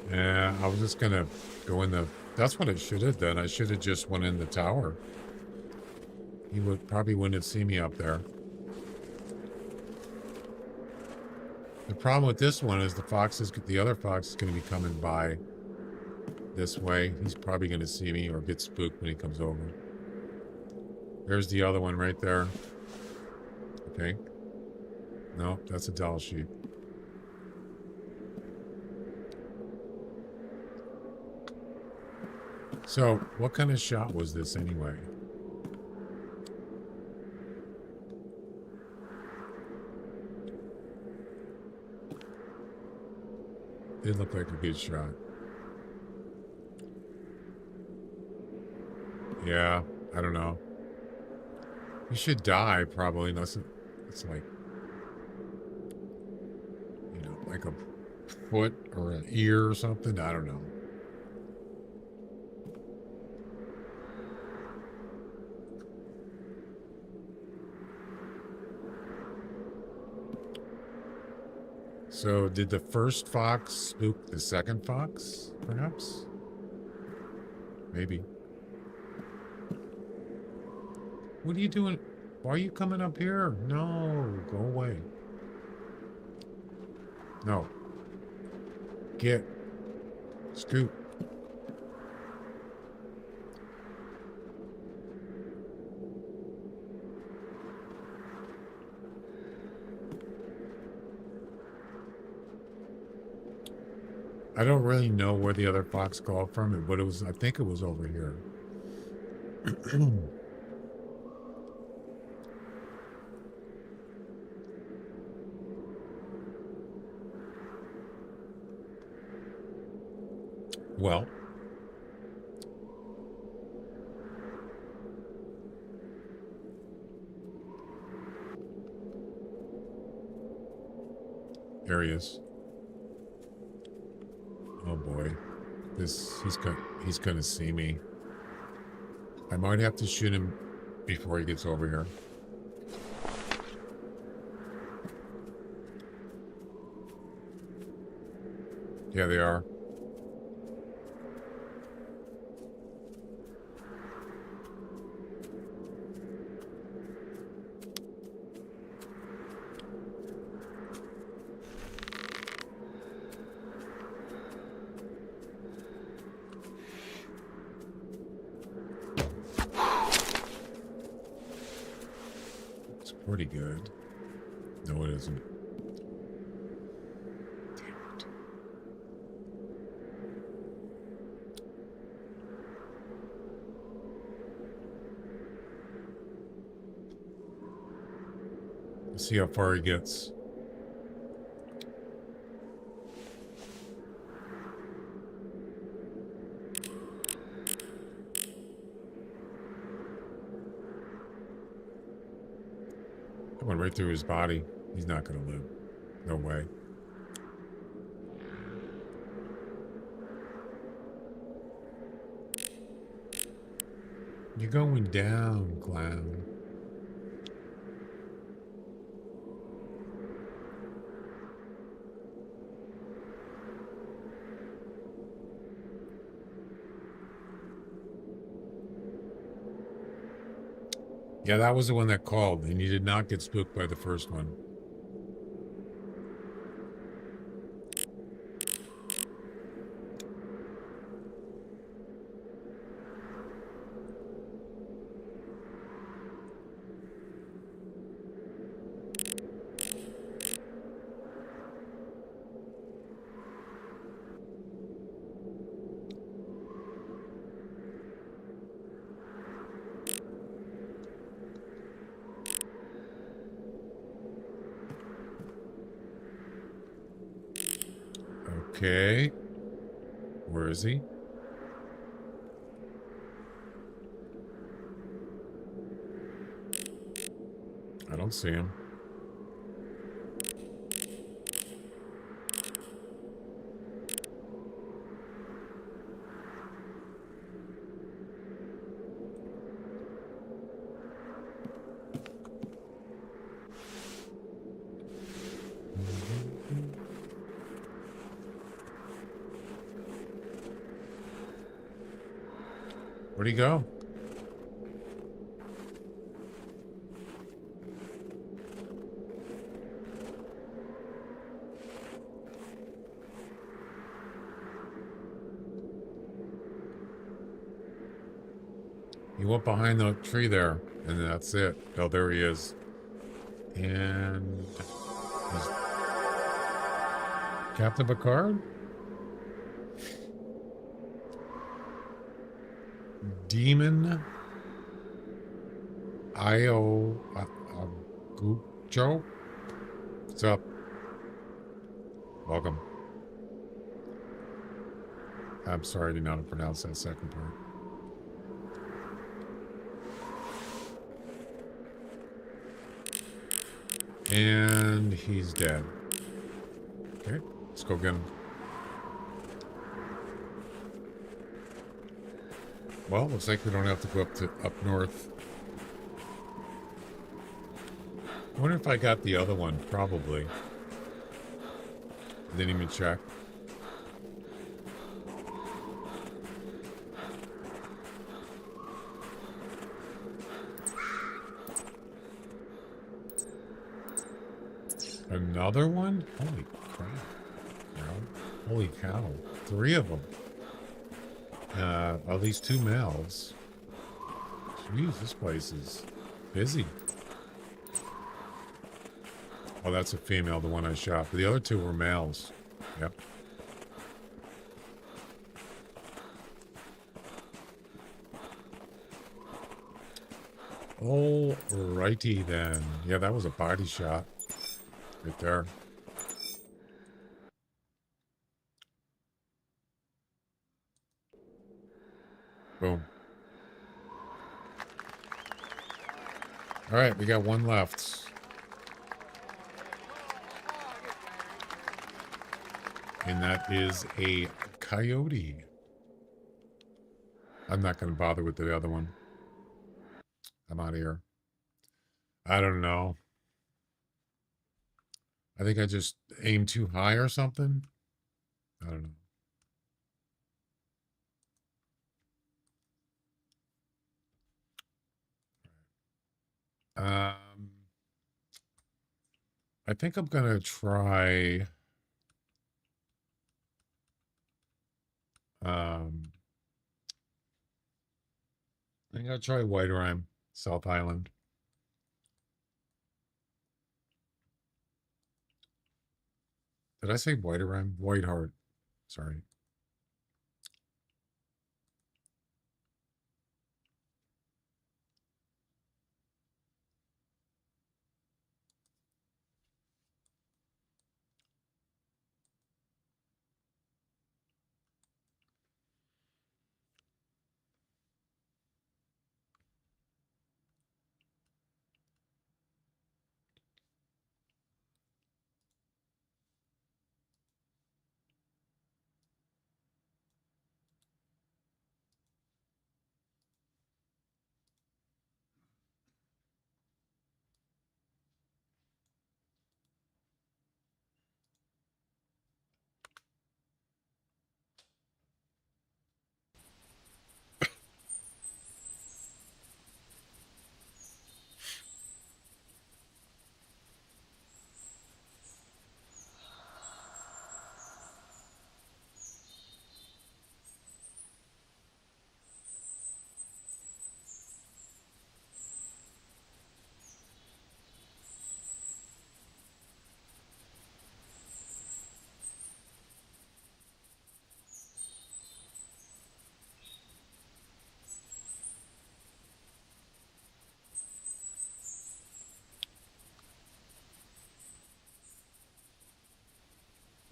Yeah, I was just gonna go in the... That's what I should have done. I should have just went in the tower. He probably wouldn't have seen me up there. The problem with this one is the other fox is going to be coming by this way. He's probably going to see me or get spooked when he comes over. There's the other one right there. Okay. No, that's a doll sheep. So, what kind of shot was this anyway? It looked like a good shot. Yeah, I don't know. You should die, probably, unless it's like, you know, like a foot or an ear or something. I don't know. So, did the first fox spook the second fox, perhaps? Maybe. What are you doing? Why are you coming up here? No, go away. No. Get. Scoot. I don't really know where the other fox called from, but it was, I think it was over here. Well, there he is. Oh boy, he's gonna see me. I might have to shoot him before he gets over here. Yeah, they are. Pretty good. No, it isn't. Damn it. See how far he gets. I went right through his body. He's not going to live. No way. You're going down, clown. Yeah, that was the one that called, and you did not get spooked by the first one. Okay. Where is he? I don't see him. Where'd he go? He went behind the tree there, and that's it. Oh, there he is. And he's Captain Picard? Demon Io Gucho? What's up? Welcome. I'm sorry I did not pronounce that second part. And he's dead. Okay, let's go get him. Well, looks like we don't have to go up north. I wonder if I got the other one. Probably. Didn't even check. Another one? Holy crap. Holy cow. 3 of them. At least 2 males. Jeez, this place is busy. Oh, that's a female, the one I shot. But the other 2 were males. Yep. Alrighty then. Yeah, that was a body shot. Right there. Boom. All right, we got 1 left. And that is a coyote. I'm not going to bother with the other one. I'm out of here. I don't know. I think I just aimed too high or something. I don't know. I think I'm gonna try. I think I'll try White Rhyme, South Island. Did I say White Rhyme? White Heart. Sorry.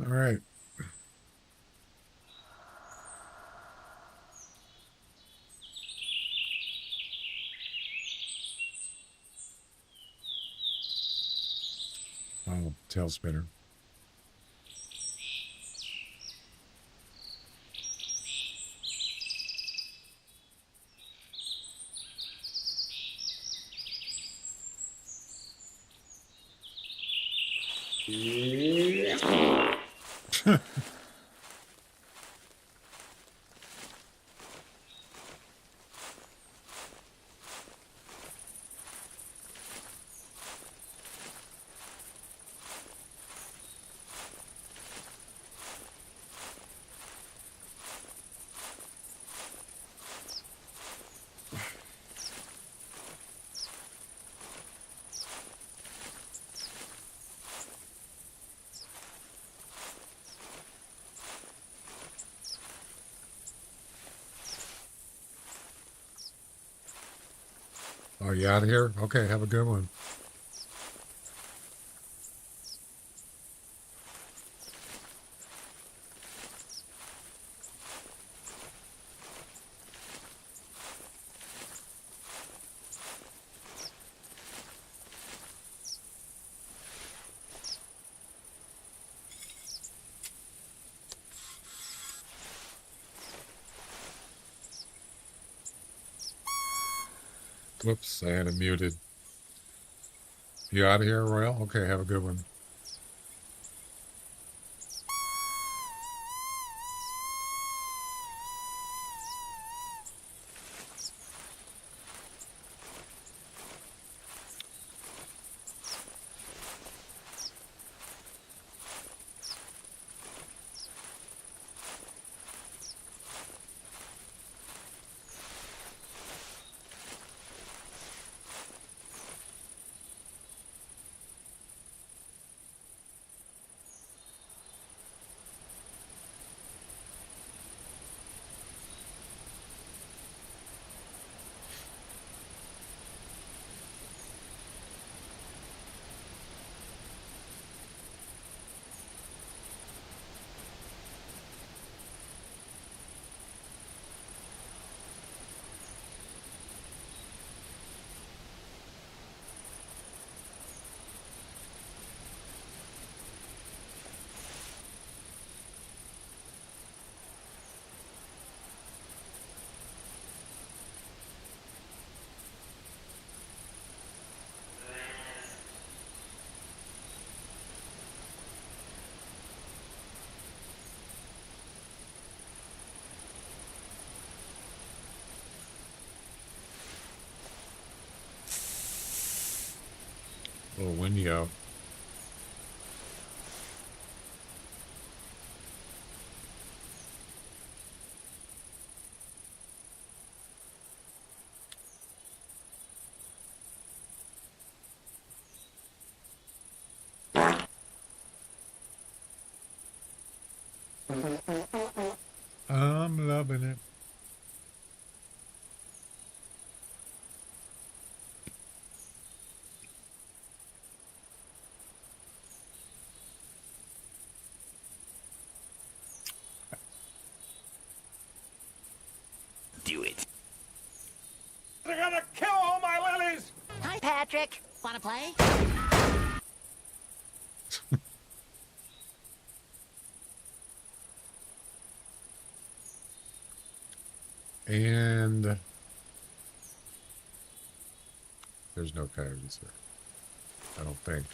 All right. Oh, tail spinner. Oh, you out of here? Okay, have a good one. Whoops, I had it muted. You out of here, Royal? Okay, have a good one. A little windy out. I'm loving it. Do it. They're gonna kill all my lilies! Hi, Patrick. Wanna play? And there's no casualties here. I don't think.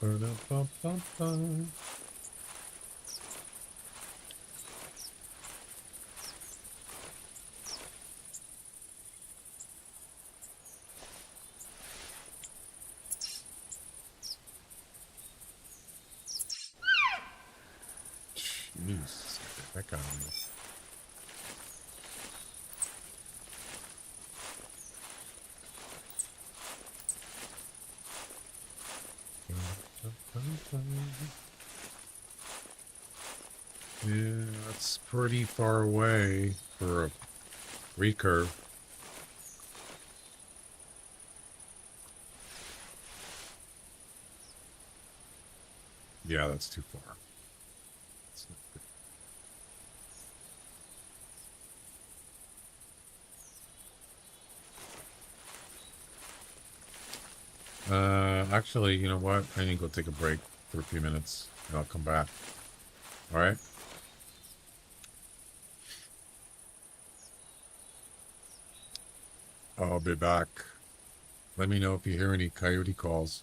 Ba-da-ba-ba-ba. Jeez, get that guy on me. Yeah, that's pretty far away for a recurve. Yeah, that's too far. That's not good. Actually, you know what? I need to go take a break for a few minutes, and I'll come back. All right? I'll be back. Let me know if you hear any coyote calls.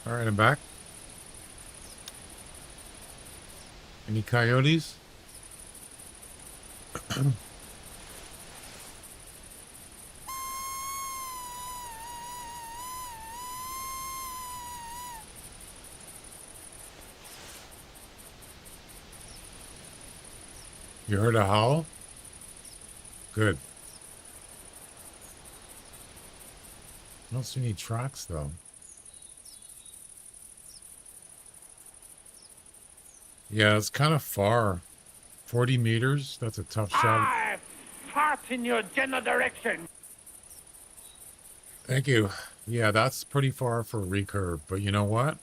All right, I'm back. Any coyotes? You heard a howl? Good. I don't see any tracks, though. Yeah, it's kind of far. 40 meters? That's a tough shot. I fart in your general direction. Thank you. Yeah, that's pretty far for a recurve, but you know what?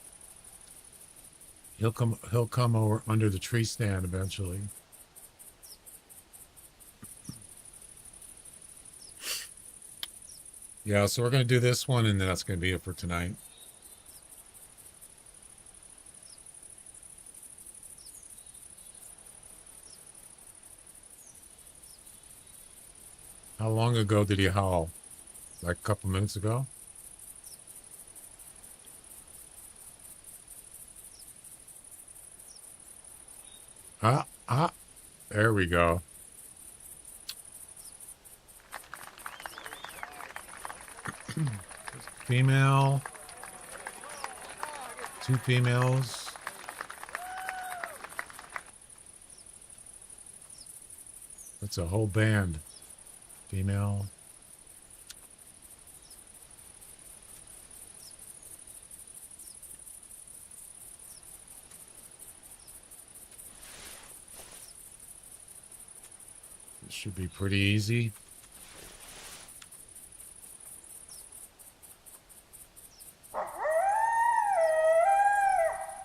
He'll come over under the tree stand eventually. Yeah, so we're going to do this one, and then that's going to be it for tonight. How long ago did he howl? Like a couple minutes ago? There we go. Female. 2 females. That's a whole band. Female. This should be pretty easy.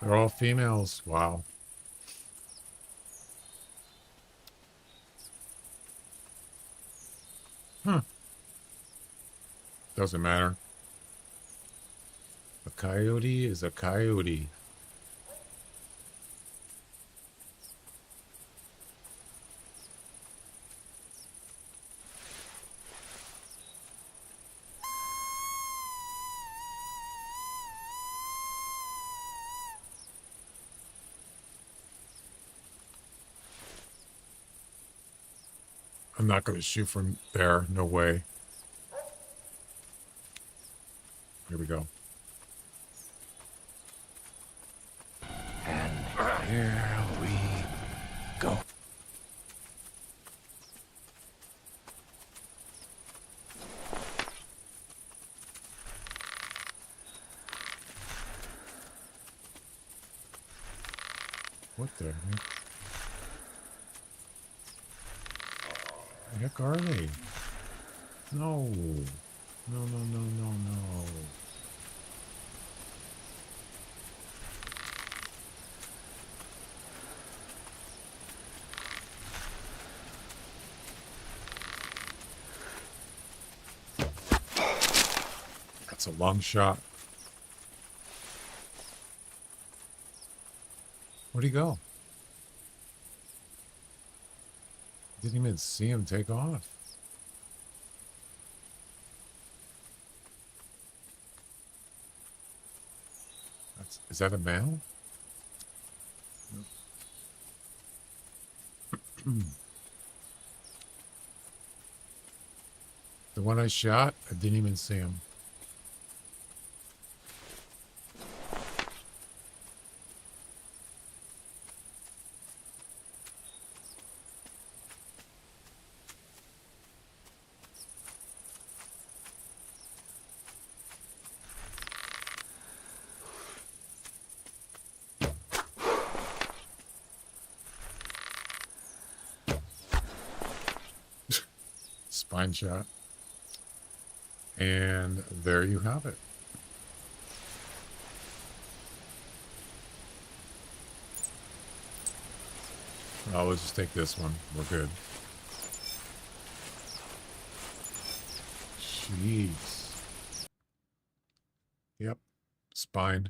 They're all females. Wow. Huh. Doesn't matter. A coyote is a coyote. I'm not going to shoot from there. No way. Here we go. And here we go. What the heck? The heck are they? No. No, no, no, no, no. That's a long shot. Where'd he go? Didn't even see him take off. Is that a male? The one I shot, I didn't even see him. Spine shot. And there you have it. Oh, let's just take this one. We're good. Jeez. Yep. Spine.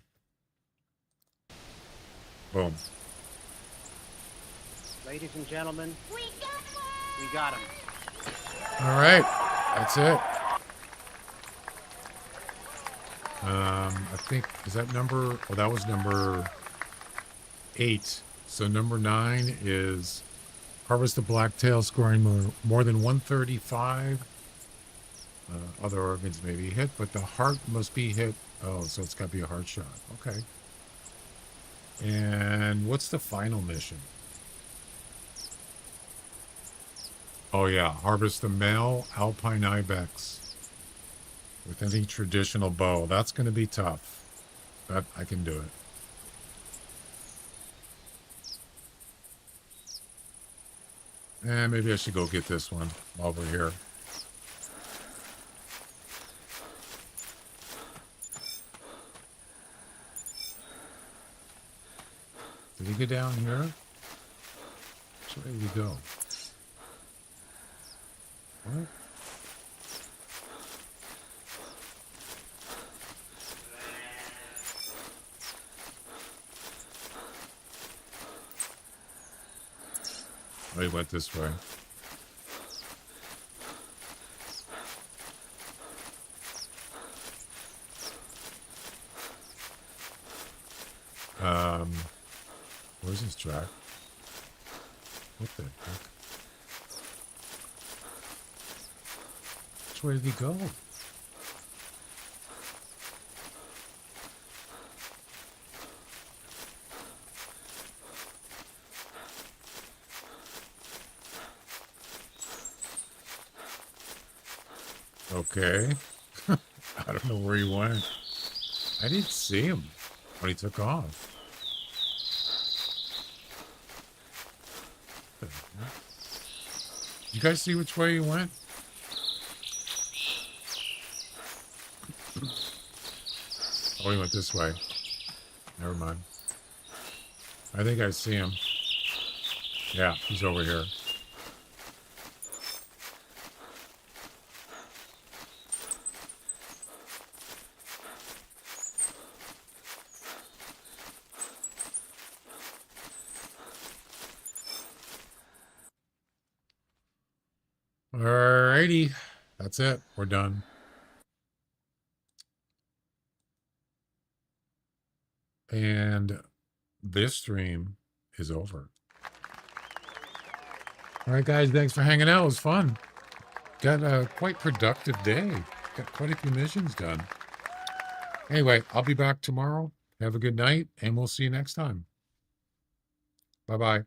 Boom. Ladies and gentlemen, we got him. All right. That's it. I think, is that number, oh, that was number 8. So number 9 is harvest the blacktail, scoring more than 135. Other organs may be hit, but the heart must be hit. Oh, so it's got to be a heart shot. Okay. And what's the final mission? Oh, yeah. Harvest the male alpine ibex with any traditional bow. That's going to be tough, but I can do it. And maybe I should go get this one while we're here. Did he go down here? Which way did he go? What? Oh, he went this way. Where's his track? What the heck? Which way did he go? Okay. I don't know where he went. I didn't see him when he took off. You guys see which way he went? Oh, he went this way. Never mind. I think I see him. Yeah, he's over here. Alrighty. That's it. We're done. And this stream is over. All right, guys. Thanks for hanging out. It was fun. Got a quite productive day. Got quite a few missions done. Anyway, I'll be back tomorrow. Have a good night, and we'll see you next time. Bye-bye.